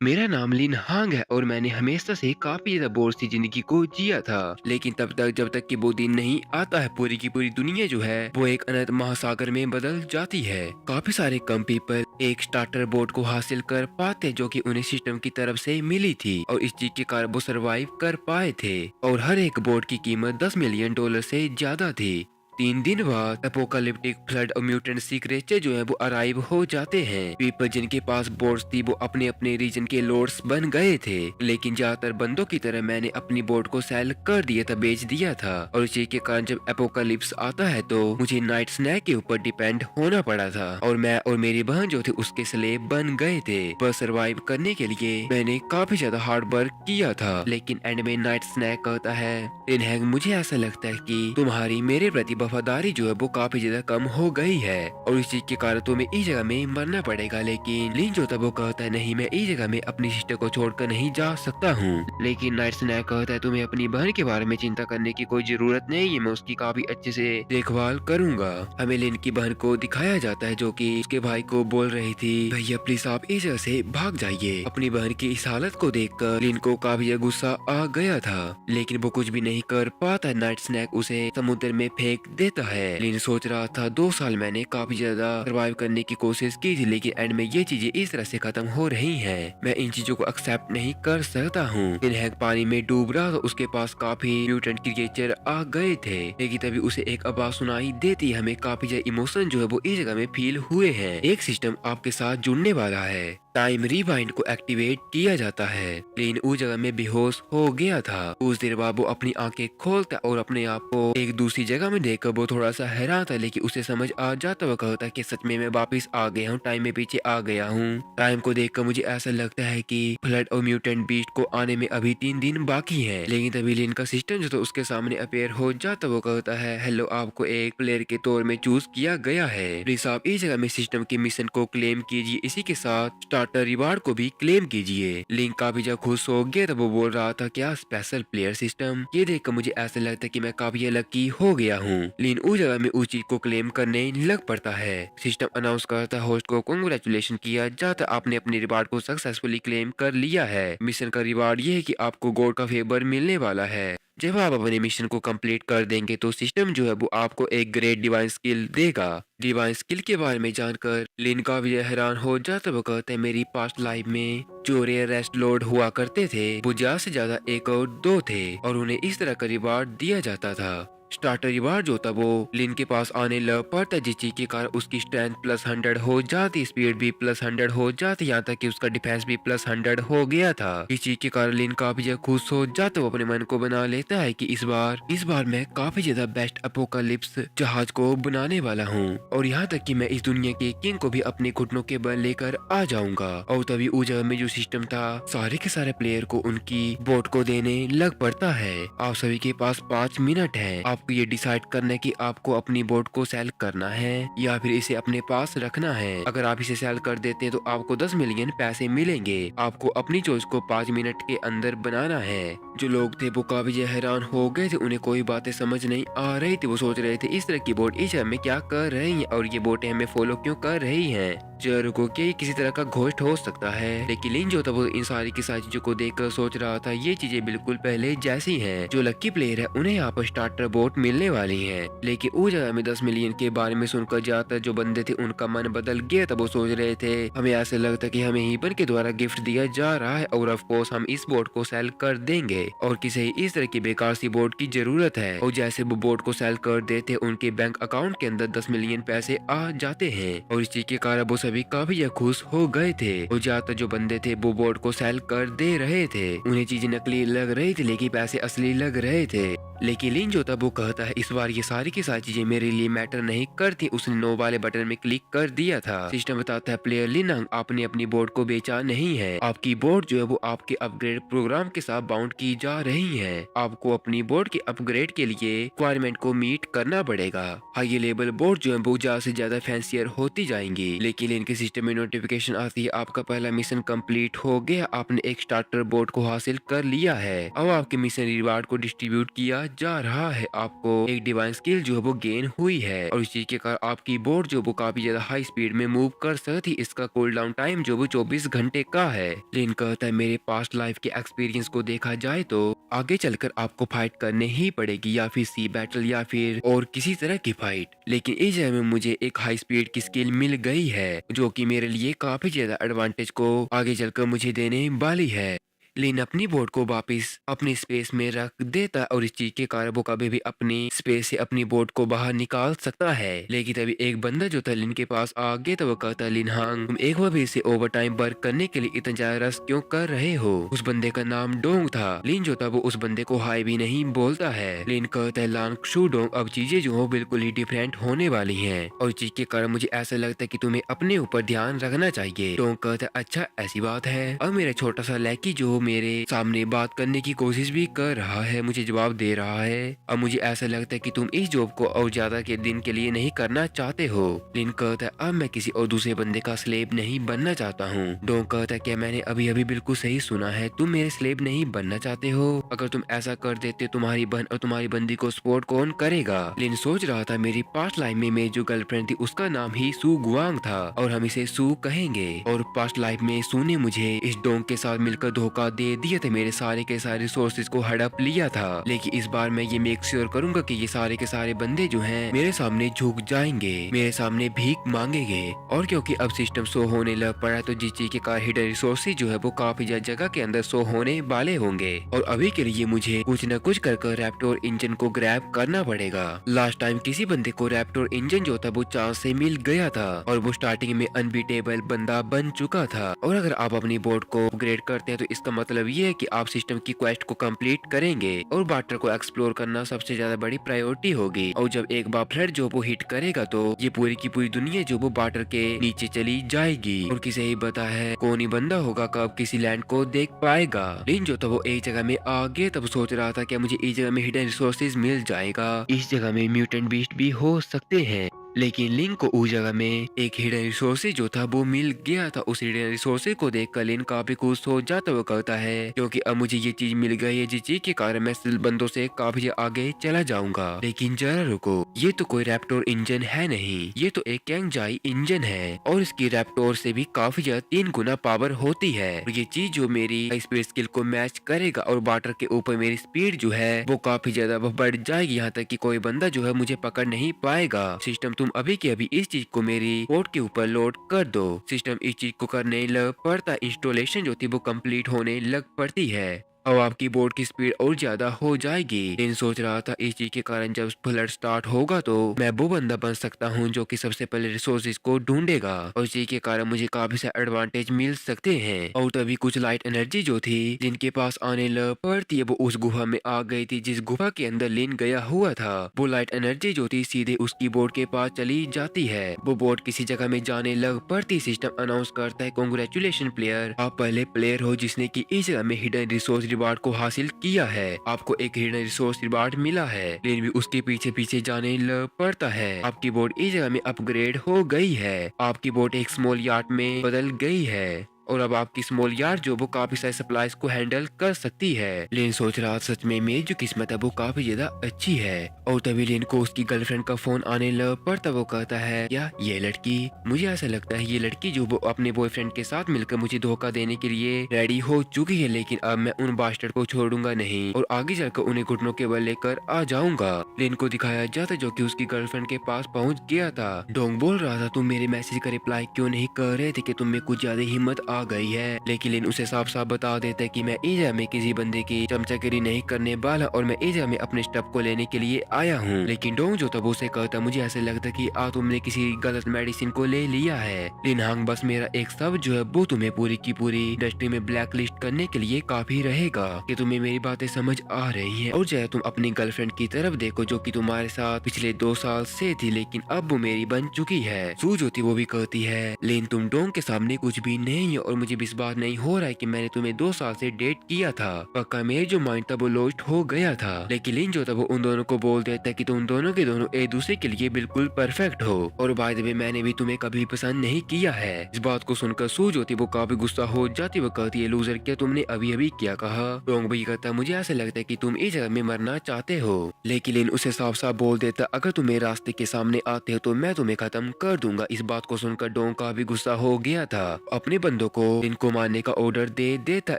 मेरा नाम लिन हांग है और मैंने हमेशा से काफी ज्यादा बोर सी जिंदगी को जिया था। लेकिन तब तक जब तक कि वो दिन नहीं आता है, पूरी की पूरी दुनिया जो है वो एक अनंत महासागर में बदल जाती है। काफी सारे कम पीपल एक स्टार्टर बोट को हासिल कर पाते जो कि उन्हें सिस्टम की तरफ से मिली थी, और इस चीज के कारण वो सरवाइव कर पाए थे। और हर एक बोट की कीमत 10 मिलियन डॉलर से ज्यादा थी। 3 दिन बाद एपोकालिप्टिक फ्लड और म्यूटेंट सी क्रिएचर जो है वो अराइव हो जाते हैं। पीपल जिनके पास बोट्स थी वो अपने अपने रीजन के लॉर्ड्स बन गए थे, लेकिन ज्यादातर बंदों की तरह मैंने अपनी बोट को सेल कर दिया था, बेच दिया था। और इसी के कारण जब एपोकालिप्स आता है तो मुझे नाइट स्नैक के ऊपर डिपेंड होना पड़ा था, और मैं और मेरी बहन जो थे उसके स्लेव बन गए थे। पर सरवाइव करने के लिए मैंने काफी ज्यादा हार्ड वर्क किया था। लेकिन एंड में नाइट स्नैक कहता है, लिनहैंग मुझे ऐसा लगता है कि तुम्हारी मेरे प्रति वफादारी जो है वो काफी ज्यादा कम हो गई है, और इस चीज के कारण तुम्हें इस जगह में मरना पड़ेगा। लेकिन लिन जो था वो कहता है, नहीं, मैं इस जगह में अपनी सिस्टर को छोड़कर नहीं जा सकता हूँ। लेकिन नाइट स्नैक कहता है, तुम्हें अपनी बहन के बारे में चिंता करने की कोई जरूरत नहीं है, मैं उसकी काफी अच्छे से देखभाल करूंगा। हमें लिन की बहन को दिखाया जाता है जो कि उसके भाई को बोल रही थी, भैया प्लीज आप इस जगह से भाग जाइए। अपनी बहन की इस हालत को देखकर लिन को काफी ज्यादा गुस्सा आ गया था, लेकिन वो कुछ भी नहीं कर पाता। नाइट स्नैक उसे समुद्र में फेंक देता है। लिन सोच रहा था 2 साल मैंने काफी ज्यादा सर्वाइव करने की कोशिश की थी, लेकिन एंड में ये चीजें इस तरह से खत्म हो रही हैं। मैं इन चीजों को एक्सेप्ट नहीं कर सकता हूँ। लिनहैंग पानी में डूब रहा था, उसके पास काफी म्यूटेंट क्रिएचर आ गए थे, लेकिन तभी उसे एक आवाज सुनाई देती। हमें काफी ज्यादा इमोशन जो है वो इस जगह में फील हुए हैं। एक सिस्टम आपके साथ जुड़ने वाला है। टाइम रिवाइंड को एक्टिवेट किया जाता है। लिन उस जगह में बेहोश हो गया था। कुछ देर बाद वो अपनी आंखें खोलता और अपने आप को एक दूसरी जगह में देखकर वो थोड़ा सा हैरान था, लेकिन उसे समझ आ जाता। वो कहता कि सच में मैं वापस आ गया हूँ, टाइम में पीछे आ गया हूँ। टाइम को देखकर मुझे ऐसा लगता है कि फ्लड और म्यूटेंट बीस्ट को आने में अभी 3 दिन बाकी है। लेकिन तभी लिन का सिस्टम जो था उसके सामने अपेयर हो जाता। वो कहता है, हेलो, आपको एक प्लेयर के तौर में चूज किया गया है, प्लीज आप इस जगह में सिस्टम के मिशन को क्लेम कीजिए, इसी के साथ स्टार्टर रिवार्ड को भी क्लेम कीजिए। लिंक काफी ज्यादा खुश हो गया तब वो बोल रहा था, क्या स्पेशल प्लेयर सिस्टम, ये देखकर मुझे ऐसा लगता है कि मैं काफी लकी हो गया हूँ। लिन उस जगह में उस चीज को क्लेम करने लग पड़ता है। सिस्टम अनाउंस करता, होस्ट को कांग्रेचुलेशन किया जाता, आपने अपने रिवार्ड को सक्सेसफुली क्लेम कर लिया है। मिशन का रिवार्ड ये है कि आपको गॉड का फेवर मिलने वाला है। जब आप अपने मिशन को कंप्लीट कर देंगे तो सिस्टम जो है वो आपको एक ग्रेट डिवाइन स्किल देगा। डिवाइन स्किल के बारे में जानकर लिन का भी हैरान हो जाता। वो कहते हैं, मेरी पास्ट लाइफ में जो रेयर रेस्ट लॉर्ड हुआ करते थे वो ज्यादा से ज्यादा 1 और 2 थे, और उन्हें इस तरह का रिवार्ड दिया जाता था। स्टार्टर रिवार्ड जो था वो लिन के पास आने लग पड़ता, जिस चीज के कारण उसकी स्ट्रेंथ +100 हो जाती, स्पीड भी +100 हो जाती, यहाँ तक कि उसका डिफेंस भी +100 हो गया था। इस चीज के कारण लिन काफी ज्यादा खुश हो जाता। वो अपने मन को बना लेता है कि इस बार मैं काफी ज्यादा बेस्ट अपोकालिप्स जहाज को बनाने वाला हूँ, और यहाँ तक कि मैं इस दुनिया के किंग को भी अपने घुटनों के बल लेकर आ जाऊंगा। और तभी उस जगह में जो सिस्टम था सारे के सारे प्लेयर को उनकी बोट को देने लग पड़ता है। आप सभी के पास 5 मिनट है आपको ये डिसाइड करना है कि आपको अपनी बोट को सेल करना है या फिर इसे अपने पास रखना है। अगर आप इसे सेल कर देते हैं तो आपको 10 मिलियन पैसे मिलेंगे। आपको अपनी चॉइस को 5 मिनट के अंदर बनाना है। जो लोग थे वो काफी हैरान हो गए थे, उन्हें कोई बातें समझ नहीं आ रही थी। वो सोच रहे थे इस तरह की बोट इस में क्या कर रही हैं, और ये बोटें हमें फॉलो क्यों कर रही हैं। जर को क्या ये किसी तरह का घोस्ट हो सकता है। लेकिन लिन जो था वो इन सारी की सारी चीजों को देखकर सोच रहा था ये चीजें बिल्कुल पहले जैसी हैं। जो लक्की प्लेयर है उन्हें यहाँ पर स्टार्टर बोट मिलने वाली है। लेकिन उस जगह में 10 मिलियन के बारे में सुनकर ज्यादातर जो बंदे थे उनका मन बदल गया था। वो सोच रहे थे हमें ऐसा लगता कि हमें हीबन के द्वारा गिफ्ट दिया जा रहा है, और ऑफ कोर्स हम इस बोट को सेल कर देंगे, और किसी इस तरह की बेकार सी बोट की जरूरत है। और जैसे वो बोट को सेल कर देते उनके बैंक अकाउंट के अंदर 10 मिलियन पैसे आ जाते हैं, और इस चीज के कारण वो सभी काफी खुश हो गए थे। और ज्यादातर जो बंदे थे वो बोट को सेल कर दे रहे थे। उन्हें चीजें नकली लग रही थी लेकिन पैसे असली लग रहे थे। लेकिन लिन जो था वो कहता है, इस बार ये सारी की सारी चीजें मेरे लिए मैटर नहीं करती। उसने नो वाले बटन में क्लिक कर दिया था। सिस्टम बताता है, प्लेयर लिनंग आपने अपनी बोर्ड को बेचा नहीं है। आपकी बोर्ड जो है वो आपके अपग्रेड प्रोग्राम के साथ बाउंड की जा रही है। आपको अपनी बोर्ड के अपग्रेड के लिए रिक्वायरमेंट को मीट करना पड़ेगा। हाई लेवल बोर्ड जो है वो ज्यादा से ज्यादा फैंसियर होती जाएंगी। लेकिन लिन के सिस्टम में नोटिफिकेशन आती है, आपका पहला मिशन कंप्लीट हो गया, आपने एक स्टार्टर बोर्ड को हासिल कर लिया है। अब आपके मिशन रिवार्ड को डिस्ट्रीब्यूट किया जा रहा है। आपको एक डिवाइन स्किल जो है वो गेन हुई है और इस चीज के कारण आपकी बोट जो वो काफी ज्यादा हाई स्पीड में मूव कर सकती। इसका कूल डाउन टाइम जो वो 24 घंटे का है। लिन कहता है मेरे पास्ट लाइफ के एक्सपीरियंस को देखा जाए तो आगे चलकर आपको फाइट करने ही पड़ेगी, या फिर सी बैटल या फिर और किसी तरह की फाइट। लेकिन इस जगह में मुझे एक हाई स्पीड की स्किल मिल गई है जो कि मेरे लिए काफी ज्यादा एडवांटेज को आगे चलकर मुझे देने वाली है। लिन अपनी बोट को वापस अपनी स्पेस में रख देता है और इस चीज के कारण वो कभी भी अपनी स्पेस से अपनी बोट को बाहर निकाल सकता है। लेकिन तभी एक बंदा जो था लिन के पास आ गया तो वो कहता है लिन हांग, तुम एक बार भी इसे ओवर टाइम वर्क करने के लिए इतना ज्यादा रस क्यों कर रहे हो। उस बंदे का नाम डोंग था। लिन जो था वो उस बंदे को हाई भी नहीं बोलता है। लिन कहता है लांग शू डोंग, अब चीजें जो हो बिल्कुल ही डिफरेंट होने वाली है और इस चीज के कारण मुझे ऐसा लगता है कि तुम्हें अपने ऊपर ध्यान रखना चाहिए। डोंग कहता है अच्छा ऐसी बात है। अब मेरा छोटा सा लैकी जो मेरे सामने बात करने की कोशिश भी कर रहा है, मुझे जवाब दे रहा है। अब मुझे ऐसा लगता है कि तुम इस जॉब को और ज्यादा के दिन के लिए नहीं करना चाहते हो। लिन कहता है अब मैं किसी और दूसरे बंदे का स्लेव नहीं बनना चाहता हूँ। डोंग कहता है क्या मैंने अभी अभी बिल्कुल सही सुना है, तुम मेरे स्लेव नहीं बनना चाहते हो। अगर तुम ऐसा कर देते तुम्हारी बहन और तुम्हारी बंदी को सपोर्ट कौन करेगा। लिन सोच रहा था मेरी पास्ट लाइफ में मेरी जो गर्लफ्रेंड थी उसका नाम ही सू गुआंग था और हम इसे सू कहेंगे। और पास्ट लाइफ में सू ने मुझे इस डोंग के साथ मिलकर धोखा दे दिया था, मेरे सारे के सारे रिसोर्सेज को हड़प लिया था। लेकिन इस बार मैं ये मेक श्योर करूंगा कि ये सारे के सारे बंदे जो हैं मेरे सामने झुक जाएंगे, मेरे सामने भीख मांगेंगे। और क्योंकि अब सिस्टम शो होने लग पड़ा है तो जिस चीज के कारण हिडन रिसोर्सेज जो है वो काफी ज्यादा जगह के अंदर शो होने वाले होंगे और अभी के लिए मुझे कुछ न कुछ कर रैप्टोर इंजन को ग्रैब करना पड़ेगा। लास्ट टाइम किसी बंदे को रैप्टोर इंजन जो था वो चांस से मिल गया था और वो स्टार्टिंग में अनबीटेबल बंदा बन चुका था। और अगर आप अपनी बोट को अपग्रेड करते हैं तो इसका मतलब ये है कि आप सिस्टम की क्वेस्ट को कंप्लीट करेंगे और वाटर को एक्सप्लोर करना सबसे ज्यादा बड़ी प्रायोरिटी होगी। और जब एक बार फ्लड जो वो हिट करेगा तो ये पूरी की पूरी दुनिया जो वो वाटर के नीचे चली जाएगी और किसे ही पता है कौन ही बंदा होगा कब किसी लैंड को देख पाएगा। लिन जो था वो एक जगह में आ गया तब सोच रहा था क्या मुझे इस जगह में हिडन रिसोर्सेज मिल जाएगा, इस जगह में म्यूटेंट बीस्ट भी हो सकते हैं। लेकिन लिन को उस जगह में एक हिडन रिसोर्सेज जो था वो मिल गया था। उस हिडन रिसोर्सेज को देखकर लिन काफी खुश हो जाता वो कहता है क्योंकि अब मुझे ये चीज मिल गई है जिस चीज के कारण मैं सिल बंदों से काफी आगे चला जाऊंगा। लेकिन जरा रुको, ये तो कोई रैप्टोर इंजन है नहीं, ये तो एक कैंगजाई इंजन है और इसकी रैप्टोर से भी काफी ज्यादा 3 गुना पावर होती है। और ये चीज जो मेरी स्पीड स्किल को मैच करेगा और वाटर के ऊपर मेरी स्पीड जो है वो काफी ज्यादा बढ़ जाएगी, यहाँ तक कि कोई बंदा जो है मुझे पकड़ नहीं पाएगा। सिस्टम तुम अभी के अभी इस चीज को मेरी बोट के ऊपर लोड कर दो। सिस्टम इस चीज को करने लग पड़ता, इंस्टॉलेशन जो थी वो कंप्लीट होने लग पड़ती है। अब आपकी बोट की स्पीड और ज्यादा हो जाएगी। लिन सोच रहा था इस चीज के कारण जब फ्लड स्टार्ट होगा तो मैं वो बंदा बन सकता हूँ जो कि सबसे पहले रिसोर्सेज को ढूंढेगा और इस चीज के कारण मुझे काफी सारे एडवांटेज मिल सकते हैं। और तभी कुछ लाइट एनर्जी जो थी जिनके पास आने लग पड़ती है वो उस गुफा में आ गई थी जिस गुफा के अंदर लिन गया हुआ था। वो लाइट एनर्जी जो थी सीधे उसकी बोट के पास चली जाती है। वो बोट किसी जगह में जाने लग पड़ती। सिस्टम अनाउंस करता है कांग्रेचुलेशन प्लेयर, आप पहले प्लेयर हो जिसने की इस जगह में हिडन रिसोर्स रिवार्ड को हासिल किया है। आपको एक हिडन रिसोर्स रिवार्ड मिला है। लिन भी उसके पीछे पीछे जाने लग पड़ता है। आपकी बोट इस जगह में अपग्रेड हो गई है। आपकी बोट एक स्मॉल यार्ड में बदल गई है और अब आपकी स्मॉल यार्ड जो वो काफी सारे सप्लाईज को हैंडल कर सकती है। लिन सोच रहा सच में मेरी जो किस्मत है वो काफी ज्यादा अच्छी है। और तभी लिन को उसकी गर्लफ्रेंड का फोन आने लग पड़ता। वो कहता है या ये लड़की, मुझे ऐसा लगता है ये लड़की जो वो अपने बॉयफ्रेंड के साथ मिलकर मुझे धोखा देने के लिए रेडी हो चुकी है, लेकिन अब मैं उन बास्टर्ड को छोड़ूंगा नहीं और आगे चलकर उन्हें घुटनों के बल लेकर आ जाऊंगा। लिन को दिखाया जाता जो कि उसकी गर्लफ्रेंड के पास पहुंच गया था। डोंग बोल रहा था तुम मेरे मैसेज का रिप्लाई क्यों नहीं कर रहे थे कि तुम में कुछ ज्यादा हिम्मत आ गई है। लेकिन लिन उसे साफ साफ बता देता है कि मैं एजा में किसी बंदे की चमचागिरी नहीं करने वाला और मैं एजा में अपने स्टफ को लेने के लिए आया हूँ। लेकिन डोंग जो था वो उसे कहता मुझे ऐसे लगता कि तुमने किसी गलत मेडिसिन को ले लिया है। लिन हांग बस मेरा एक सब जो है वो तुम्हें पूरी की पूरी इंडस्ट्री में ब्लैक लिस्ट करने के लिए काफी रहेगा कि तुम्हें मेरी बातें समझ आ रही है। और जरा तुम अपनी गर्लफ्रेंड की तरफ देखो जो कि तुम्हारे साथ पिछले 2 साल से थी लेकिन अब वो मेरी बन चुकी है। सू जो थी वो भी कहती है लिन तुम डोंग के सामने कुछ भी नहीं है और मुझे विश्वास नहीं हो रहा है कि मैंने तुम्हें 2 साल से डेट किया था। पक्का मेरे जो माइंड था वो लॉस्ट हो गया था। लेकिन लिन जो था वो उन दोनों को बोल देता है कि तुम दोनों के दोनों एक दूसरे के लिए बिल्कुल परफेक्ट हो और बाय द वे मैंने भी तुम्हें कभी पसंद नहीं किया है। इस बात को सुनकर सू जो थी वो काफी गुस्सा हो जाती, वो कहती है लूजर क्या तुमने अभी अभी क्या कहा। डोंग भी कहता मुझे ऐसा लगता है कि तुम इस जगह में मरना चाहते हो। लेकिन लिन उसे साफ साफ बोल देता अगर तुम मेरे रास्ते के सामने आते हो तो मैं तुम्हें खत्म कर दूंगा। इस बात को सुनकर डोंग काफी गुस्सा हो गया था, अपने बंदों को लिन को मारने का ऑर्डर दे देता।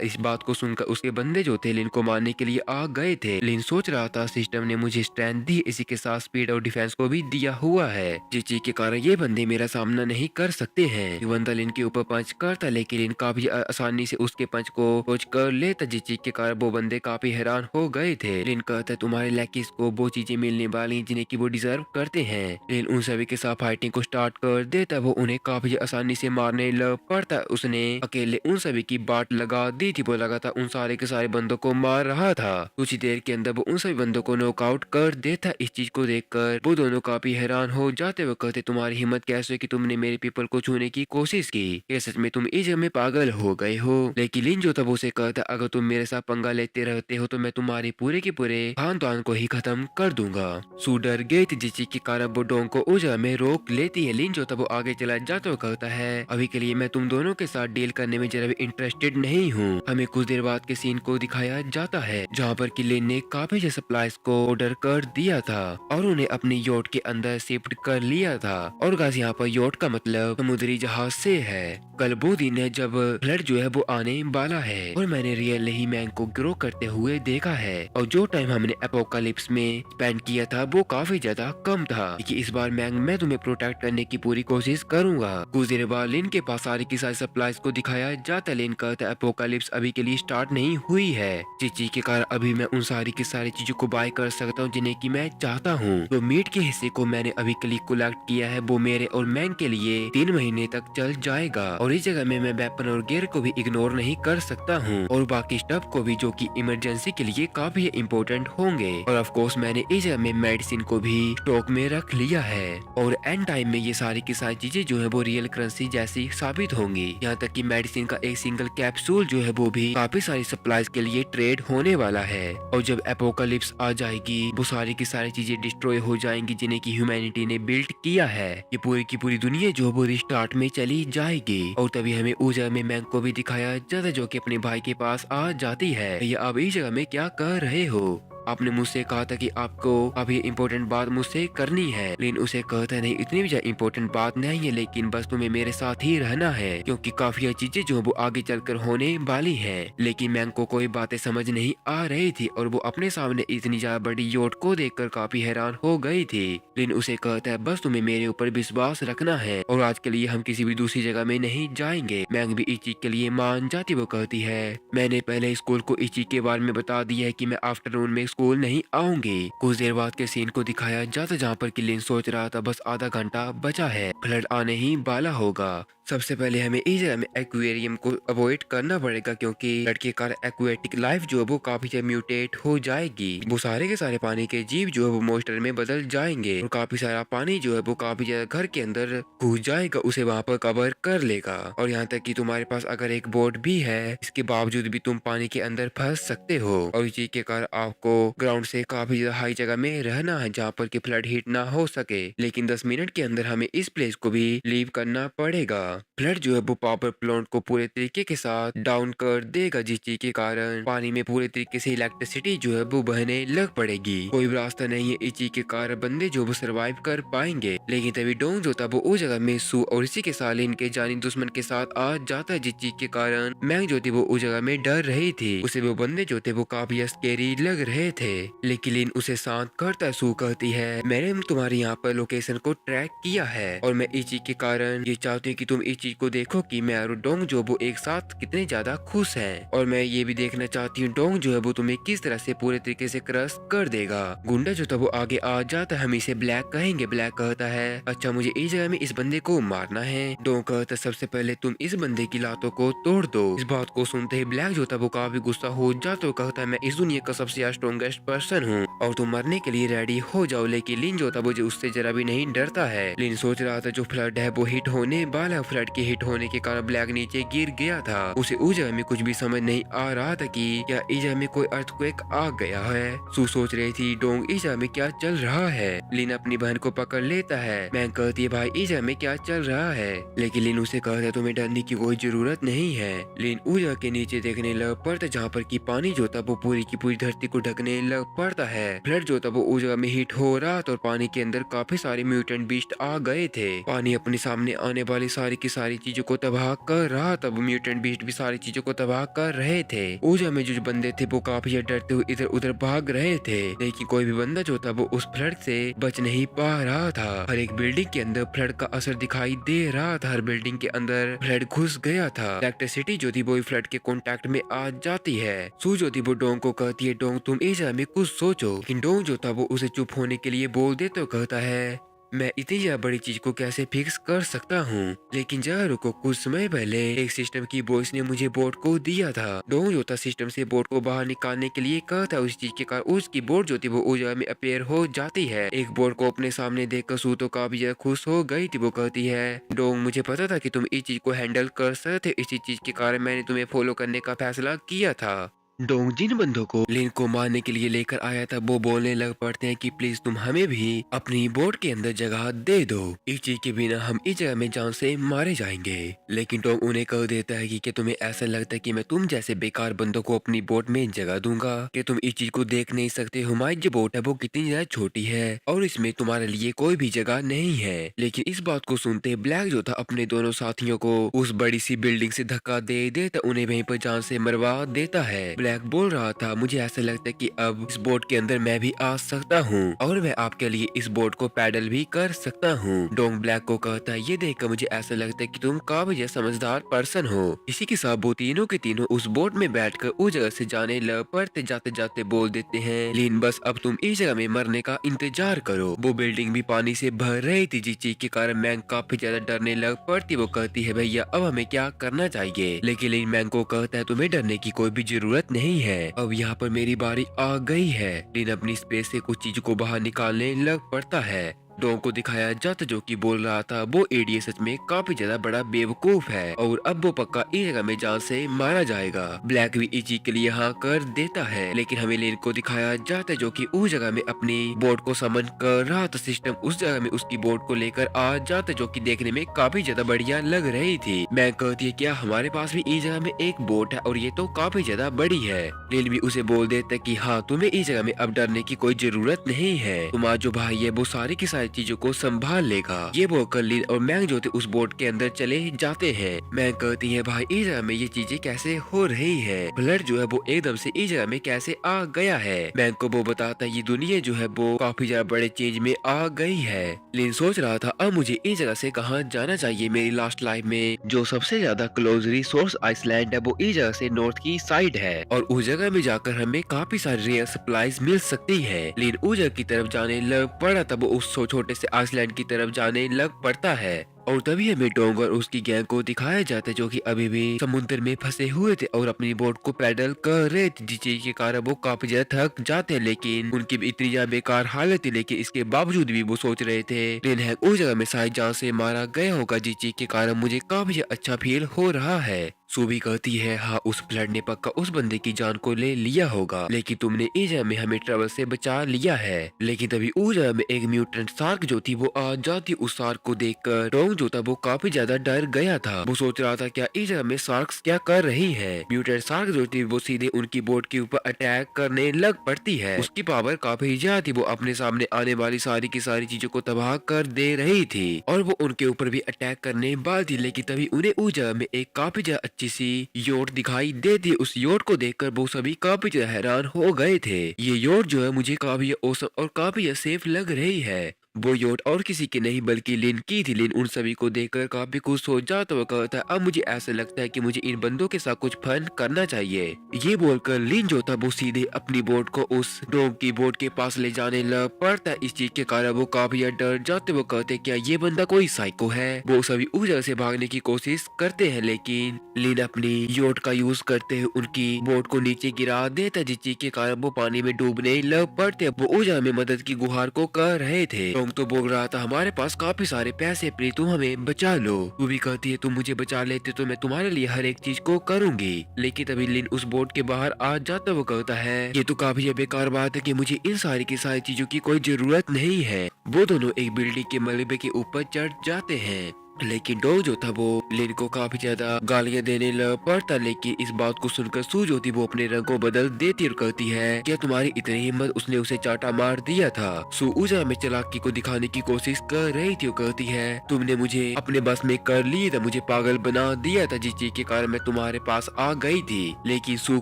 इस बात को सुनकर उसके बंदे जो थे लिन को मारने के लिए आ गए थे। लिन सोच रहा था सिस्टम ने मुझे स्ट्रेंथ दी, इसी के साथ स्पीड और डिफेंस को भी दिया हुआ है, जिस चीज के कारण ये बंदे मेरा सामना नहीं कर सकते हैं। ये बंदा लिन के ऊपर पंच करता लेकिन लिन काफी आसानी से उसके पंच को खोज कर लेता, जिस चीज के कारण वो बंदे काफी हैरान हो गए थे। लिन कहता तुम्हारे लैकीज को वो चीजें मिलने वाली जिन्हें की वो डिजर्व करते हैं। लिन उन सभी के साथ फाइटिंग को स्टार्ट कर देता, वो उन्हें काफी आसानी से मारने लग पड़ता। उसने अकेले उन सभी की बाट लगा दी थी, वो लगातार उन सारे के सारे बंदों को मार रहा था। कुछ ही देर के अंदर वो उन सभी बंदों को नॉकआउट कर देता। इस चीज को देखकर वो दोनों काफी हैरान हो जाते, वो कहते तुम्हारी हिम्मत कैसे कि तुमने मेरे पीपल को छूने की कोशिश की, ये सच में तुम इस जगह में पागल हो गए हो। लेकिन लिन जो था वो उसे कहता अगर तुम मेरे साथ पंगा लेते रहते हो तो मैं तुम्हारे पूरे के पूरे खानदान को ही खत्म कर दूंगा। सू डर गई थी, जिस चीज के कारण वो डोंग को उस जगह में रोक लेती है। लिन जो था वो आगे चला जाता, वो कहता है अभी के लिए मैं तुम दोनों के साथ डील करने में जरा भी इंटरेस्टेड नहीं हूँ। हमें कुछ देर बाद के सीन को दिखाया जाता है जहाँ पर कि लिन ने काफी सप्लाईज को ऑर्डर कर दिया था और उन्हें अपनी योट के अंदर शिफ्ट कर लिया था। और गाइस यहाँ पर योट का मतलब समुद्री जहाज से है। कल वो दिन है जब फ्लड जो है वो आने वाला है और मैंने रियल ही मैंग को ग्रो करते हुए देखा है और जो टाइम हमने एपोकालिप्स में स्पेंड किया था वो काफी ज्यादा कम था। कि इस बार मैंग मैं तुम्हें प्रोटेक्ट करने की पूरी कोशिश करूंगा। कुछ देर बाद लिन के पास सारी की सारी सप्लाईज को दिखाया जाता। लिन कहता एपोकालिप्स अभी के लिए स्टार्ट नहीं हुई है, जिस चीज के कारण अभी मैं उन सारी की सारी चीजों को बाय कर सकता हूँ जिन्हें की मैं चाहता हूँ। तो मीट के हिस्से को मैंने अभी के लिए कलेक्ट किया है वो मेरे और मैंग के लिए 3 महीने तक चल जाएगा और इस जगह में मैं वेपन और गियर को भी इग्नोर नहीं कर सकता हूँ और बाकी स्टफ को भी जो कि इमरजेंसी के लिए काफी इम्पोर्टेंट होंगे। और ऑफ कोर्स मैंने इस जगह में मेडिसिन को भी स्टॉक में रख लिया है और एंड टाइम में ये सारी की सारी चीजें जो है वो रियल करेंसी जैसी साबित होंगी। यहाँ तक कि मेडिसिन का एक सिंगल कैप्सूल जो है वो भी काफी सारी सप्लाईज के लिए ट्रेड होने वाला है और जब एपोकालिप्स आ जाएगी वो सारी की सारी चीजें डिस्ट्रॉय हो जाएंगी जिन्हें की ह्यूमैनिटी ने बिल्ड किया है। ये पूरी की पूरी दुनिया जो वो रिस्टार्ट में चली जाएगी और तभी हमें उस जगह में मैंग को भी दिखाया जाता जो कि अपने भाई के पास आ जाती है। ये आप इस जगह में क्या कर रहे हो? आपने मुझसे कहा था कि आपको अब ये इम्पोर्टेंट बात मुझसे करनी है, लेकिन उसे कहता नहीं इतनी भी ज्यादा इम्पोर्टेंट बात नहीं है, लेकिन बस तुम्हें मेरे साथ ही रहना है क्योंकि काफी चीजें जो वो आगे चलकर होने वाली हैं। लेकिन मैंग को कोई बातें समझ नहीं आ रही थी और वो अपने सामने इतनी ज्यादा बड़ी योट को देखकर काफी हैरान हो गई थी। लेकिन उसे कहता है बस तुम्हें मेरे ऊपर विश्वास रखना है और आज के लिए हम किसी भी दूसरी जगह में नहीं जाएंगे। मैंग भी इस चीज के लिए मान जाती, वो कहती है मैंने पहले स्कूल को इस चीज के बारे में बता दिया है कि मैं आफ्टरनून में स्कूल नहीं आऊंगी। कुछ देर बाद के सीन को दिखाया जाता जहाँ पर कि लिन सोच रहा था बस आधा घंटा बचा है, फ्लड आने ही वाला होगा। सबसे पहले हमें इस जगह में एक्वेरियम को अवॉइड करना पड़ेगा क्योंकि फ्लड के कारण एक्वेटिक लाइफ जो है वो काफी ज्यादा म्यूटेट हो जाएगी। वो सारे के सारे पानी के जीव जो है वो मॉन्स्टर में बदल जाएंगे और काफी सारा पानी जो है वो काफी ज्यादा घर के अंदर घुस जाएगा, उसे वहाँ पर कवर कर लेगा। और यहाँ तक कि तुम्हारे पास अगर एक बोट भी है इसके बावजूद भी तुम पानी के अंदर फंस सकते हो और इसी के कारण आपको ग्राउंड से काफी ज्यादा हाई जगह में रहना है जहाँ पर कि फ्लड हिट ना हो सके। लेकिन 10 मिनट के अंदर हमें इस प्लेस को भी लीव करना पड़ेगा। फ्लड जो है वो पावर प्लांट को पूरे तरीके के साथ डाउन कर देगा, जिस चीज के कारण पानी में पूरे तरीके से इलेक्ट्रिसिटी जो है वो बहने लग पड़ेगी। कोई भी रास्ता नहीं है इस चीज के कारण बंदे जो वो सर्वाइव कर पाएंगे। लेकिन तभी डोंग जो था वो उस जगह में सू और इसी के साथ इनके जानी दुश्मन के साथ आ जाता है, जिस चीज के कारण मैंग जो थी वो उस जगह में डर रही थी। उसे वो बंदे जो थे वो काफी स्केरी लग रहे थे। लेकिन लिन उसे शांत करता सू कहती है मैंने तुम्हारे यहाँ पर लोकेशन को ट्रैक किया है और मैं इस चीज के कारण ये चाहती हूँ कि तुम इस चीज को देखो कि मैं और डोंग जो वो एक साथ कितने ज्यादा खुश हैं और मैं ये भी देखना चाहती हूँ डोंग जो है वो तुम्हें किस तरह से पूरे तरीके से क्रश कर देगा। गुंडा जो था वो आगे आ जाता है, हम इसे ब्लैक कहेंगे। ब्लैक कहता है अच्छा मुझे इस जगह में इस बंदे को मारना है। डोंग कहता सबसे पहले तुम इस बंदे की लातों को तोड़ दो। इस बात को सुनते ही ब्लैक जो था वो काफी गुस्सा हो जाता है, कहता है मैं इस दुनिया का सबसे स्ट्रॉन्ग स्ट्रॉन्गेस्ट पर्सन हूँ और तुम मरने के लिए रेडी हो जाओ। लेकिन लिन जो था वो उससे जरा भी नहीं डरता है। लिन सोच रहा था जो फ्लड है वो हिट होने वाला है। फ्लड के हिट होने के कारण ब्लैक नीचे गिर गया था। उसे उस जगह में कुछ भी समझ नहीं आ रहा था कि क्या इस जगह में कोई अर्थक्वेक आ गया है। सू सोच रही थी डोंग इस जगह में क्या चल रहा है। लिन अपनी बहन को पकड़ लेता है। मैं कहती है भाई इस जगह में क्या चल रहा है, लेकिन लिन उसे कहता है तुम्हें डरने की कोई जरूरत नहीं है। लिन उस जगह के नीचे देखने लग पड़ता जहाँ पर की पानी जो था वो पूरी की पूरी धरती को ढकने लग पड़ता है। फ्लड जो था वो उस जगह में हिट हो रहा था और पानी के अंदर काफी सारे म्यूटेंट बीस्ट आ गए थे। पानी अपने सामने आने वाली सारी की सारी चीजों को तबाह कर रहा था। वो म्यूटेंट बीस्ट भी सारी चीजों को तबाह कर रहे थे। उस जगह में जो बंदे थे वो काफी डरते हुए इधर उधर भाग रहे थे, लेकिन कोई भी बंदा जो था वो उस फ्लड से बच नहीं पा रहा था। हर एक बिल्डिंग के अंदर फ्लड का असर दिखाई दे रहा था। हर बिल्डिंग के अंदर फ्लड घुस गया था। इलेक्ट्रिसिटी जो थी वो फ्लड के कांटेक्ट में आ जाती है। सू जो थी वो डोंग को कहती है डोंग तुम इस जगह में कुछ सोचो, लेकिन डोंग जो था वो उसे चुप होने के लिए बोल दे तो कहता है मैं इतनी ज्यादा बड़ी चीज को कैसे फिक्स कर सकता हूँ। लेकिन जरा रुको, कुछ समय पहले एक सिस्टम की वॉइस ने मुझे बोर्ड को दिया था। डोंग जो था सिस्टम से बोर्ड को बाहर निकालने के लिए कहा था। उस चीज के कारण उसकी बोर्ड जो थी वो उस जगह में अपेयर हो जाती है। एक बोर्ड को अपने सामने देखकर सू तो काफी ज्यादा खुश हो गई थी। वो कहती है डोंग मुझे पता था कि तुम इस चीज को हैंडल कर सकते, इसी चीज के कारण मैंने तुम्हें फॉलो करने का फैसला किया था। डोंग जिन बंदों को लिन को मारने के लिए लेकर आया था वो बोलने लग पड़ते हैं कि प्लीज तुम हमें भी अपनी बोट के अंदर जगह दे दो, इस चीज के बिना हम इस जगह में जान से मारे जाएंगे। लेकिन डोंग उन्हें कह देता है कि क्या तुम्हें ऐसा लगता है कि मैं तुम जैसे बेकार बंदों को अपनी बोट में जगह दूंगा? कि तुम इस चीज को देख नहीं सकते हमारी जो बोट है वो कितनी ज्यादा छोटी है और इसमें तुम्हारे लिए कोई भी जगह नहीं है। लेकिन इस बात को सुनते ब्लैक जो था अपने दोनों साथियों को उस बड़ी सी बिल्डिंग से धक्का दे देता, उन्हें वहीं पर जान से मरवा देता है। ब्लैक बोल रहा था मुझे ऐसा लगता है कि अब इस बोट के अंदर मैं भी आ सकता हूँ और मैं आपके लिए इस बोट को पैडल भी कर सकता हूँ। डोंग ब्लैक को कहता है ये देखकर मुझे ऐसा लगता है कि तुम काफी समझदार पर्सन हो। इसी के साथ वो तीनों के तीनों उस बोट में बैठकर उस जगह से जाने लग पड़ते। जाते जाते बोल देते हैं लीन बस अब तुम इस जगह में मरने का इंतजार करो। वो बिल्डिंग भी पानी से भर रही थी जिस चीज के कारण मैंग काफी ज्यादा डरने लग पड़ती। वो कहती है भैया अब हमें क्या करना चाहिए, लेकिन लीन मैंग को कहता है तुम्हें डरने की कोई भी जरूरत नहीं है, अब यहाँ पर मेरी बारी आ गई है। लिन अपनी स्पेस से कुछ चीज को बाहर निकालने लग पड़ता है। डोंग को दिखाया जाता जो कि बोल रहा था वो एडीए सच में काफी ज्यादा बड़ा बेवकूफ है और अब वो पक्का इस जगह में जान से मारा जाएगा। ब्लैक भी इस चीज के लिए हाँ कर देता है, लेकिन हमें लिन को दिखाया जाता है जो कि उस जगह में अपनी बोट को समन कर रहा था। सिस्टम उस जगह में उसकी बोट को लेकर आ जाता जो कि देखने में काफी ज्यादा बढ़िया लग रही थी। मैं कहती है क्या हमारे पास भी इस जगह में एक बोट है और ये तो काफी ज्यादा बड़ी है। लिन भी उसे बोल देता है कि हाँ तुम्हें इस जगह में अब डरने की कोई जरूरत नहीं है, तुम्हारा जो भाई है वो सारी की सारी चीजों को संभाल लेगा। ये बोलकर लिन और मैंग जो थे उस बोट के अंदर चले जाते हैं। मैंग कहती है भाई इस जगह में ये चीजें कैसे हो रही है, ब्लड जो है वो एकदम से इस जगह में कैसे आ गया है। मैंग को वो बताता है ये दुनिया जो है वो काफी ज्यादा बड़े चेंज में आ गई है। लिन सोच रहा था अब मुझे इस जगह से कहाँ जाना चाहिए। मेरी लास्ट लाइफ में जो सबसे ज्यादा क्लोज रिसोर्स आइसलैंड है वो इस जगह से नॉर्थ की साइड है और उस जगह में जाकर हमें काफी सारी रेयर सप्लाईज मिल सकती है। लिन उस जगह की तरफ जाने लग पड़ा तब उस छोटे से आइसलैंड की तरफ जाने लग पड़ता है और तभी हमें डोंग और उसकी गैंग को दिखाया जाता है जो कि अभी भी समुद्र में फंसे हुए थे और अपनी बोट को पैडल कर रहे थे, जिस चीज के कारण वो काफी ज्यादा थक जाते हैं। लेकिन उनकी भी इतनी ज्यादा बेकार हालत थी, लेकिन इसके बावजूद भी वो सोच रहे थे लिन हैक उस जगह में शायद जान से मारा गया होगा, जिस चीज के कारण मुझे काफी ज्यादा अच्छा फील हो रहा है। सू भी कहती है हाँ उस फ्लड ने पक्का उस बंदे की जान को ले लिया होगा, लेकिन तुमने इस जगह में हमें ट्रबल से बचा लिया है। लेकिन तभी उस जगह में एक म्यूटेंट शार्क जो थी वो आ जाती। उस शार्क को देखकर डोंग जो था वो काफी ज्यादा डर गया था। वो सोच रहा था क्या इस जगह में शार्क्स क्या कर रही है। म्यूटेंट शार्क जो थी वो सीधे उनकी बोट के ऊपर अटैक करने लग पड़ती है। उसकी पावर काफी ज्यादा थी, वो अपने सामने आने वाली सारी की सारी चीजों को तबाह कर दे रही थी और वो उनके ऊपर भी अटैक करने वाली थी। लेकिन तभी उन्हें उस जगह में एक काफी ज्यादा अच्छी सी योट दिखाई देती। उस योट को देखकर वो सभी काफी ज्यादा हैरान हो गए थे। ये योट जो है मुझे काफी औसम और काफी सेफ लग रही है। वो योट और किसी की नहीं बल्कि लिन की थी। लिन उन सभी को देखकर काफी खुश हो जाता हुआ कहता है, अब मुझे ऐसा लगता है कि मुझे इन बंदों के साथ कुछ फन करना चाहिए। ये बोलकर लिन जो था वो सीधे अपनी बोट को उस डॉग की बोट के पास ले जाने लग पड़ता है। इस चीज के कारण वो काफी डर जाते हुए कहते क्या ये बंदा कोई साइको है। वो सभी उस जगह से भागने की कोशिश करते हैं, लेकिन लिन अपनी योट का यूज करते हुए उनकी बोट को नीचे गिरा देता है, जिस चीज के कारण वो पानी में डूबने लग पड़ते हैं। वो उस जगह में मदद की गुहार को कर रहे थे। डॉग तो बोल रहा था, हमारे पास काफी सारे पैसे प्लीज तुम हमें बचा लो। वो भी कहती है, तुम मुझे बचा लेते तो मैं तुम्हारे लिए हर एक चीज को करूंगी। लेकिन तभी लिन उस बोट के बाहर आ जाता वो कहता है, ये तो काफी बेकार बात है कि मुझे इन सारी की सारी चीजों की कोई जरूरत नहीं है। वो दोनों एक बिल्डिंग के मलबे के ऊपर चढ़ जाते हैं, लेकिन डॉग जो था वो लिन को काफी ज्यादा गालियां देने लग पड़ता। लेकिन इस बात को सुनकर सू जो थी वो अपने रंग को बदल देती और कहती है, क्या तुम्हारी इतनी हिम्मत, उसने उसे चाटा मार दिया था। सू उजा में चालाकी को दिखाने की कोशिश कर रही थी और कहती है, तुमने मुझे अपने बस में कर लिया था, मुझे पागल बना दिया था, जिस चीज के कारण मैं तुम्हारे पास आ गई थी। लेकिन सू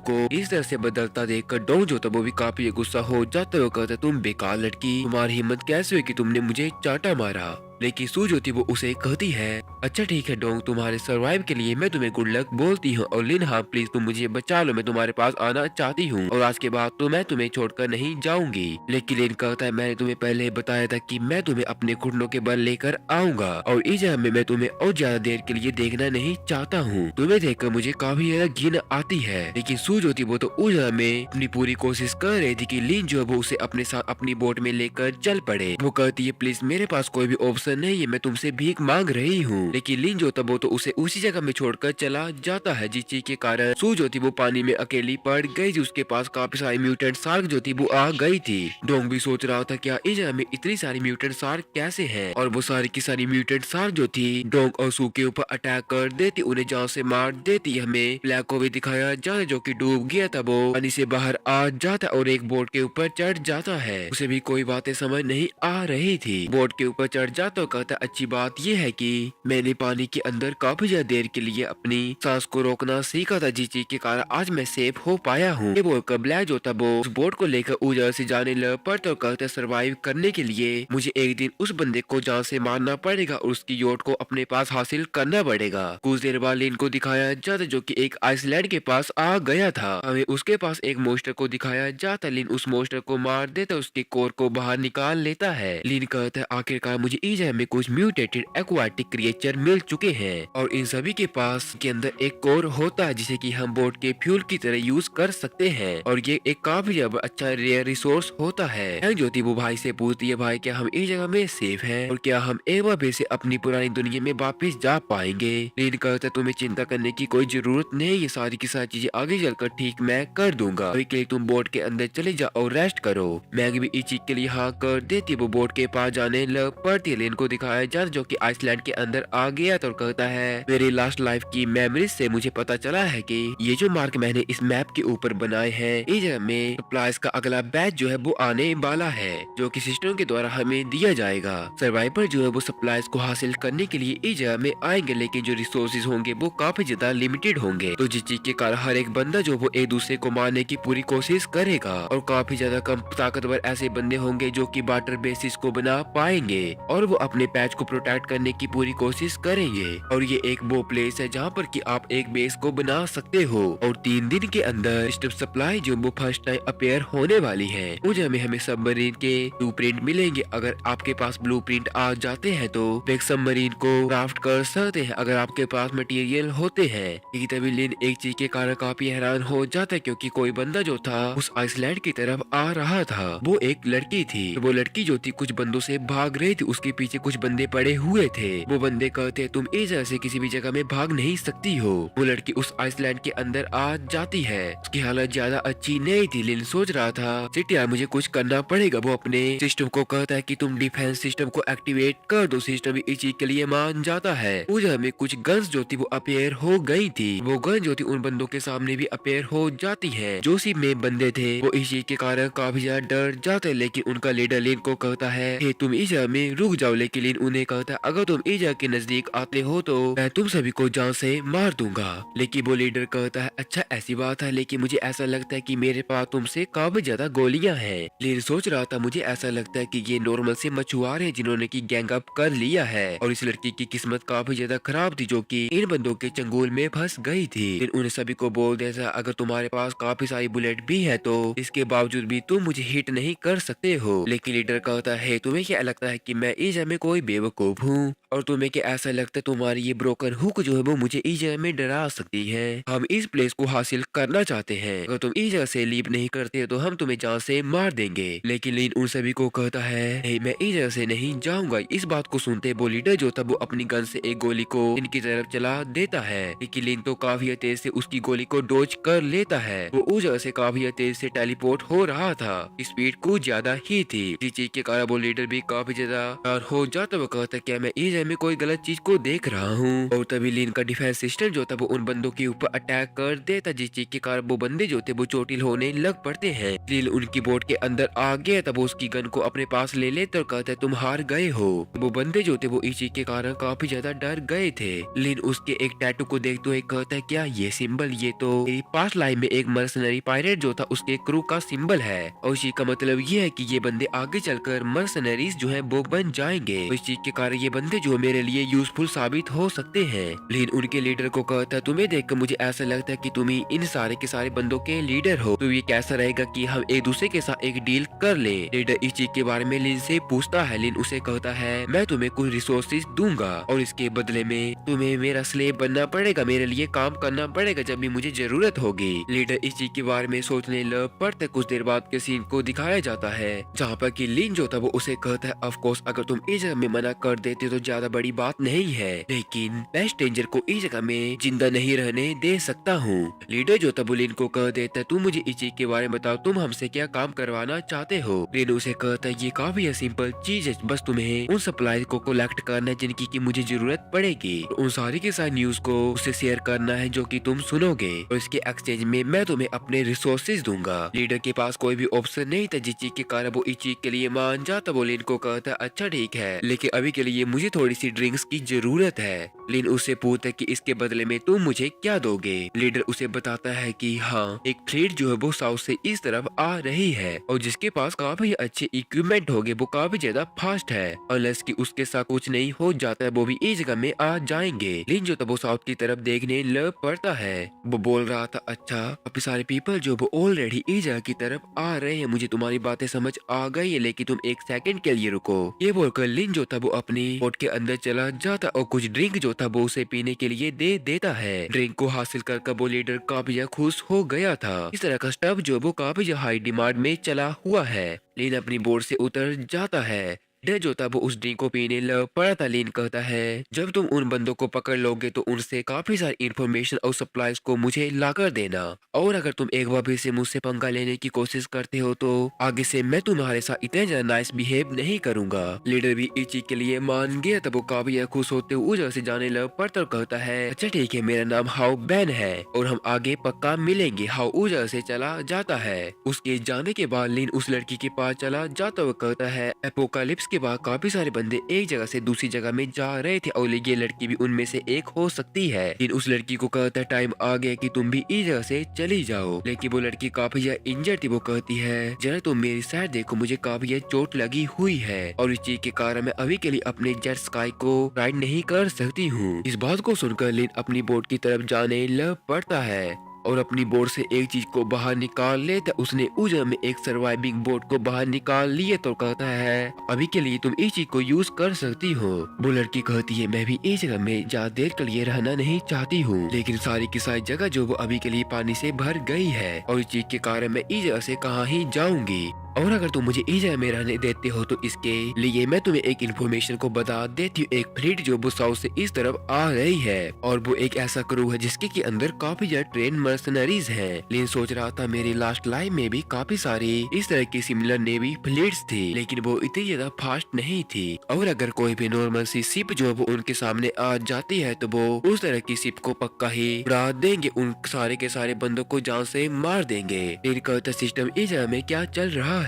को इस तरह से बदलता देखकर डॉग जो था वो भी काफी गुस्सा हो जाता है। कहता, तुम बेकार लड़की, तुम्हारी हिम्मत कैसे हुई कि तुमने मुझे चाटा मारा। लेकिन सू जो थी वो उसे कहती है, अच्छा ठीक है डोंग, तुम्हारे सर्वाइव के लिए मैं तुम्हें गुड लक बोलती हूँ। और लिन हाँ प्लीज तुम मुझे बचा लो, मैं तुम्हारे पास आना चाहती हूँ और आज के बाद तो मैं तुम्हें छोड़कर नहीं जाऊंगी। लेकिन लिन कहता है, मैंने तुम्हें पहले बताया था कि मैं तुम्हें अपने घुटनों के बल लेकर आऊंगा और इस जगह में मैं तुम्हें और ज्यादा देर के लिए देखना नहीं चाहता हूँ। तुम्हें देखकर मुझे काफी ज्यादा घिन आती है। लेकिन सू जो थी वो तो उस जगह में अपनी पूरी कोशिश कर रही थी कि लिन जो है वो उसे अपने साथ अपनी बोट में लेकर चल पड़े। वो कहती है, प्लीज मेरे पास कोई भी ऑप्शन नहीं है, मैं तुमसे भीख मांग रही हूँ। लेकिन लिन जो था वो तो उसे उसी जगह में छोड़कर चला जाता है, जिस चीज के कारण सू जो थी वो पानी में अकेली पड़ गई थी। उसके पास काफी सारी म्यूटेंट शार्क जो थी वो आ गई थी। डोंग भी सोच रहा था क्या इस जगह में इतनी सारी म्यूटेंट शार्क कैसे हैं, और वो सारी की सारी म्यूटेंट शार्क जो थी डोंग और सू के ऊपर अटैक कर देती, उन्हें जान से मार देती। हमें ब्लैक को भी दिखाया जाता जो कि डूब गया था, वो पानी से बाहर आ जाता और एक बोट के ऊपर चढ़ जाता है। उसे भी कोई बातें समझ नहीं आ रही थी। बोट के ऊपर चढ़ जाता और कहता, अच्छी बात यह है कि मैंने पानी के अंदर काफी ज्यादा देर के लिए अपनी सांस को रोकना सीखा था, जिस चीज के कारण आज मैं सेफ हो पाया हूँ। ये बोलकर ब्लैक जो था वो उस बोट को लेकर उस जगह से जाने लग पड़ता और कहता, सर्वाइव करने के लिए मुझे एक दिन उस बंदे को जान से मारना पड़ेगा और उसकी योट को अपने पास हासिल करना पड़ेगा। कुछ देर बाद लिन को दिखाया जाता जो कि एक आइसलैंड के पास आ गया था। हमें उसके पास एक मोस्टर को दिखाया जाता। लिन उस मोस्टर को मार देता, उसके कोर को बाहर निकाल लेता है। लिन कहता है, आखिरकार मुझे इस जगह में कुछ म्यूटेटेड एक्वाटिक क्रिएचर मिल चुके हैं और इन सभी के पास के अंदर एक कोर होता है जिसे कि हम बोट के फ्यूल की तरह यूज कर सकते हैं और ये एक काफी ज्यादा अच्छा रेयर रिसोर्स होता है। ज्योति वो भाई से पूछती है, भाई क्या हम इस जगह में सेफ हैं और क्या हम एक बार फिर से अपनी पुरानी दुनिया में वापस जा पाएंगे। लिन कहता, तुम्हें चिंता करने की कोई जरूरत नहीं, ये सारी की सारी चीजें आगे चलकर ठीक मैं कर दूंगा। अभी के लिए तुम बोट के अंदर चले जाओ और रेस्ट करो। मैगी भी इस चीज के लिए हाँ कर देती है। वो बोट के पास जाने लग पड़ती है। लिन को दिखाया जाता जो कि आइसलैंड के अंदर आ गया तो कहता है, मेरी लास्ट लाइफ की मेमोरीज से मुझे पता चला है कि ये जो मार्क मैंने इस मैप के ऊपर बनाए हैं, इस जगह में सप्लाईज का अगला बैच जो है वो आने वाला है, जो कि सिस्टम के द्वारा हमें दिया जाएगा। सर्वाइवर जो है वो सप्लाईज को हासिल करने के लिए इस जगह में आएंगे, लेकिन जो रिसोर्सेज होंगे वो काफी ज्यादा लिमिटेड होंगे, तो जिस चीज के कारण हर एक बंदा जो वो एक दूसरे को मारने की पूरी कोशिश करेगा और काफी ज्यादा कम ताकतवर ऐसे बंदे होंगे जो कि बार्टर बेसिस को बना पाएंगे और वो अपने पैच को प्रोटेक्ट करने की पूरी कोशिश करेंगे। और ये एक वो प्लेस है जहाँ पर कि आप एक बेस को बना सकते हो और 3 दिन के अंदर सिस्टम सप्लाई जो वो फर्स्ट टाइम अपेयर होने वाली है। मुझे हमें सबमरीन के ब्लूप्रिंट मिलेंगे। अगर आपके पास ब्लूप्रिंट आ जाते हैं तो एक सबमरीन को क्राफ्ट कर सकते हैं अगर आपके पास मटेरियल होते हैं। लेकिन तभी लिन एक चीज के कारण काफी हैरान हो जाता है क्योंकि कोई बंदा जो था उस आइसलैंड की तरफ आ रहा था। वो एक लड़की थी। वो लड़की जो थी कुछ बंदों से भाग रही थी, उसके पीछे कुछ बंदे पड़े हुए थे। वो बंदे कहते, तुम इस जगह से किसी भी जगह में भाग नहीं सकती हो। वो लड़की उस आइसलैंड के अंदर आ जाती है। उसकी हालत ज्यादा अच्छी नहीं थी। लिन सोच रहा था, सिट यार मुझे कुछ करना पड़ेगा। वो अपने सिस्टम को कहता है कि तुम डिफेंस सिस्टम को एक्टिवेट कर दो। सिस्टम भी इस चीज के लिए मान जाता है। उस जगह में कुछ गन्स जो थी वो अपेयर हो गई थी। वो गन जो थी उन बंदों के सामने भी अपेयर हो जाती है। जो सी में बंदे थे वो इस चीज के कारण काफी ज्यादा डर जाते, लेकिन उनका लीडर लिन को कहता है, हे तुम इस जगह में रुक जाओ। लेकिन लिन उन्हें कहता है अगर तुम ईजा के नजदीक आते हो तो मैं तुम सभी को जान से मार दूंगा। लेकिन वो लीडर कहता है अच्छा ऐसी बात है, लेकिन मुझे ऐसा लगता है कि मेरे पास तुमसे काफी ज्यादा गोलियां हैं। लिन सोच रहा था मुझे ऐसा लगता है कि ये नॉर्मल से मछुआरे हैं जिन्होंने की गैंग अप कर लिया है और इस लड़की की किस्मत काफी ज्यादा खराब थी जो कि इन बंदों के चंगुल में फंस गई थी। लिन उन्हें सभी को बोल देता अगर तुम्हारे पास काफी सारी बुलेट भी है तो इसके बावजूद भी तुम मुझे हिट नहीं कर सकते हो। लेकिन लीडर कहता है तुम्हें क्या लगता है कि मैं ईजा में कोई बेवकूफ हूँ और तुम्हें क्या ऐसा लगता है तुम्हारी ये ब्रोकन हुक जो है वो मुझे ईजा में डरा सकती है। हम इस प्लेस को हासिल करना चाहते हैं, अगर तुम ईजा से लीव नहीं करते तो हम तुम्हें जान से मार देंगे। लेकिन लिन उन सभी को कहता है नहीं मैं ईजा से नहीं जाऊंगा। इस बात को सुनते वो लीडर जो था वो अपनी गन से एक गोली को इनकी तरफ चला देता है। लेकिन लिन तो काफी तेज से उसकी गोली को डोज कर लेता है। वो उस जगह से काफी तेज से टेलीपोर्ट हो रहा था, स्पीड कुछ ज्यादा ही थी। इसी चीज के कारण वो लीडर भी काफी ज्यादा हो जाता। वो कहता क्या मैं ईजा में कोई गलत चीज को देख रहा हूँ। और तभी लिन का डिफेंस सिस्टम जो था वो उन बंदों के ऊपर अटैक कर देता, जिस चीज के कारण वो बंदे जो थे वो चोटिल होने लग पड़ते हैं। लिन उनकी बोट के अंदर आ गया तब वो उसकी गन को अपने पास ले लेते और कहता है तुम हार गए हो। वो बंदे जो थे वो इस चीज के कारण काफी ज्यादा डर गए थे। लिन उसके एक टैटू को देखते हुए कहता है क्या ये सिंबल, ये तो मेरी पास्ट लाइफ में एक मर्सनरी पायरेट जो था उसके क्रू का सिंबल है और इसी का मतलब ये है कि ये बंदे आगे चलकर मर्सनरीज जो है वो बन जाएंगे। तो इस चीज के कारण ये बंदे जो मेरे लिए यूजफुल साबित हो सकते हैं। लिन उनके लीडर को कहता है तुम्हें देखकर मुझे ऐसा लगता है कि तुम ही इन सारे के सारे बंदों के लीडर हो, तो ये कैसा रहेगा कि हम एक दूसरे के साथ एक डील कर ले। लीडर इस चीज के बारे में लिन से पूछता है। लिन उसे कहता है मैं तुम्हें कुछ रिसोर्सेज दूंगा और इसके बदले में तुम्हें मेरा स्लेव बनना पड़ेगा, मेरे लिए काम करना पड़ेगा जब भी मुझे जरूरत होगी। लीडर इस चीज के बारे में सोचने लग पड़ता। कुछ देर बाद के सीन को दिखाया जाता है जहाँ पर कि लिन जो था वो उसे कहता है ऑफ कोर्स अगर तुम इस जगह में मना कर देते तो ज्यादा बड़ी बात नहीं है, लेकिन मैं स्ट्रेंजर को इस जगह में जिंदा नहीं रहने दे सकता हूँ। लीडर जो था वो लिन को कह देता है तुम मुझे इस चीज के बारे में बताओ, तुम हमसे क्या काम करवाना चाहते हो। लिन उसे कहता है ये काफी सिंपल चीज है, बस तुम्हें उन सप्लाई को कलेक्ट करना है जिनकी की मुझे जरूरत पड़ेगी, उन सारी के सारी न्यूज को उससे शेयर करना है जो कि तुम सुनोगे और इसके एक्सचेंज में मैं तुम्हें अपने रिसोर्सेज दूंगा। लीडर के पास कोई भी ऑप्शन नहीं था जिस चीज के कारण वो इस चीज के लिए मान जाता। वो लिन को कहता अच्छा ठीक है, लेकिन अभी के लिए मुझे थोड़ी सी ड्रिंक्स की जरूरत है। लिन उससे पूछता है कि इसके बदले में तुम मुझे क्या दोगे। लीडर उसे बताता है कि हाँ एक फ्लीट जो है वो साउथ से इस तरफ आ रही है और जिसके पास काफी अच्छे इक्विपमेंट होंगे, वो काफी ज्यादा फास्ट है, अनलेस कि उसके साथ कुछ नहीं हो जाता है वो भी इस जगह में आ जाएंगे। लिन जो था वो साउथ की तरफ देखने लग पड़ता है। वो बोल रहा था अच्छा काफी सारे पीपल जो वो ऑलरेडी इस जगह की तरफ आ रहे हैं, मुझे तुम्हारी बातें समझ आ गई है, लेकिन तुम एक सेकंड के लिए रुको। ये बोलकर लिन जो था वो अपनी बोट के अंदर चला जाता और कुछ ड्रिंक जो था वो उसे पीने के लिए दे देता है। ड्रिंक को हासिल कर वो लीडर काफी ज्यादा खुश हो गया था। इस तरह का स्टफ जो वो काफी ज्यादा हाई डिमांड में चला हुआ है। लिन अपनी बोट से उतर जाता है। लीडर जो था वो उस ड्रिंक को पीने लग पड़ा था। लिन कहता है जब तुम उन बंदों को पकड़ लोगे तो उनसे काफी सारी इंफॉर्मेशन और सप्लाईज को मुझे ला कर देना, और अगर तुम एक बार फिर से मुझसे पंगा लेने की कोशिश करते हो तो आगे से मैं तुम्हारे साथ इतना ज्यादा नाइस बिहेव नहीं करूंगा। लीडर भी इस चीज के लिए मान गया। तब वो काफी खुश होते हुए उस जगह से जाने लग पड़ता और कहता है अच्छा ठीक है, मेरा नाम हाउ बैन है और हम आगे पक्का मिलेंगे। हाउ उस जगह से चला जाता है। उसके जाने के बाद लिन उस लड़की के पास चला जाता हुआ कहता है एपोकालिप्स के बाद काफी सारे बंदे एक जगह से दूसरी जगह में जा रहे थे और ये लड़की भी उनमें से एक हो सकती है। लेकिन उस लड़की को कहता है टाइम आ गया कि तुम भी इस जगह से चली जाओ। लेकिन वो लड़की काफी ज्यादा इंजर्ड थी। वो कहती है जरा तुम मेरी साइड देखो, मुझे काफी ज्यादा चोट लगी हुई है और इस चीज के कारण मैं अभी के लिए अपने जेट स्काई को राइड नहीं कर सकती हूँ। इस बात को सुनकर लिन अपनी बोट की तरफ जाने लग पड़ता है और अपनी बोट से एक चीज को बाहर निकाल लेता। उसने उस जगह में एक सर्वाइविंग बोट को बाहर निकाल लिए तो कहता है अभी के लिए तुम इस चीज को यूज कर सकती हो। वो लड़की कहती है मैं भी इस जगह में ज्यादा देर के लिए रहना नहीं चाहती हूँ, लेकिन सारी की सारी जगह जो वो अभी के लिए पानी से भर गई है और इस चीज के कारण मैं इस जगह से कहाँ ही जाऊंगी, और अगर तुम मुझे इस जगह में रहने देते हो तो इसके लिए मैं तुम्हें एक इन्फॉर्मेशन को बता देती हूँ। एक फ्लीट जो वो साउथ से इस तरफ आ रही है और वो एक ऐसा क्रू है जिसके के अंदर काफी ज्यादा ट्रेन मर्सनरीज हैं। लिन सोच रहा था मेरी लास्ट लाइफ में भी काफी सारी इस तरह की सिमिलर नेवी फ्लीट्स थी, लेकिन वो इतनी ज्यादा फास्ट नहीं थी, और अगर कोई भी नॉर्मल सी शिप जो वो उनके सामने आ जाती है तो वो उस तरह की शिप को पक्का ही उड़ा देंगे, उन सारे के सारे बंदों को जान से मार देंगे। लिन कहता सिस्टम इस जगह में क्या चल रहा है।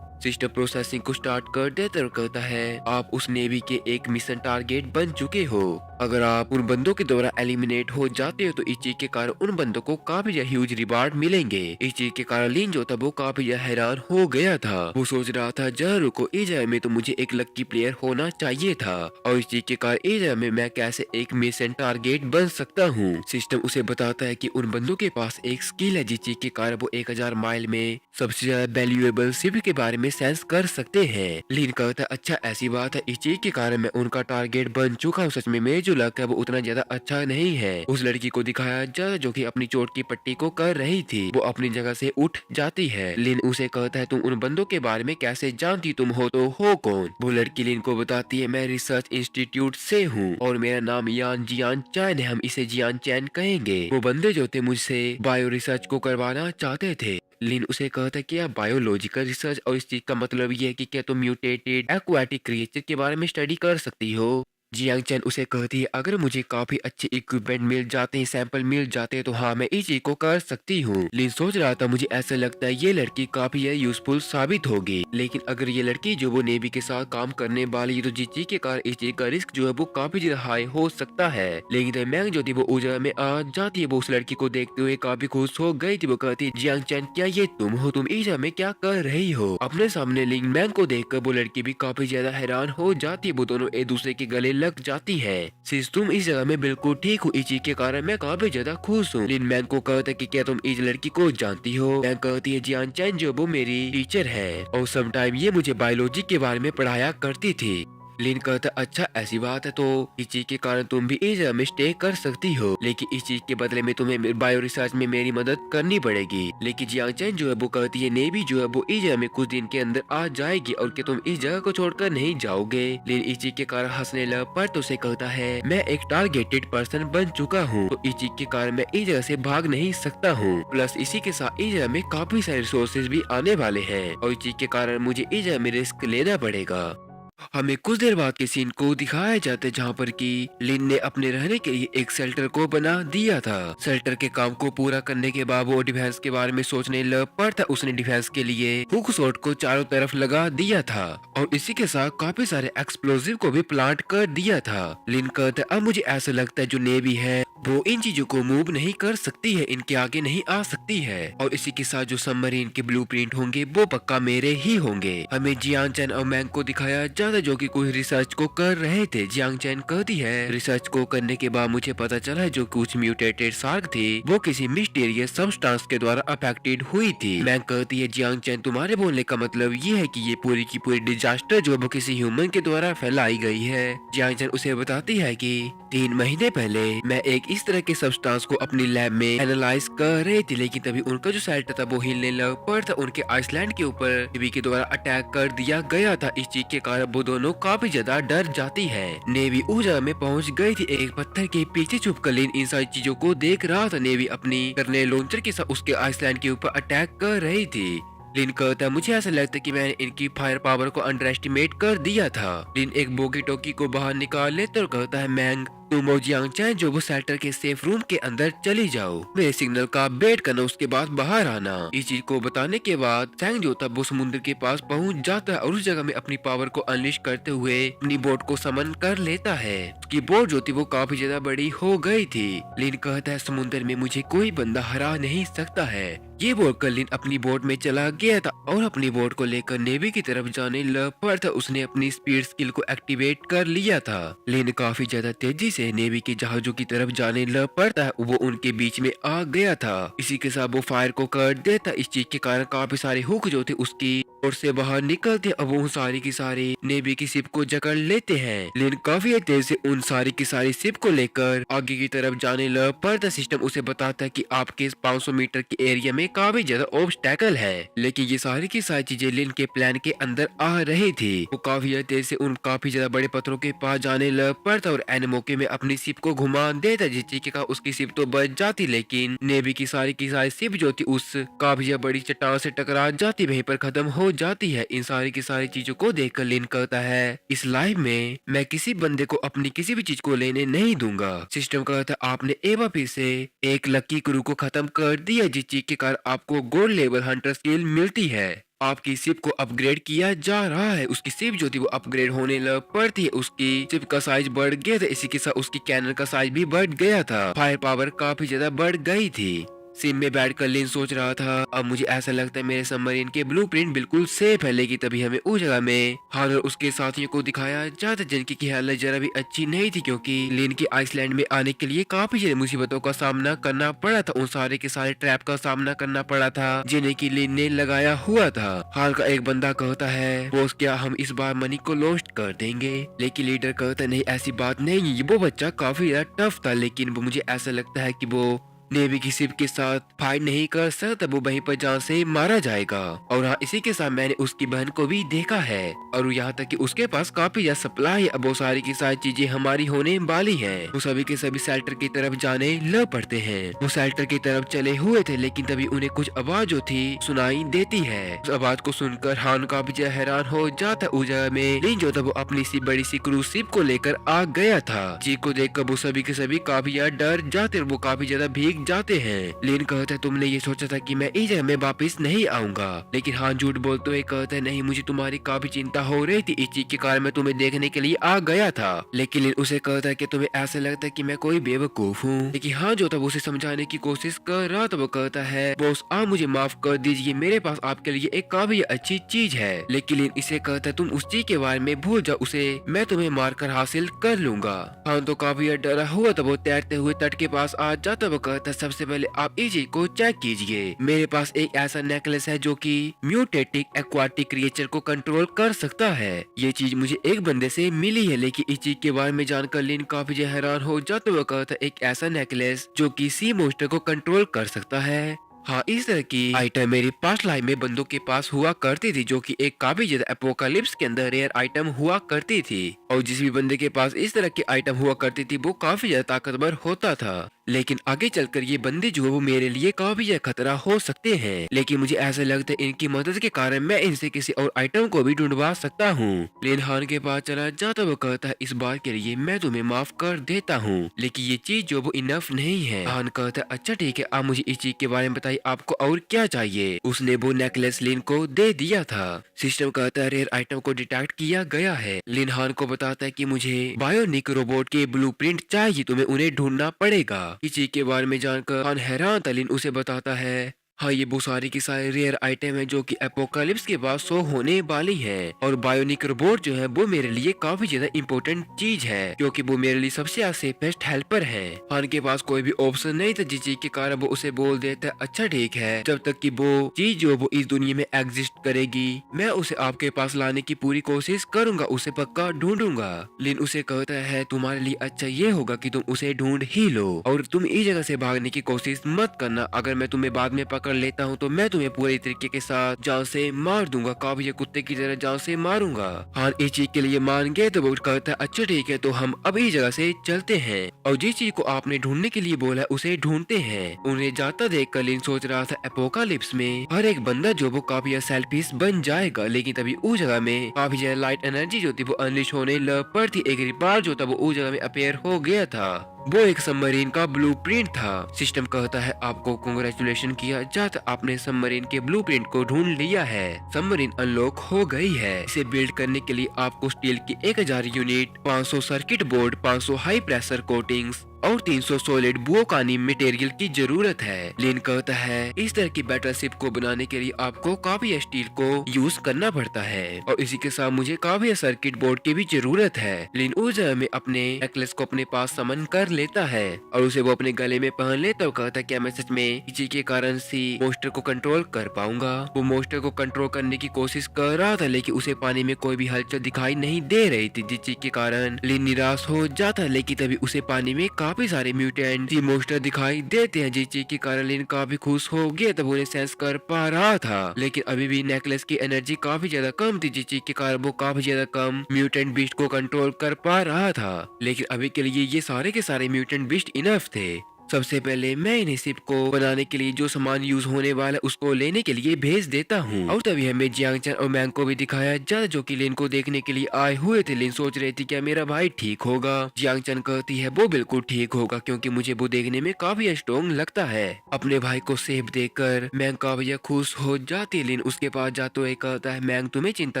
सिस्टम प्रोसेसिंग को स्टार्ट कर देता और कहता है आप उस नेवी के एक मिशन टारगेट बन चुके हो। अगर आप उन बंदों के द्वारा एलिमिनेट हो जाते हो तो इस चीज के कारण उन बंदों को काफी ज्यादा ह्यूज रिवार्ड मिलेंगे। इस चीज के कारण लिन जो था वो काफी ज्यादा हैरान हो गया था। वो सोच रहा था जरा रुको, इस जगह में तो मुझे एक लक्की प्लेयर होना चाहिए था और इस चीज के कारण इस जगह में मैं कैसे एक मिशन टारगेट बन सकता हूँ। सिस्टम उसे बताता है कि उन बंदों के पास एक स्किल है जिस चीज के कारण वो 1000 माइल में सबसे ज्यादा वैल्यूएबल शिप के बारे में सेंस कर सकते हैं। लिन कहता है अच्छा ऐसी बात है, इस चीज के कारण मैं उनका टारगेट बन चुका हूँ। सच में मेरी जो लक है वो उतना ज्यादा अच्छा नहीं है। उस लड़की को दिखाया जा जो कि अपनी चोट की पट्टी को कर रही थी, वो अपनी जगह से उठ जाती है। लिन उसे कहता है तुम उन बंदों के बारे में कैसे जानती, तुम हो तो हो कौन। वो लड़की लिन को बताती है मैं रिसर्च इंस्टीट्यूट से हूँ और मेरा नाम यान जियान चैन है, हम इसे जियान चैन कहेंगे। वो बंदे जो थे मुझसे बायो रिसर्च को करवाना चाहते थे। लिन उसे कहता है कि आप बायोलॉजिकल रिसर्च, और इस चीज का मतलब ये है कि क्या तुम म्यूटेटेड एक्वाटिक क्रिएचर के बारे में स्टडी कर सकती हो। जियांग चैन उसे कहती है अगर मुझे काफी अच्छे इक्विपमेंट मिल जाते हैं, सैंपल मिल जाते हैं तो हाँ मैं इस चीज को कर सकती हूँ। लिन सोच रहा था मुझे ऐसा लगता है ये लड़की काफी यूजफुल साबित होगी, लेकिन अगर ये लड़की जो वो नेवी के साथ काम करने वाली है तो जिस चीज के कारण इस चीज का रिस्क जो है वो काफी ज्यादा हाई हो सकता है। लेकिन मैंग जो थी वो उस जगह में आ जाती है। वो उस लड़की को देखते हुए काफी खुश हो गई थी। वो कहती है जियांग चैन क्या ये तुम हो, तुम इस जगह में क्या कर रही हो। अपने सामने लिंग मैंग को देखकर वो लड़की भी काफी ज्यादा हैरान हो जाती है। वो दोनों एक दूसरे के गले लग जाती है। सिस तुम इस जगह में बिल्कुल ठीक हो, इस चीज के कारण मैं काफी ज्यादा खुश हूँ। लिन मैंग को कहता है कि क्या तुम इस लड़की को जानती हो। मैंग कहती है जियान चैन जो वो मेरी टीचर है और समटाइम ये मुझे बायोलॉजी के बारे में पढ़ाया करती थी। लिन कहता अच्छा ऐसी बात है तो इस चीज के कारण तुम भी इस जगह में स्टे कर सकती हो, लेकिन इस चीज के बदले में तुम्हें बायो रिसर्च में मेरी मदद करनी पड़ेगी। लेकिन जियांग चैन जो है वो कहती है नेवी जो है वो इस जगह में कुछ दिन के अंदर आ जाएगी और क्या तुम इस जगह को छोड़कर नहीं जाओगे। लिन इस चीज के कारण हंसने लग पर तो उसे कहता है मैं एक टारगेटेड पर्सन बन चुका हूँ तो इस चीज के कारण मैं इस जगह से भाग नहीं सकता हूँ। प्लस इसी के साथ इस जगह में काफी सारे रिसोर्सेज भी आने वाले हैं और इस चीज के कारण मुझे इस जगह में रिस्क लेना पड़ेगा। हमें कुछ देर बाद के सीन को दिखाया जाता है जहाँ पर कि लिन ने अपने रहने के लिए एक शेल्टर को बना दिया था। शेल्टर के काम को पूरा करने के बाद वो डिफेंस के बारे में सोचने लग पड़ता। उसने डिफेंस के लिए हुक शॉट को चारों तरफ लगा दिया था और इसी के साथ काफी सारे एक्सप्लोजिव को भी प्लांट कर दिया था। लिन कहता अब मुझे ऐसा लगता है जो नेवी है वो इन चीजों को मूव नहीं कर सकती है, इनके आगे नहीं आ सकती है और इसी के साथ जो सबमरीन के ब्लूप्रिंट होंगे वो पक्का मेरे ही होंगे। हमें जियांग चैन और मैंग को दिखाया जाता जो कि कुछ रिसर्च को कर रहे थे। जियांग चैन कहती है रिसर्च को करने के बाद मुझे पता चला है जो कुछ म्यूटेटेड शार्क थी वो किसी मिस्टीरियस सब्सटेंस के द्वारा अफेक्टेड हुई थी। मैंग कहती है जियांग चैन तुम्हारे बोलने का मतलब ये है कि ये पूरी की पूरी डिजास्टर जो वो किसी ह्यूमन के द्वारा फैलाई गई है। जियांग चैन उसे बताती है कि 3 महीने पहले मैं एक इस तरह के सब्सटेंस को अपनी लैब में एनालाइज कर रही थी, लेकिन तभी उनका जो शेल्टर था वो हिलने लग पड़ा था। उनके आइसलैंड के ऊपर नेवी के द्वारा अटैक कर दिया गया था। इस चीज के कारण वो दोनों काफी ज्यादा डर जाती है। नेवी उस जगह में पहुंच गई थी। एक पत्थर के पीछे छुपकर लिन इन सारी चीजों को देख रहा था। नेवी अपनी करने लॉन्चर के साथ उसके आइसलैंड के ऊपर अटैक कर रही थी। लिन कहता है मुझे ऐसा लगता है कि मैंने इनकी फायर पावर को अंडर एस्टिमेट कर दिया था। लिन एक बोगी टोकी को बाहर निकाल लेता और कहता है मैंग तुम और जियांग चैन जो वो शेल्टर के सेफ रूम के अंदर चली जाओ, मेरे सिग्नल का वेट करना, उसके बाद बाहर आना। इस चीज को बताने के बाद सैंग जो तब वो समुद्र के पास पहुंच जाता है और उस जगह में अपनी पावर को अनलिश करते हुए अपनी बोट को समन कर लेता है। उसकी बोट जो थी वो काफी ज्यादा बड़ी हो गई थी। लिन कहता है समुद्र में मुझे कोई बंदा हरा नहीं सकता है। ये बोलकर लिन अपनी बोट में चला गया था और अपनी बोट को लेकर नेवी की तरफ जाने लग पड़ा था। उसने अपनी स्पीड स्किल को एक्टिवेट कर लिया था। लिन काफी ज्यादा तेजी से नेवी के जहाजों की तरफ जाने लग पड़ता है। वो उनके बीच में आ गया था। इसी के साथ वो फायर को कर देता। इस चीज के कारण काफी सारे हुक जो थे उसकी और से बाहर निकलते अब वो सारी की सारी नेवी की शिप को जकड़ लेते हैं। लेकिन काफी तेज से उन सारी की सारी शिप को लेकर आगे की तरफ जाने लग पड़ता। सिस्टम उसे बताता है कि आपके 500 मीटर के एरिया में काफी ज्यादा ऑब्स्टैकल है, लेकिन ये सारी की सारी चीजें लिन के प्लान के अंदर आ रही थी। वो काफी तेज से उन काफी ज्यादा बड़े पत्थरों के पास जाने लग पड़ता और एन मौके में अपनी शिप को घुमा देता, जिस चीज का उसकी शिप तो बच जाती, लेकिन नेवी की सारी शिप जो थी उस काफी ज्यादा बड़ी चट्टान से टकरा जाती, वहीं पर खत्म हो जाती है। इन सारी की सारी चीजों को देखकर लिन कहता है इस लाइफ में मैं किसी बंदे को अपनी किसी भी चीज को लेने नहीं दूंगा। सिस्टम कहता है आपने एक बार फिर से एक लकी क्रू को खत्म कर दिया, जिस चीज के कारण आपको गोल्ड लेवल हंटर स्किल मिलती है। आपकी शिप को अपग्रेड किया जा रहा है। उसकी शिप जो थी वो अपग्रेड होने लग पड़ती है। उसकी शिप का साइज बढ़ गया था, इसी के साथ उसकी कैनन का साइज भी बढ़ गया था। फायर पावर काफी ज्यादा बढ़ गई थी। सिम में बैठकर लिन सोच रहा था, अब मुझे ऐसा लगता है मेरे सबमरीन के ब्लूप्रिंट बिल्कुल सेफ है। लेकिन तभी हमें उस जगह में हान और उसके साथियों को दिखाया जाता, जिनकी की हालत जरा भी अच्छी नहीं थी, क्योंकि लिन के आइसलैंड में आने के लिए काफी ज्यादा मुसीबतों का सामना करना पड़ा था। उन सारे के सारे ट्रैप का सामना करना पड़ा था जिन्हें की लिन ने लगाया हुआ था। हाल का एक बंदा कहता है, बॉस क्या हम इस बार मनी को लॉस्ट कर देंगे? लेकिन लीडर कहता नहीं, ऐसी बात नहीं है। वो बच्चा काफी ज्यादा टफ था, लेकिन वो मुझे ऐसा लगता है कि वो नेवी की शिप के साथ फाइट नहीं कर सकता, वो वहीं पर जान से मारा जाएगा। और हाँ, इसी के साथ मैंने उसकी बहन को भी देखा है, और यहाँ तक कि उसके पास काफी ज्यादा सप्लाई है। अब वो सारी की सारी चीजें हमारी होने वाली हैं। वो सभी के सभी शेल्टर की तरफ जाने लग पड़ते हैं। वो शेल्टर की तरफ चले हुए थे, लेकिन तभी उन्हें कुछ आवाज जो थी सुनाई देती है। उस आवाज को सुनकर हान काफी ज्यादा हैरान हो जाता। उस जगह में लिन जो था वो अपनी सी बड़ी सी क्रूज शिप को लेकर आ गया था। जी को देखकर वो सभी के सभी काफी ज्यादा डर जाते और वो काफी ज्यादा भीग जाते हैं। लिन कहता है, तुमने ये सोचा था कि मैं इस जगह में वापस नहीं आऊंगा? लेकिन हान झूठ बोलते हुए कहता है, नहीं, मुझे तुम्हारी काफी चिंता हो रही थी, इस चीज के कारण मैं तुम्हें देखने के लिए आ गया था। लेकिन लिन उसे कहता है कि तुम्हें ऐसा लगता है कि मैं कोई बेवकूफ हूँ। लेकिन हान जो था वो उसे समझाने की कोशिश कर रहा था। वो कहता है, बॉस आप मुझे माफ कर दीजिए, मेरे पास आपके लिए एक काफी अच्छी चीज है। लेकिन लिन इसे कहता है, तुम उस चीज के बारे में भूल जाओ, उसे मैं तुम्हें मारकर हासिल कर लूंगा। हान तो काफी डरा हुआ था। वो तैरते हुए तट के पास आ जाता। वो कहता है, सबसे पहले आप इस चीज को चेक कीजिए, मेरे पास एक ऐसा नेकलेस है जो कि म्यूटेटिक एक्वाटिक क्रिएचर को कंट्रोल कर सकता है। ये चीज मुझे एक बंदे से मिली है। लेकिन इस चीज के बारे में जानकर लिन काफी हैरान हो जाता। वो कहता है, एक ऐसा नेकलेस जो कि सी मोस्टर को कंट्रोल कर सकता है? हाँ, इस तरह की आइटम मेरी पास्ट लाइफ में बंदों के पास हुआ करती थी, जो कि एक काफी ज्यादा एपोकालिप्स के अंदर रेयर आइटम हुआ करती थी। और जिस भी बंदे के पास इस तरह की आइटम हुआ करती थी वो काफी ज्यादा ताकतवर होता था। लेकिन आगे चलकर ये बंदे जो है वो मेरे लिए काफी ज्यादा खतरा हो सकते हैं। लेकिन मुझे ऐसा लगता है इनकी मदद के कारण मैं इनसे किसी और आइटम को भी ढूंढवा सकता हूँ। लिन हान के पास चला जाता। वो कहता है, इस बार के लिए मैं तुम्हें माफ कर देता हूँ, लेकिन ये चीज जो वो इनफ नहीं है। हान कहता है, अच्छा ठीक है, आप मुझे इस चीज के बारे में बताइए, आपको और क्या चाहिए? उसने वो नेकलेस लिन को दे दिया था। सिस्टम कहता है, रेयर आइटम को डिटेक्ट किया गया है। लिन हान को बताता है कि मुझे बायोनिक रोबोट के ब्लूप्रिंट चाहिए, तुम्हें उन्हें ढूंढना पड़ेगा। किसी के बारे में जानकर हान हैरान था। लिन उसे बताता है, हाँ, ये वो सारी की सारी रेयर आइटम है जो कि एपोकालिप्स के बाद शो होने वाली है। और बायोनिक रोबोट जो है वो मेरे लिए काफी ज्यादा इम्पोर्टेंट चीज है, क्योंकि वो मेरे लिए सबसे ज्यादा सेफेस्ट हेल्पर है। हान के पास कोई भी ऑप्शन नहीं था, जिस चीज के कारण वो उसे बोल देता है, अच्छा ठीक है, जब तक कि वो चीज जो वो इस दुनिया में एग्जिस्ट करेगी मैं उसे आपके पास लाने की पूरी कोशिश करूंगा, उसे पक्का ढूंढूंगा। लिन उसे कहता है, तुम्हारे लिए अच्छा ये होगा कि तुम उसे ढूंढ ही लो और तुम इस जगह से भागने की कोशिश मत करना। अगर मैं तुम्हें बाद में पकड़ लेता हूँ तो मैं तुम्हें पूरे तरीके के साथ जान से मार दूंगा, काफी ये कुत्ते की तरह जान से मारूंगा। हान इस चीज के लिए मान गए तो वो कहता है, अच्छा ठीक है, तो हम अब इस जगह से चलते हैं और जिस चीज को आपने ढूंढने के लिए बोला है उसे ढूंढते हैं। उन्हें जाता देख कर लिन सोच रहा था, एपोकालिप्स में हर एक बंदा जो वो काफी सेल्फिश बन जाएगा। लेकिन तभी उस जगह में काफी ज्यादा लाइट एनर्जी जो थी वो अनलिश होने लग पड़ती। एक रिपार जो था वो उस जगह में अपेयर हो गया था। वो एक सबमरीन का ब्लूप्रिंट था। सिस्टम कहता है, आपको कांग्रेचुलेशन किया जाता, आपने सबमरीन के ब्लूप्रिंट को ढूंढ लिया है। सबमरीन अनलॉक हो गई है। इसे बिल्ड करने के लिए आपको स्टील की 1000 unit, 500 circuit board, 500 high pressure coatings और 300 सॉलिड बुओकानी मटेरियल की जरूरत है। लिन कहता है, इस तरह की बैटलशिप को बनाने के लिए आपको काफी स्टील को यूज करना पड़ता है और इसी के साथ मुझे काफी सर्किट बोर्ड की भी जरूरत है। लिन उस जगह में अपने नेकलेस को अपने पास समन कर लेता है और उसे वो अपने गले में पहन लेता है। कहता है, क्या मैं सच में किसी के कारण सी मोस्टर को कंट्रोल कर पाऊंगा? वो मोस्टर को कंट्रोल करने की कोशिश कर रहा था, लेकिन उसे पानी में कोई भी हलचल दिखाई नहीं दे रही थी, जिस चीज के कारण लिन निराश हो जाता है। लेकिन तभी उसे पानी में काफी सारे म्यूटेंट मोस्टर दिखाई देते हैं, जिस चीज के कारण लिन काफी खुश हो गया, तब उन्हें सेंस कर पा रहा था। लेकिन अभी भी नेकलेस की एनर्जी काफी ज्यादा कम थी, जिस चीज के कारण वो काफी ज्यादा कम म्यूटेंट बीस्ट को कंट्रोल कर पा रहा था। लेकिन अभी के लिए ये सारे के सारे म्यूटेंट बीस्ट इनफ थे। सबसे पहले मैं इन्हें शिप को बनाने के लिए जो सामान यूज होने वाला है उसको लेने के लिए भेज देता हूँ। और तभी हमें जियांग चन और मैंग को भी दिखाया जाता जो कि लिन को देखने के लिए आए हुए थे। लिन सोच रही थी क्या मेरा भाई ठीक होगा। जियांग चन कहती है वो बिल्कुल ठीक होगा क्योंकि मुझे वो देखने में काफी स्ट्रॉन्ग लगता है। अपने भाई को सेफ देखकर मैंग काफी खुश हो जाती है। लिन उसके पास जाते हुए कहता है मैंग तुम्हें चिंता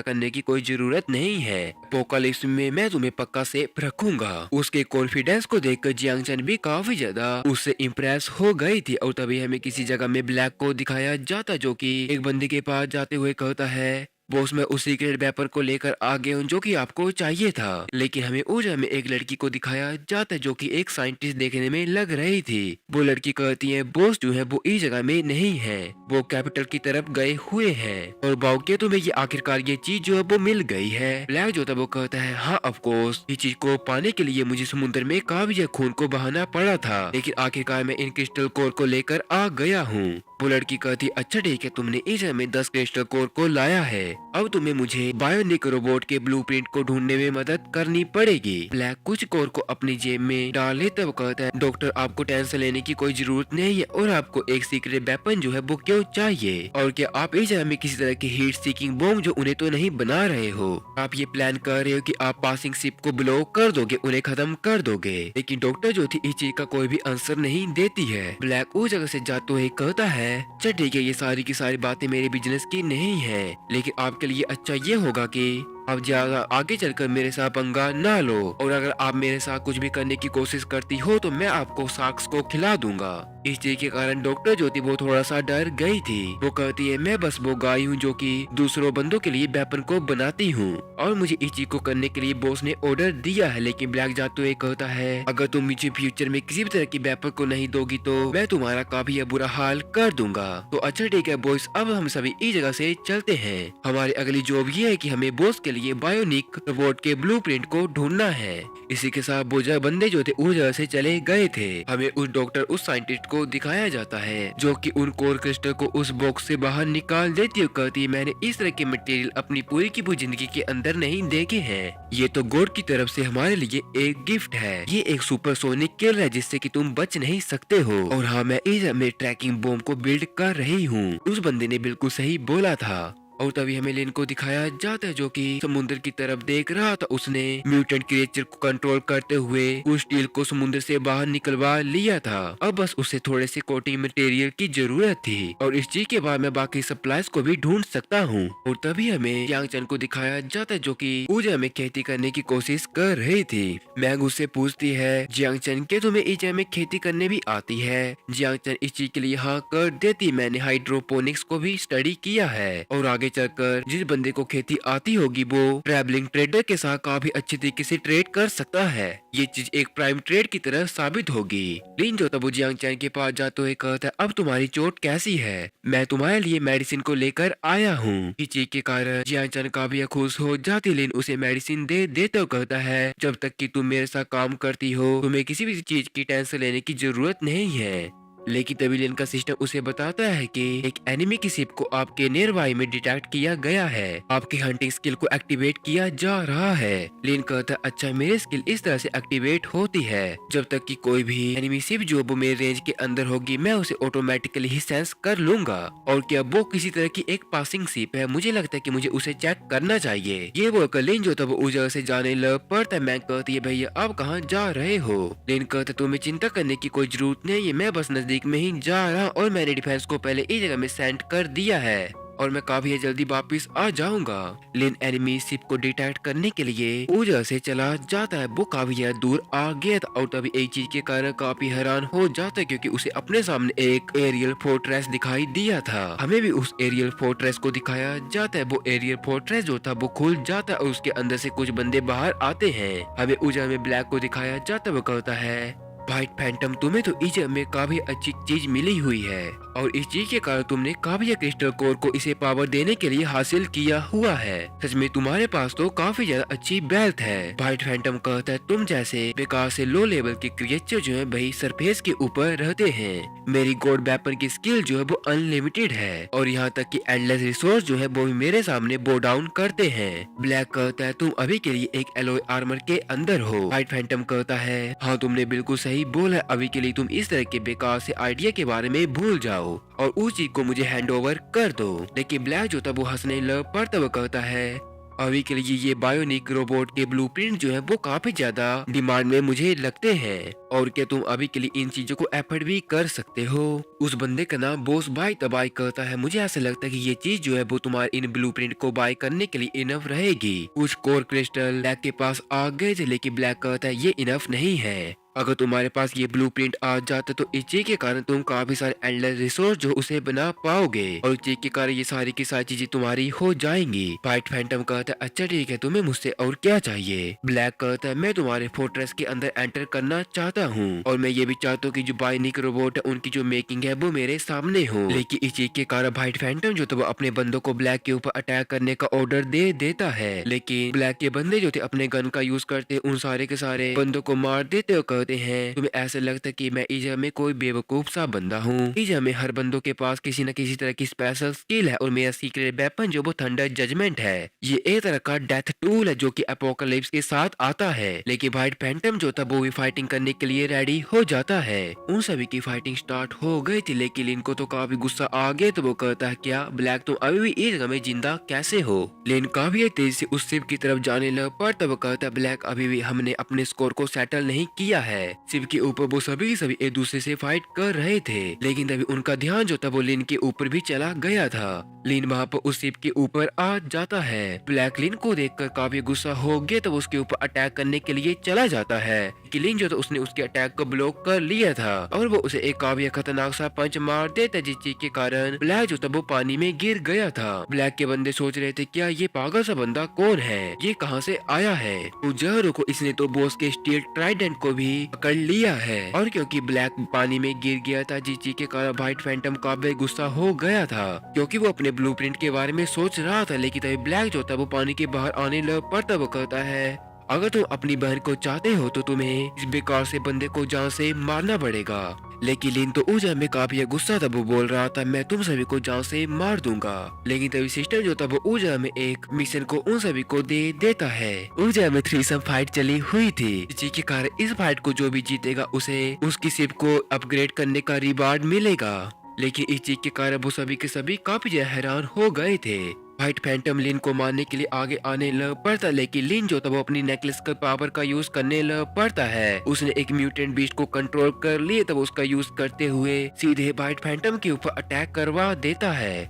करने की कोई जरूरत नहीं है, एपोकालिप्स में मैं तुम्हें पक्का सेफ रखूंगा। उसके कॉन्फिडेंस को देखकर जियांग चन भी काफी ज्यादा उससे इम्प्रेस हो गई थी। और तभी हमें किसी जगह में ब्लैक को दिखाया जाता जो कि एक बंदी के पास जाते हुए कहता है बॉस मैं उस सीक्रेट वेपन को लेकर आ गया हूँ जो कि आपको चाहिए था। लेकिन हमें उस जगह में एक लड़की को दिखाया जाता है जो कि एक साइंटिस्ट देखने में लग रही थी। वो लड़की कहती है बॉस जो है वो इस जगह में नहीं है, वो कैपिटल की तरफ गए हुए हैं। और बाउके तुम्हें ये आखिरकार ये चीज जो है वो मिल गई है। ब्लैक जो था वो कहता है हाँ ऑफ कोर्स, इस चीज को पाने के लिए मुझे समुद्र में काफी खून को बहाना पड़ा था, लेकिन आखिरकार मैं इन क्रिस्टल कोर को लेकर आ गया हूँ। वो लड़की कहती अच्छा ठीक है तुमने इस जगह में 10 क्रिस्टल कोर को लाया है, अब तुम्हें मुझे बायोनिक रोबोट के ब्लूप्रिंट को ढूंढने में मदद करनी पड़ेगी। ब्लैक कुछ कोर को अपनी जेब में डाल लेता वो कहता है डॉक्टर आपको टेंशन लेने की कोई जरूरत नहीं है और आपको एक सीक्रेट वेपन जो है वो क्यों चाहिए, और क्या आप इस जगह में किसी तरह की हीट सीकिंग बॉम्ब जो उन्हें तो नहीं बना रहे हो, आप ये प्लान कर रहे हो कि आप पासिंग शिप को ब्लॉक कर दोगे, उन्हें खत्म कर दोगे। लेकिन डॉक्टर जो थी इस चीज का कोई भी आंसर नहीं देती है। ब्लैक उस जगह से जाते हुए कहता है चल ठीक है ये सारी की सारी बातें मेरे बिजनेस की नहीं है, लेकिन आपके लिए अच्छा ये होगा कि अब ज्यादा आगे चलकर मेरे साथ पंगा ना लो, और अगर आप मेरे साथ कुछ भी करने की कोशिश करती हो तो मैं आपको साक्स को खिला दूंगा। इस चीज के कारण डॉक्टर जो थी वो थोड़ा सा डर गई थी। वो कहती है मैं बस वो गाय हूँ जो कि दूसरों बंदों के लिए वेपन को बनाती हूँ और मुझे इस चीज को करने के लिए बॉस ने ऑर्डर दिया है। लेकिन ब्लैक जाते हुए कहता है अगर तुम मुझे फ्यूचर में किसी भी तरह की वेपन को नहीं दोगी तो मैं तुम्हारा काफी बुरा हाल कर दूंगा। तो अच्छा ठीक है बॉस, अब हम सभी इस जगह से चलते हैं। हमारी अगली जॉब ये है कि हमें बॉस के लिए बायोनिक रोबोट के ब्लूप्रिंट को ढूंढना है। इसी के साथ वो बंदे जो थे उस जगह से चले गए थे। हमें उस डॉक्टर उस साइंटिस्ट को दिखाया जाता है जो कि उन कोर क्रिस्टल को उस बॉक्स से बाहर निकाल देती है। कहती है मैंने इस तरह के मटेरियल अपनी पूरी की पूरी जिंदगी के अंदर नहीं देखे हैं, ये तो गॉड की तरफ से हमारे लिए एक गिफ्ट है। ये एक सुपरसोनिक किलर है जिससे कि तुम बच नहीं सकते हो। और हाँ मैं इस में ट्रैकिंग बॉम्ब को बिल्ड कर रही हूँ। उस बंदे ने बिल्कुल सही बोला था। और तभी हमें लिन को दिखाया जाता है जो कि समुद्र की तरफ देख रहा था। उसने म्यूटेंट क्रिएचर को कंट्रोल करते हुए उस स्टील को समुद्र से बाहर निकलवा लिया था। अब बस उसे थोड़े से कोटिंग मटेरियल की जरूरत थी और इस चीज के बाद मैं बाकी सप्लाईज को भी ढूंढ सकता हूँ। और तभी हमें जियांग चन को दिखाया जाता है जो कि ऊर्जा में खेती करने की कोशिश कर रही थी। मैंग उससे पूछती है जियांग चन के तुम्हें इस में खेती करने भी आती है। जियांग चन इस चीज के लिए हाँ कर देती। मैंने हाइड्रोपोनिक्स को भी स्टडी किया है और आगे चलकर जिस बंदे को खेती आती होगी वो ट्रैवलिंग ट्रेडर के साथ काफी अच्छे तरीके से ट्रेड कर सकता है। ये चीज एक प्राइम ट्रेड की तरह साबित होगी। लिन जो तब जियांग चैन के पास जाते हुए कहता है अब तुम्हारी चोट कैसी है, मैं तुम्हारे लिए मेडिसिन को लेकर आया हूँ। इस चीज के कारण जियांग चैन काफी खुश हो जाती। लिन उसे मेडिसिन दे देता कहता है जब तक कि तुम मेरे साथ काम करती हो तुम्हें किसी भी चीज की टेंशन लेने की जरूरत नहीं है। लेकिन तभी लिन का सिस्टम उसे बताता है कि एक एनिमी की शिप को आपके नियरबाई में डिटेक्ट किया गया है, आपकी हंटिंग स्किल को एक्टिवेट किया जा रहा है। लिन कहता है अच्छा मेरी स्किल इस तरह से एक्टिवेट होती है जब तक कि कोई भी एनिमी शिप जो वो मेरे रेंज के अंदर होगी मैं उसे ऑटोमेटिकली ही सेंस कर लूंगा। और क्या वो किसी तरह की एक पासिंग शिप है, मुझे लगता है कि मुझे उसे चेक करना चाहिए। ये वो लिन जो था वो उस जगह से जाने लग पड़ता है। मैं कहती है भैया आप कहाँ जा रहे हो। लिन कहता है तुम्हें चिंता करने की कोई जरूरत नहीं है, मैं बस नजदीक में ही जा रहा और मैंने डिफेंस को पहले इस जगह में सेंड कर दिया है और मैं काफी जल्दी वापस आ जाऊंगा। लिन एनिमी शिप को डिटेक्ट करने के लिए उस जगह से चला जाता है। वो काफी दूर आ गया था और तभी एक चीज के कारण काफी हैरान हो जाता है क्योंकि उसे अपने सामने एक एरियल फोर्ट्रेस दिखाई दिया था। हमें भी उस एरियल फोर्ट्रेस को दिखाया जाता है। वो एरियल फोर्ट्रेस जो था वो खुल जाता है और उसके अंदर से कुछ बंदे बाहर आते हैं। हमें उस जगह में ब्लैक को दिखाया जाता है। वो कहता है व्हाइट फैंटम तुम्हें तो इस जगह में काफी अच्छी चीज मिली हुई है। और इस चीज के कारण तुमने काफी क्रिस्टल कोर को इसे पावर देने के लिए हासिल किया हुआ है। सच में तुम्हारे पास तो काफी ज्यादा अच्छी वेल्थ है। व्हाइट फैंटम कहता है तुम जैसे बेकार से लो लेवल के क्रिएचर जो है वही सरफेस के ऊपर रहते हैं। मेरी गॉड वेपन की स्किल जो है वो अनलिमिटेड है और यहाँ तक कि एंडलेस रिसोर्स जो है वो भी मेरे सामने बो डाउन करते हैं। ब्लैक कहता है तुम अभी के लिए एक एलॉय आर्मर के अंदर हो। व्हाइट फैंटम कहता है हाँ तुमने बिल्कुल सही बोला, अभी के लिए तुम इस तरह के बेकार से आइडिया के बारे में भूल जाओ और उस चीज को मुझे हैंड ओवर कर दो। लेकिन ब्लैक जो था वो हंसने लग पड़ता हुआ कहता है अभी के लिए ये बायोनिक रोबोट के ब्लूप्रिंट जो है वो काफी ज्यादा डिमांड में मुझे लगते हैं और क्या तुम अभी के लिए इन चीजों को एफर्ट भी कर सकते हो। उस बंदे का नाम बॉस बाय तबाई कहता है मुझे ऐसा लगता है कि ये चीज जो है वो तुम्हारे इन ब्लूप्रिंट को बाय करने के लिए इनफ रहेगी। कुछ कोर क्रिस्टल ब्लैक के पास आ गए थे लेकिन ब्लैक कहता है ये इनफ नहीं है। अगर तुम्हारे पास ये ब्लूप्रिंट आ जाता तो इस चीज के कारण तुम काफी सारे एंडलेस रिसोर्स जो उसे बना पाओगे और इस चीज के कारण ये सारी की सारी चीजें तुम्हारी हो जाएंगी। व्हाइट फैंटम कहता है अच्छा ठीक है, तुम्हें मुझसे और क्या चाहिए। ब्लैक कहता है मैं तुम्हारे फोर्ट्रेस के अंदर एंटर करना चाहता हूँ और मैं ये भी चाहता हूँ कि जो बायोनिक रोबोट है उनकी जो मेकिंग है वो मेरे सामने हो। लेकिन इस चीज के कारण व्हाइट फैंटम जो था वो अपने बंदों को ब्लैक के ऊपर अटैक करने का ऑर्डर दे देता है। लेकिन ब्लैक के बंदे जो थे अपने गन का यूज करते उन सारे के सारे बंदों को मार देते और कहते हैं तुम्हें ऐसा लगता है कि मैं इजा में कोई बेवकूफ सा बंदा हूँ। इजा में हर बंदों के पास किसी न किसी तरह की स्पेशल स्किल है और मेरा सीक्रेट वेपन जो वो थंडर जजमेंट है। ये एक तरह का डेथ टूल है जो कि एपोकलिप्स के साथ आता है। लेकिन व्हाइट फैंटम जो था वो भी फाइटिंग करने के लिए रेडी हो जाता है। उन सभी की फाइटिंग स्टार्ट हो गई थी लेकिन लिन को तो काफी गुस्सा आ गया तो वो कहता है क्या ब्लैक तुम अभी भी इस जगह में जिंदा कैसे हो। लिन काफी तेजी से उस शिप की तरफ जाने लग पर तब वो कहता है ब्लैक अभी भी हमने अपने स्कोर को सेटल नहीं किया है। शिप के ऊपर वो सभी एक दूसरे से फाइट कर रहे थे लेकिन तभी उनका ध्यान जो था वो लिन के ऊपर भी चला गया था। लिन वहाँ पर उस शिप के ऊपर आ जाता है। ब्लैक लिन को देखकर काफी गुस्सा हो गया तो उसके ऊपर अटैक करने के लिए चला जाता है कि लिन जो था उसने उसके अटैक को ब्लॉक कर लिया था और वो उसे एक काफी खतरनाक सा पंच मार देता जिस चीज के कारण ब्लैक जो था वो पानी में गिर गया था। ब्लैक के बंदे सोच रहे थे क्या ये पागल सा बंदा कौन है, ये कहाँ से आया है। तो जहरों को इसने तो बॉस के स्टील ट्राइडेंट को भी पकड़ लिया है और क्योंकि ब्लैक पानी में गिर गया था जिस चीज के कारण व्हाइट फैंटम काफी गुस्सा हो गया था क्योंकि वो अपने ब्लूप्रिंट के बारे में सोच रहा था। लेकिन तभी ब्लैक जो था वो पानी के बाहर आने लग पड़ता वो कहता है अगर तुम अपनी बहन को चाहते हो तो तुम्हें इस बेकार से बंदे को जान से मारना पड़ेगा। लेकिन लिन तो ऊर्जा में काफी गुस्सा था, वो बोल रहा था मैं तुम सभी को जान से मार दूंगा। लेकिन तभी सिस्टम जो था वो ऊर्जा में एक मिशन को उन सभी को दे देता है। ऊर्जा में थ्रीसम फाइट चली हुई थी जिसके के कारण इस फाइट को जो भी जीतेगा उसे उसकी शिप को अपग्रेड करने का रिवार्ड मिलेगा। लेकिन इस चीज के कारण वो सभी के सभी काफी ज्यादा हैरान हो गए थे। व्हाइट फैंटम लिन को मारने के लिए आगे आने लग पड़ता लेकिन लिन जो था वो अपनी नेकलेस का पावर का यूज करने लग पड़ता है। उसने एक म्यूटेंट बीस्ट को कंट्रोल कर लिया तब उसका यूज करते हुए सीधे व्हाइट फैंटम के ऊपर अटैक करवा देता है।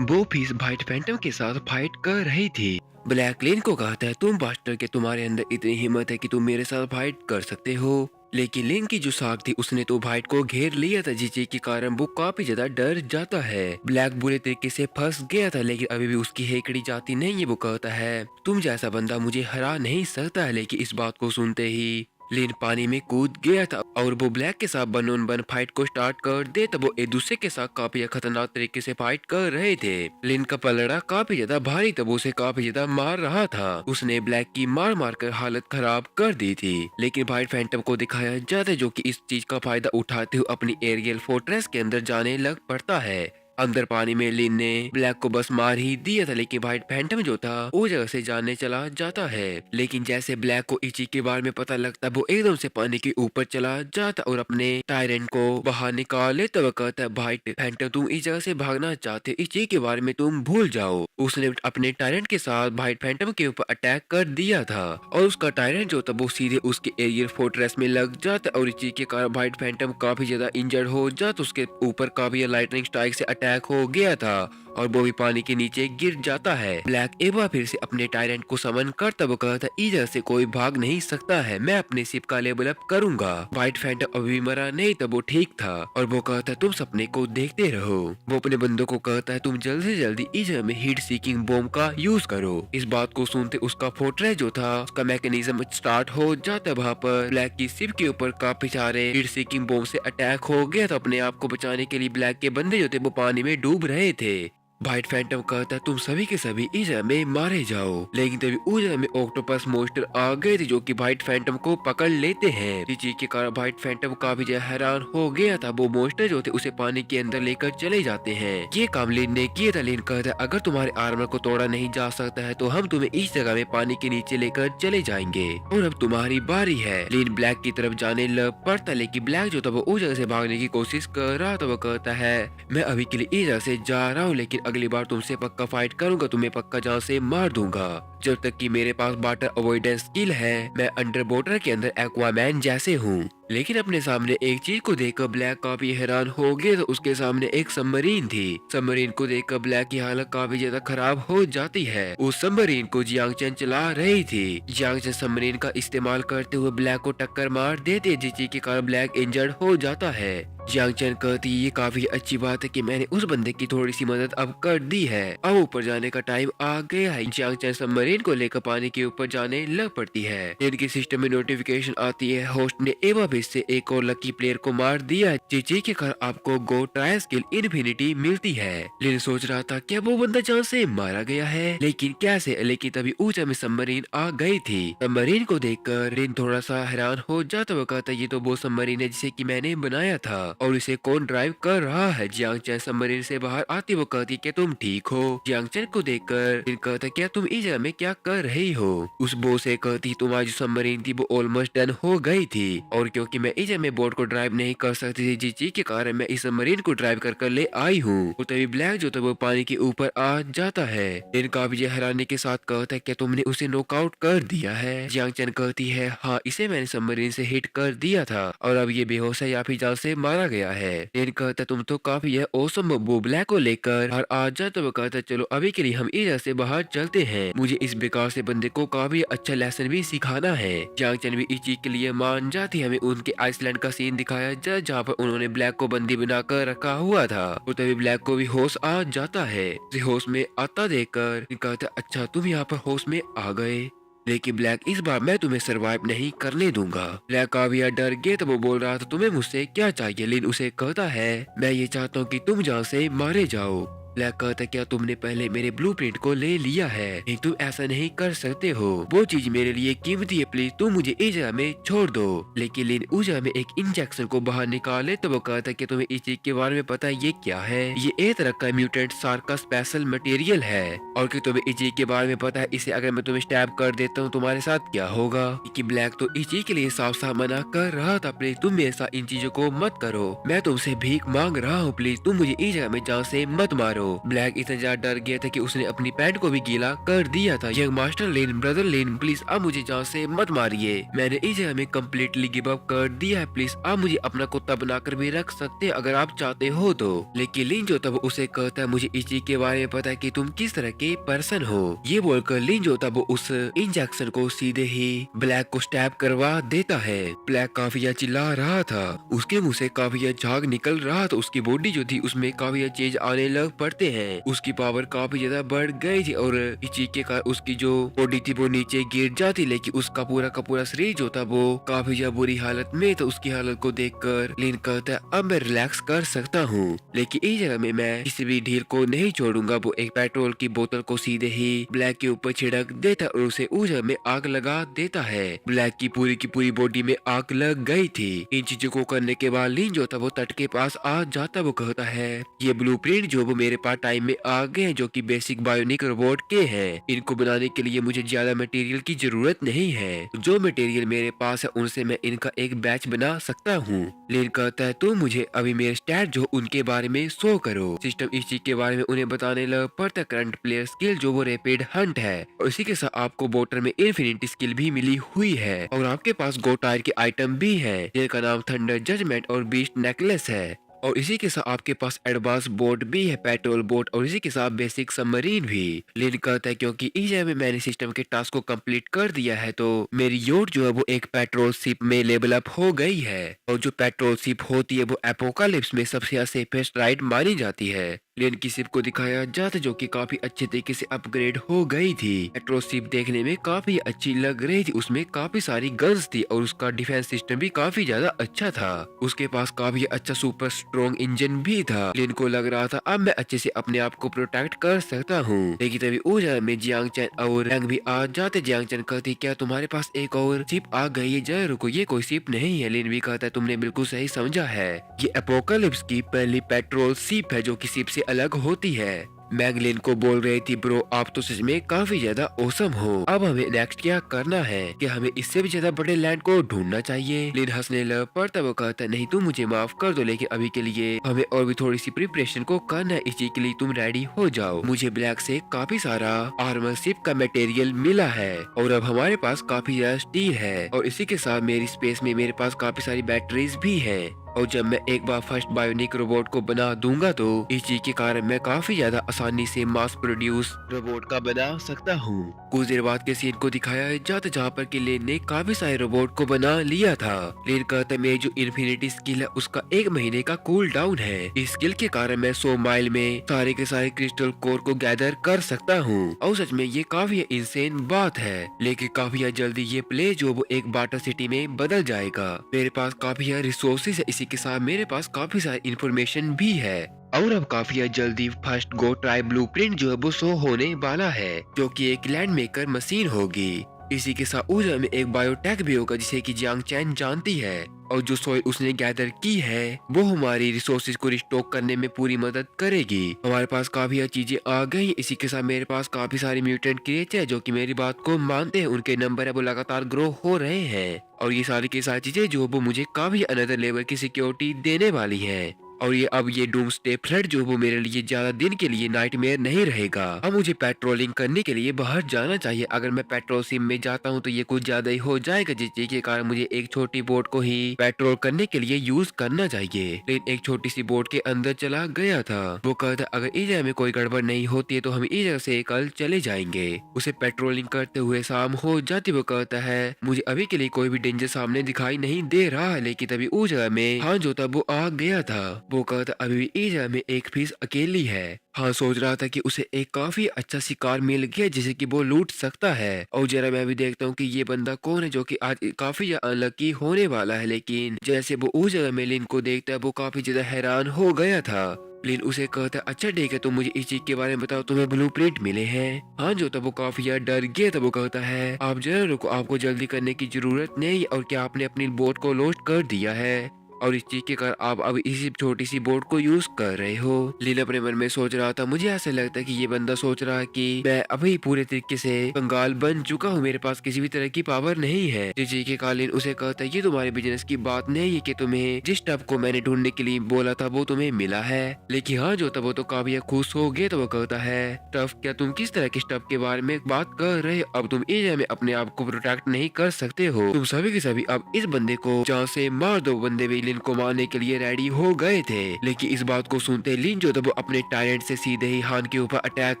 वो फिश व्हाइट फैंटम के साथ फाइट कर रही थी। ब्लैक लिन को कहता है तुम बास्टर के तुम्हारे अंदर इतनी हिम्मत है कि तुम मेरे साथ फाइट कर सकते हो। लेकिन लिन की जो साख थी उसने तो व्हाइट को घेर लिया था जिस चीज के कारण वो काफी ज्यादा डर जाता है। ब्लैक बुरे तरीके से फंस गया था लेकिन अभी भी उसकी हेकड़ी जाती नहीं है। वो कहता है तुम जैसा बंदा मुझे हरा नहीं सकता है। लेकिन इस बात को सुनते ही लिन पानी में कूद गया था और वो ब्लैक के साथ बन ऑन बन फाइट को स्टार्ट कर दे तब वो एक दूसरे के साथ काफी खतरनाक तरीके से फाइट कर रहे थे। लिन का पलड़ा काफी ज्यादा भारी तब उसे काफी ज्यादा मार रहा था। उसने ब्लैक की मार मार कर हालत खराब कर दी थी। लेकिन व्हाइट फैंटम को दिखाया जाता है जो कि इस चीज का फायदा उठाते हुए अपनी एरियल फोर्ट्रेस के अंदर जाने लग पड़ता है। अंदर पानी में लिन ने ब्लैक को बस मार ही दिया था लेकिन व्हाइट फैंटम जो था वो जगह से जाने चला जाता है। लेकिन जैसे ब्लैक को इस चीज के बारे में पता लगता वो एकदम से पानी के ऊपर चला जाता और अपने टायरेंट को बाहर निकाल लेता। वह कहता है व्हाइट फैंटम तुम इस जगह से भागना चाहते, इस चीज के बारे में तुम भूल जाओ। उसने अपने टायरेंट के साथ व्हाइट फैंटम के ऊपर अटैक कर दिया था और उसका टायरेंट जो था वो सीधे उसके एरियल फोर्ट्रेस में लग जाता और इस चीज के कारण व्हाइट फैंटम काफी ज्यादा इंजर्ड हो जाता। उसके ऊपर काफी लाइटनिंग स्ट्राइक से अटैक हो गया था और वो भी पानी के नीचे गिर जाता है। ब्लैक एक बार फिर से अपने टायरेंट को समन करता वो कहता इधर से कोई भाग नहीं सकता है, मैं अपने शिप का लेवल अप करूंगा। व्हाइट फैंटम अभी मरा नहीं तब वो ठीक था और वो कहता तुम सपने को देखते रहो। वो अपने बंदों को कहता है तुम जल्दी से जल्दी इस में हीट सीकिंग बॉम्ब का यूज करो। इस बात को सुनते उसका फोर्ट्रेस जो था उसका मैकेनिज्म स्टार्ट हो जाता है। वहाँ पर ब्लैक की शिप के ऊपर काफी सारे हीट सीकिंग बॉम्ब से अटैक हो गया तो अपने आप को बचाने के लिए ब्लैक के बंदे जो थे वो पानी में डूब रहे थे। व्हाइट फैंटम कहता है तुम सभी के सभी इस में मारे जाओ, लेकिन तभी उस में ऑक्टोपस मॉन्स्टर आ गए थे जो कि व्हाइट फैंटम को पकड़ लेते हैं। इस चीज के कारण व्हाइट फैंटम काफी ज्यादा हैरान हो गया था। वो मॉन्स्टर जो थे उसे पानी के अंदर लेकर चले जाते हैं। ये काम लिन ने किया था। लिन कहता है अगर तुम्हारे आर्मर को तोड़ा नहीं जा सकता है तो हम तुम्हें इस जगह में पानी के नीचे लेकर चले जाएंगे और अब तुम्हारी बारी है। लिन ब्लैक की तरफ जाने लग पड़ता, लेकिन ब्लैक जो था वो उस जगह से भागने की कोशिश कर रहा था। वो कहता है मैं अभी के लिए इस जगह से जा रहा हूँ, लेकिन अगली बार तुमसे पक्का फाइट करूंगा, तुम्हें पक्का जान से मार दूंगा। जब तक कि मेरे पास वाटर अवॉइडेंस स्किल है मैं अंडर वाटर के अंदर एक्वामैन जैसे हूँ। लेकिन अपने सामने एक चीज को देखकर ब्लैक काफी हैरान हो गए तो उसके सामने एक सबमरीन थी। सबमरीन को देखकर ब्लैक की हालत काफी ज्यादा खराब हो जाती है। उस सबमरीन को जियांग चैन चला रही थी। जियांग चैन सबमरीन का इस्तेमाल करते हुए ब्लैक को टक्कर मार देते जिस चीज के कारण ब्लैक इंजर्ड हो जाता है। जियांग चैन कहती ये काफी अच्छी बात है कि मैंने उस बंदे की थोड़ी सी मदद अब कर दी है, अब ऊपर जाने का टाइम आ गया है। जियांग चैन सबमरीन को लेकर पानी के ऊपर जाने लग पड़ती है। इनके सिस्टम में नोटिफिकेशन आती है होस्ट ने एवा बेस से एक और लकी प्लेयर को मार दिया जिस के कारण आपको गो ट्राई स्किल इन्फिनिटी मिलती है। लिन सोच रहा था क्या वो बंदा जान से मारा गया है, लेकिन कैसे। लेकिन तभी ऊंचा में सबमरीन आ गई थी। सबमरीन को देखकर लिन थोड़ा सा हैरान हो जाता वो कहता ये तो वो सबमरीन है जिसे कि मैंने बनाया था और इसे कौन ड्राइव कर रहा है। जियांग चैन सबमरीन से बाहर आती वो कहती क्या तुम ठीक हो। जियांग चैन को देखकर लिन कहता क्या तुम इस जगह में क्या कर रही हो। उस बो से कहती तुम्हारी जो सबमरीन थी वो ऑलमोस्ट डन हो गई थी और क्योंकि मैं इस में बोट को ड्राइव नहीं कर सकती थी जिस चीज के कारण मैं इस सबमरीन को ड्राइव कर ले आई हूँ। और तभी ब्लैक जो था वो पानी के ऊपर आ जाता है। लिन काफी हैरानी के साथ कहता है क्या तुमने उसे नॉकआउट कर दिया है। जियांग चैन कहती है हाँ इसे मैंने सबमरीन से हिट कर दिया था और अब ये बेहोश है या फिर जान से मारा गया है। लिन कहता तुम तो काफी है ओसम। वो ब्लैक को लेकर और आ जाता वो कहता चलो अभी के लिए हम इधर से बाहर चलते हैं, मुझे इस बेकार से बंदे को काफी अच्छा लेसन भी सिखाना है। जियांग चैन भी इस चीज के लिए मान जाती है। हमें उनके आइसलैंड का सीन दिखाया जाए जहाँ पर उन्होंने ब्लैक को बंदी बनाकर रखा हुआ था और तभी ब्लैक को भी होश आ जाता है। उसे होश में आता देखकर कहता अच्छा तुम यहाँ पर होश में आ गए, लेकिन ब्लैक इस बार मैं तुम्हें सरवाइव नहीं करने दूंगा। ब्लैक काफी डर गया तो वो बोल रहा था तुम्हें मुझसे क्या चाहिए। लिन उसे कहता है मैं ये चाहता हूँ कि तुम जान से मारे जाओ। ब्लैक कहता क्या तुमने पहले मेरे ब्लूप्रिंट को ले लिया है, नहीं तुम ऐसा नहीं कर सकते हो, वो चीज मेरे लिए कीमती है, प्लीज तुम मुझे इस जगह में छोड़ दो। लेकिन लिन उस जगह में एक इंजेक्शन को बाहर निकाले तो वो कहता कि तुम्हें इस चीज के बारे में पता है ये क्या है। ये एक तरह का म्यूटेंट शार्क का स्पेशल मटेरियल है और कि तुम्हें इस चीज के बारे में पता है इसे अगर मैं तुम्हें स्टैब कर देता हूँ तुम्हारे साथ क्या होगा। कि ब्लैक तो इस चीज के लिए साफ साफ मना कर रहा था प्लीज तुम मेरे साथ इन चीजों को मत करो, मैं तुमसे भीख मांग रहा हूँ, प्लीज तुम मुझे इस जगह में जान से मत मारो। ब्लैक इतना ज्यादा डर गया था कि उसने अपनी पैंट को भी गीला कर दिया था। Young master Lin brother Lin please अब मुझे जान से मत मारिए, मैंने इस जगह में कम्प्लीटली गिव अप कर दिया है, प्लीज आप मुझे अपना कुत्ता बनाकर भी रख सकते हैं अगर आप चाहते हो तो। लेकिन लिन जो था वो उसे कहता है मुझे इस चीज के बारे में पता है कि तुम किस तरह के पर्सन हो। ये बोलकर लिन जो था वो उस इंजेक्शन को सीधे ही ब्लैक को स्टैब करवा देता है। ब्लैक काफी चिल्ला रहा था, उसके मुंह से काफी झाग निकल रहा था, उसकी बॉडी जो थी उसमें काफी चेंज आने लग पड़ते हैं, उसकी पावर काफी ज्यादा बढ़ गई थी और इस चीज के कारण उसकी जो बॉडी थी वो नीचे गिर जाती, लेकिन उसका पूरा का पूरा शरीर जो था वो काफी ज्यादा बुरी हालत में। तो उसकी हालत को देखकर लिन कहता है अब मैं रिलैक्स कर सकता हूँ, लेकिन इस जगह में मैं किसी भी ढील को नहीं छोड़ूंगा। वो एक पेट्रोल की बोतल को सीधे ही ब्लैक के ऊपर छिड़क देता और उसे उस जगह में आग लगा देता है। ब्लैक की पूरी बॉडी में आग लग गई थी। इन चीजों को करने के बाद लिन जो था वो तट के पास आ जाता, वो कहता है ये ब्लूप्रिंट जो वो मेरे पास टाइम में आ गए हैं जो कि बेसिक बायोनिक रोबोट के हैं, इनको बनाने के लिए मुझे ज्यादा मटेरियल की जरूरत नहीं है, जो मटेरियल मेरे पास है उनसे मैं इनका एक बैच बना सकता हूँ। लिन कहता है तुम मुझे अभी मेरे स्टैट जो उनके बारे में शो करो। सिस्टम इस चीज के बारे में उन्हें बताने लग पड़ता करंट प्लेयर स्किल जो वो रैपिड हंट है और इसी के साथ आपको बोटर में इन्फिनिटी स्किल भी मिली हुई है और आपके पास गो टायर के आइटम भी है जिनका नाम थंडर जजमेंट और बीस्ट नेकलेस है और इसी के साथ आपके पास एडवांस बोट भी है, पेट्रोल बोट, और इसी के साथ बेसिक सबमरीन भी। लिन कहता है क्योंकि ईजा में मैंने सिस्टम के टास्क को कंप्लीट कर दिया है तो मेरी योट जो है वो एक पेट्रोल शिप में लेवल अप हो गई है। और जो पेट्रोल शिप होती है वो एपोकालिप्स में सबसे सेफेस्ट राइड मानी जाती है। लिन की शिप को दिखाया जाता जो कि काफी अच्छे तरीके से अपग्रेड हो गई थी। पेट्रोल शिप देखने में काफी अच्छी लग रही थी, उसमें काफी सारी गन्स थी और उसका डिफेंस सिस्टम भी काफी ज्यादा अच्छा था। उसके पास काफी अच्छा सुपर स्ट्रॉन्ग इंजन भी था। लिन को लग रहा था अब मैं अच्छे से अपने आप को प्रोटेक्ट कर सकता हूँ। लेकिन तभी ऊजा में जियांग चैन और रंग भी आ जाते। जियांग चैन कहती क्या तुम्हारे पास एक और शिप आ गई है? जरा रुको, ये कोई शिप नहीं है। लिन भी कहता है तुमने बिल्कुल सही समझा है, ये एपोकालिप्स की पहली पेट्रोल शिप है जो कि शिप से अलग होती है। मैगलिन को बोल रही थी ब्रो आप तो सच में काफी ज्यादा औसम हो। अब हमें नेक्स्ट क्या करना है कि हमें इससे भी ज्यादा बड़े लैंड को ढूंढना चाहिए। लिन हंसने लग पड़ता वो कहता नहीं तुम मुझे माफ कर दो, लेकिन अभी के लिए हमें और भी थोड़ी सी प्रिपरेशन को करना है। इसी के लिए तुम रेडी हो जाओ। मुझे ब्लैक से काफी सारा आर्मर शिप का मटेरियल मिला है और अब हमारे पास काफी ज्यादा स्टील है और इसी के साथ मेरी स्पेस में मेरे पास काफी सारी बैटरीज भी है। और जब मैं एक बार फर्स्ट बायोनिक रोबोट को बना दूंगा तो इस चीज के कारण मैं काफी ज्यादा आसानी से मास प्रोड्यूस रोबोट का बना सकता हूँ। कुछ देर बाद के सीन को दिखाया जाता जहाँ पर कि लेन ने काफी सारे रोबोट को बना लिया था। लेन कहता है मेरी जो इन्फिनिटी स्किल है उसका 1 महीने का कूल डाउन है। इस स्किल के कारण मैं 100 माइल में सारे के सारे क्रिस्टल कोर को गैदर कर सकता हूँ और सच में ये काफी इंसेन बात है। लेकिन काफी जल्दी ये प्ले जो वो एक बाटा सिटी में बदल जाएगा। मेरे पास काफी रिसोर्सेज है, इसी के साथ मेरे पास काफी सारी इंफॉर्मेशन भी है और अब काफी जल्दी फर्स्ट गो ट्राई ब्लूप्रिंट जो है वो शो होने वाला है जो कि एक लैंड मेकर मशीन होगी। इसी के साथ ऊर्जा में एक बायोटेक भी होगा जिसे कि जियांग चैन जानती है और जो सोइल उसने गैदर की है वो हमारी रिसोर्सेज को रिस्टॉक करने में पूरी मदद करेगी। हमारे पास काफी चीजें आ गई। इसी के साथ मेरे पास काफी सारी म्यूटेंट क्रिएचर जो कि मेरी बात को मानते हैं, उनके नंबर है वो लगातार ग्रो हो रहे हैं और ये सारी की सारी चीजें जो वो मुझे काफी अनदर लेवल की सिक्योरिटी देने वाली है। और ये अब ये डूम्सडे फ्लड जो वो मेरे लिए ज्यादा दिन के लिए नाइटमेयर नहीं रहेगा। अब मुझे पेट्रोलिंग करने के लिए बाहर जाना चाहिए। अगर मैं पेट्रोल सिम में जाता हूँ तो ये कुछ ज्यादा ही हो जाएगा जिसके कारण मुझे एक छोटी बोट को ही पेट्रोल करने के लिए यूज करना चाहिए। लेकिन एक छोटी सी बोट के अंदर चला गया था। वो कहता अगर इस जगह में कोई गड़बड़ नहीं होती है तो हम इस जगह से कल चले जाएंगे। उसे पेट्रोलिंग करते हुए शाम हो जाती। वो कहता है मुझे अभी के लिए कोई भी डेंजर सामने दिखाई नहीं दे रहा है। लेकिन तभी उस जगह में हाँ जो था वो आ गया था। वो कहता अभी भी इस जगह में एक फिश अकेली है। हाँ सोच रहा था कि उसे एक काफी अच्छा शिकार मिल गया जिसे कि वो लूट सकता है। और जरा मैं भी देखता हूँ कि ये बंदा कौन है जो कि आज काफी अनलकी होने वाला है। लेकिन जैसे वो उस जगह में लिन को देखता है वो काफी ज्यादा हैरान हो गया था। लिन उसे कहता अच्छा ठीक है तुम मुझे इस चीज के बारे में बताओ, तुम्हें ब्लूप्रिंट मिले हैं? हाँ जो था वो काफी डर गया था। वो कहता है आप जरा रुको, आपको जल्दी करने की जरूरत नहीं है और क्या आपने अपनी बोट को लॉस्ट कर दिया है और इस चीज के कारण आप अब इसी छोटी सी बोट को यूज कर रहे हो? लीन अपने मन में सोच रहा था मुझे ऐसा लगता है कि ये बंदा सोच रहा है कि मैं अभी पूरे तरीके से कंगाल बन चुका हूँ, मेरे पास किसी भी तरह की पावर नहीं है। इस चीज के कारण लिन उसे कहता है ये तुम्हारे बिजनेस की बात नहीं है कि तुम्हें जिस टब को मैंने ढूंढने के लिए बोला था वो तुम्हें मिला है। लेकिन हाँ जो था वो तो काफी खुश हो गया। तो वो कहता है टफ क्या तुम किस तरह के स्टफ के बारे में बात कर रहे हो? अब तुम एरिया में अपने आप को प्रोटेक्ट नहीं कर सकते हो। तुम सभी के सभी अब इस बंदे को जान से मार दो। बंदे भी लिन को मारने के लिए रेडी हो गए थे। लेकिन इस बात को सुनते लिन जो था वो अपने टायरेंट से सीधे ही हान के ऊपर अटैक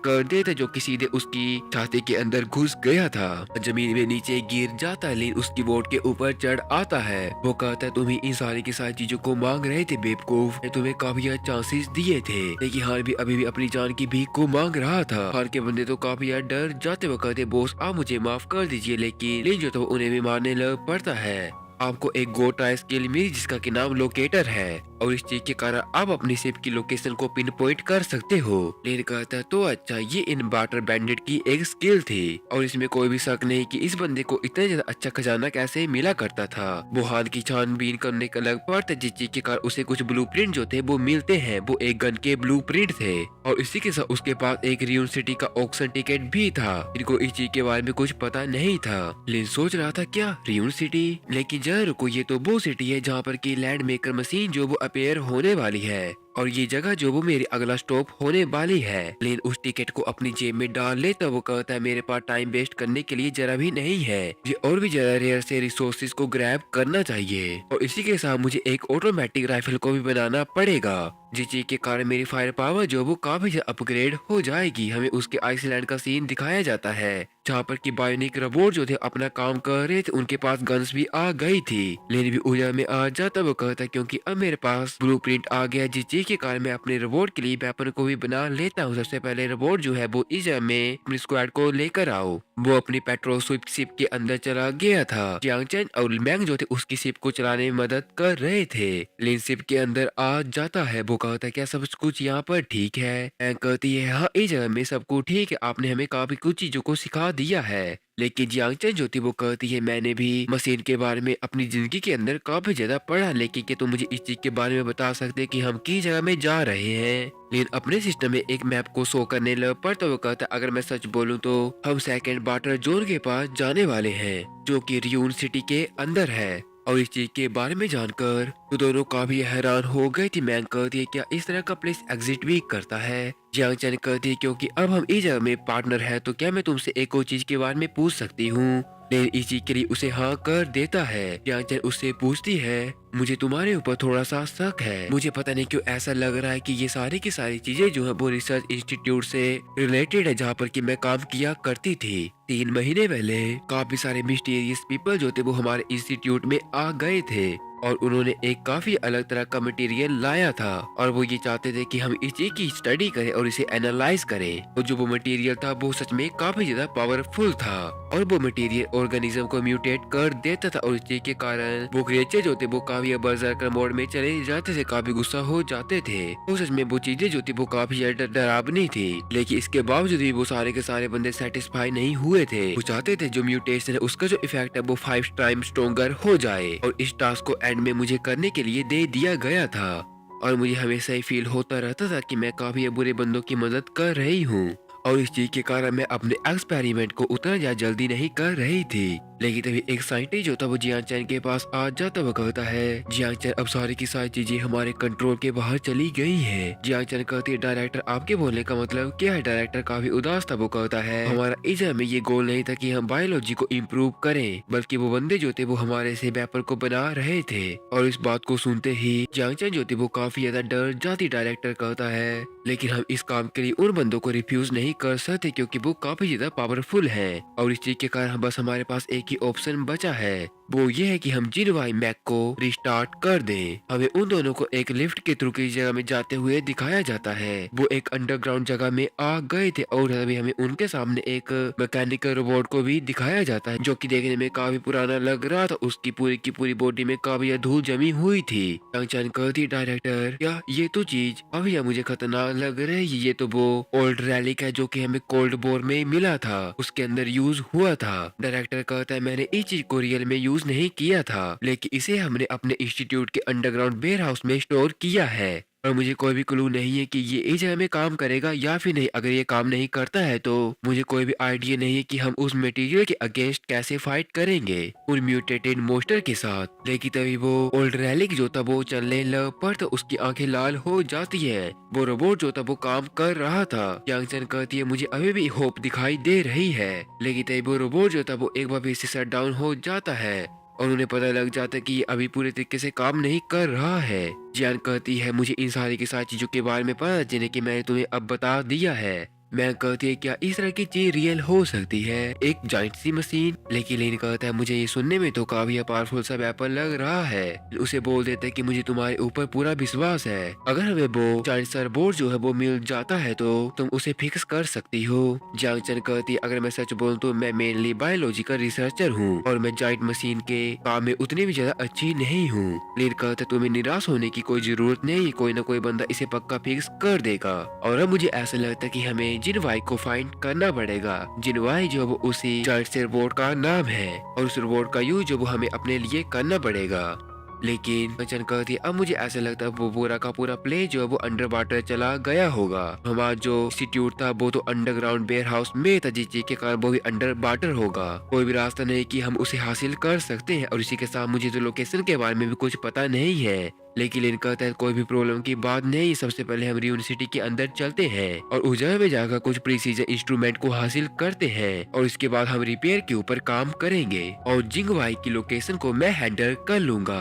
कर देते जो कि सीधे उसकी छाती के अंदर घुस गया था। जमीन में नीचे गिर जाता। लिन उसकी बोट के ऊपर चढ़ आता है। वो कहता है तुम ही इन सारी की सारी चीजों को मांग रहे थे बेवकूफ, मैं तुम्हें काफी चांसेस दिए थे। लेकिन हार भी अभी भी अपनी जान की भीख को मांग रहा था। हार के बंदे तो काफी डर जाते। वो कहते बोस आप मुझे माफ कर दीजिए। लेकिन लिन जो था उन्हें भी मारने लग पड़ता है। आपको एक गो ट्राई स्किल मिली जिसका कि नाम लोकेटर है और इस चीज के कारण आप अपनी शिप की लोकेशन को पिन पॉइंट कर सकते हो। लेन कहता तो अच्छा ये इन वाटर बैंडिट की एक स्किल थी और इसमें कोई भी शक नहीं कि इस बंदे को इतना ज्यादा अच्छा खजाना कैसे मिला करता था। वो हान की छानबीन करने का लग पड़ता जिस चीज के कारण उसे कुछ ब्लूप्रिंट जो थे वो मिलते हैं। वो एक गन के ब्लूप्रिंट थे और इसी के साथ उसके पास एक रियून सिटी का ऑक्शन टिकट भी था। इनको इस चीज के बारे में कुछ पता नहीं था। लेन सोच रहा था क्या रियून सिटी, लेकिन जरा रुको ये तो वो सिटी है जहाँ पर की लैंड मेकर मशीन जो वो अपेयर होने वाली है। और ये जगह जो वो मेरी अगला स्टॉप होने वाली है। लेकिन उस टिकट को अपनी जेब में डाल ले तब वो कहता है मेरे पास टाइम वेस्ट करने के लिए जरा भी नहीं है, ये और भी ज्यादा रेयर से रिसोर्सेज को ग्रैब करना चाहिए और इसी के साथ मुझे एक ऑटोमेटिक राइफल को भी बनाना पड़ेगा, जिस चीज के कारण मेरी फायर पावर जो वो काफी ज्यादा अपग्रेड हो जाएगी। हमें उसके आइसलैंड का सीन दिखाया जाता है जहाँ पर की बायोनिक रोबोट जो थे अपना काम कर रहे थे, उनके पास गन्स भी आ गई थी। लेकिन भी उजा में आ जाता वो कहता क्योंकि अब मेरे पास ब्लूप्रिंट आ गया, जिस चीज के कारण मैं अपने रोबोट के लिए वेपन को भी बना लेता हूँ। सबसे पहले रोबोट जो है वो इजा में अपनी स्क्वाड को लेकर आओ। वो अपनी पेट्रोल शिप के अंदर चला गया था। जियांग चैन और मैंग जो थे उसकी शिप को चलाने में मदद कर रहे थे। लेकिन शिप के अंदर आ जाता है, वो कहता है क्या सब कुछ यहाँ पर ठीक है? मैंग कहती है हाँ इस जगह में सब कुछ ठीक है, आपने हमें काफी कुछ चीजों को सिखा दिया है। लेकिन जियांग चैन जो थी वो कहती है मैंने भी मशीन के बारे में अपनी जिंदगी के अंदर काफी ज्यादा पढ़ा, लेकिन क्या तुम मुझे इस चीज के बारे में बता सकते कि हम किस जगह में जा रहे हैं? लेकिन अपने सिस्टम में एक मैप को शो करने लग पर तो वो कहता अगर मैं सच बोलूं तो हम सेकंड वाटर जोन के पास जाने वाले हैं जो कि रियून सिटी के अंदर है। और इस चीज के बारे में जानकर तो दोनों काफी हैरान हो गए थी। मैंग कहती है क्या इस तरह का प्लेस एग्जिस्ट भी करता है? जियांग चैन कहती है क्योंकि अब हम इस जगह में पार्टनर है तो क्या मैं तुमसे एक और चीज के बारे में पूछ सकती हूँ? लेकिन इसी के लिए उसे हाँ कर देता है। जियांग चैन उससे पूछती है मुझे तुम्हारे ऊपर थोड़ा सा शक है, मुझे पता नहीं क्यों ऐसा लग रहा है कि ये सारी की सारी चीजें जो है वो रिसर्च इंस्टीट्यूट से रिलेटेड है जहाँ पर कि मैं काम किया करती थी। 3 महीने पहले काफी सारे मिस्टीरियस पीपल जो थे वो हमारे इंस्टीट्यूट में आ गए थे और उन्होंने एक काफी अलग तरह का मटेरियल लाया था और वो ये चाहते थे कि हम इस चीज की स्टडी करें और इसे एनालाइज करें। और जो वो मटेरियल था वो सच में काफी ज्यादा पावरफुल था और वो मटेरियल ऑर्गेनिज्म को म्यूटेट कर देता था और इस चीज के कारण वो क्रिएचर जो थे वो काफी बर्जरकर मोड में चले जाते थे, काफी गुस्सा हो जाते थे। तो सच में वो चीजें जो थी वो काफी ज्यादा डरावनी थी, लेकिन इसके बावजूद भी वो सारे के सारे बंदे सेटिस्फाई नहीं हुए थे। वो चाहते थे जो म्यूटेशन है उसका जो इफेक्ट है वो 5 टाइम स्ट्रोंगर हो जाए और इस टास्क को एंड में मुझे करने के लिए दे दिया गया था। और मुझे हमेशा ही फील होता रहता था कि मैं काफी बुरे बंदों की मदद कर रही हूँ और इस चीज के कारण मैं अपने एक्सपेरिमेंट को उतना ज्यादा जल्दी नहीं कर रही थी। लेकिन तभी एक साइंटिस्ट जो था वो जियांग चैन के पास आ जाता, वो कहता है जियांग चैन अब सारी की सारी चीजें हमारे कंट्रोल के बाहर चली गई हैं। जियांग चैन कहती है डायरेक्टर आपके बोलने का मतलब क्या है? डायरेक्टर काफी उदास था, वो कहता है हमारा एग्जाम में ये गोल नहीं था कि हम बायोलॉजी को इम्प्रूव करें, बल्कि वो बंदे जो थे वो हमारे से वेपन को बना रहे थे। और इस बात को सुनते ही जियांग चैन जो थी वो काफी ज्यादा डर जाती। डायरेक्टर कहता है लेकिन हम इस काम के लिए उन बंदों को रिफ्यूज नहीं कर सकते क्योंकि वो काफी ज्यादा पावरफुल है और इस चीज के कारण बस हमारे पास एक ही ऑप्शन बचा है, वो ये है कि हम जिनवाई मैक को रिस्टार्ट कर दें। हमें उन दोनों को एक लिफ्ट के थ्रू की जगह में जाते हुए दिखाया जाता है। वो एक अंडरग्राउंड जगह में आ गए थे और अभी हमें उनके सामने एक मैकेनिकल रोबोट को भी दिखाया जाता है जो कि देखने में काफी पुराना लग रहा था। उसकी पूरी की पूरी बॉडी में काफी धूल जमी हुई थी। चांग कहती डायरेक्टर क्या ये तो चीज अभी मुझे खतरनाक लग रही है, ये तो वो ओल्ड रैलिक है जो कि हमें कोल्ड वॉर में मिला था, उसके अंदर यूज हुआ था। डायरेक्टर कहता है मैंने इस चीज को रियल में यूज नहीं किया था, लेकिन इसे हमने अपने इंस्टीट्यूट के अंडरग्राउंड वेयर हाउस में स्टोर किया है और मुझे कोई भी क्लू नहीं है कि ये इस जगह में काम करेगा या फिर नहीं। अगर ये काम नहीं करता है तो मुझे कोई भी आइडिया नहीं है कि हम उस मटेरियल के अगेंस्ट कैसे फाइट करेंगे उन म्यूटेटेड मोस्टर के साथ। लेकिन तभी वो ओल्ड रैलिक जो था वो चलने लग पर तो उसकी आंखें लाल हो जाती है। वो रोबोट जो था वो काम कर रहा था। यांग चैन कहती है मुझे अभी भी होप दिखाई दे रही है, लेकिन तभी वो रोबोट जो था वो एक बार फिर से शट डाउन हो जाता है और उन्हें पता लग जाता है कि ये अभी पूरे तरीके से काम नहीं कर रहा है। जियान कहती है मुझे इन सारी की सारी चीजों के बारे में पता जिन्हें कि मैंने तुम्हें अब बता दिया है। मैं कहती है क्या इस तरह की चीज रियल हो सकती है, एक जाइंट सी मशीन? लेकिन लेन कहता है मुझे ये सुनने में तो काफी पावरफुल सा वेपन लग रहा है। उसे बोल देता है कि मुझे तुम्हारे ऊपर पूरा विश्वास है, अगर हमें वो जाइंट सरबोर्ड जो है वो मिल जाता है तो तुम उसे फिक्स कर सकती हो। जियांग चैन कहती है अगर मैं सच बोलूं तो मैं मेनली बायोलॉजिकल रिसर्चर हूँ और मैं जाइंट मशीन के काम में उतनी भी ज्यादा अच्छी नहीं हूँ। लेन कहता है तुम्हें निराश होने की कोई जरूरत नहीं, कोई न कोई बंदा इसे पक्का फिक्स कर देगा। और अब मुझे ऐसा लगता है कि हमें जिनवाई को फाइंड करना पड़ेगा। जिनवाई जो वो उसी जाइंट से रोबोट का नाम है और उस रोबोट का यूज जो वो हमें अपने लिए करना पड़ेगा। लेकिन बच्चन कहती है अब मुझे ऐसा लगता है वो पूरा का पूरा प्ले जो है वो अंडर वाटर चला गया होगा। हमारा जो इंस्टीट्यूट था वो तो अंडरग्राउंड वेयर हाउस में था, जिस चीज के कारण वो भी अंडर वाटर होगा। कोई भी रास्ता नहीं कि हम उसे हासिल कर सकते हैं और इसी के साथ मुझे तो लोकेशन के बारे में भी कुछ पता नहीं है। लेकिन लिन कहता है कोई भी प्रॉब्लम की बात नहीं, सबसे पहले हम यूनिवर्सिटी के अंदर चलते हैं और उस जगह में जाकर कुछ प्रीसीजन इंस्ट्रूमेंट को हासिल करते हैं और इसके बाद हम रिपेयर के ऊपर काम करेंगे और जिंगवाई की लोकेशन को मैं हैंडल कर लूंगा।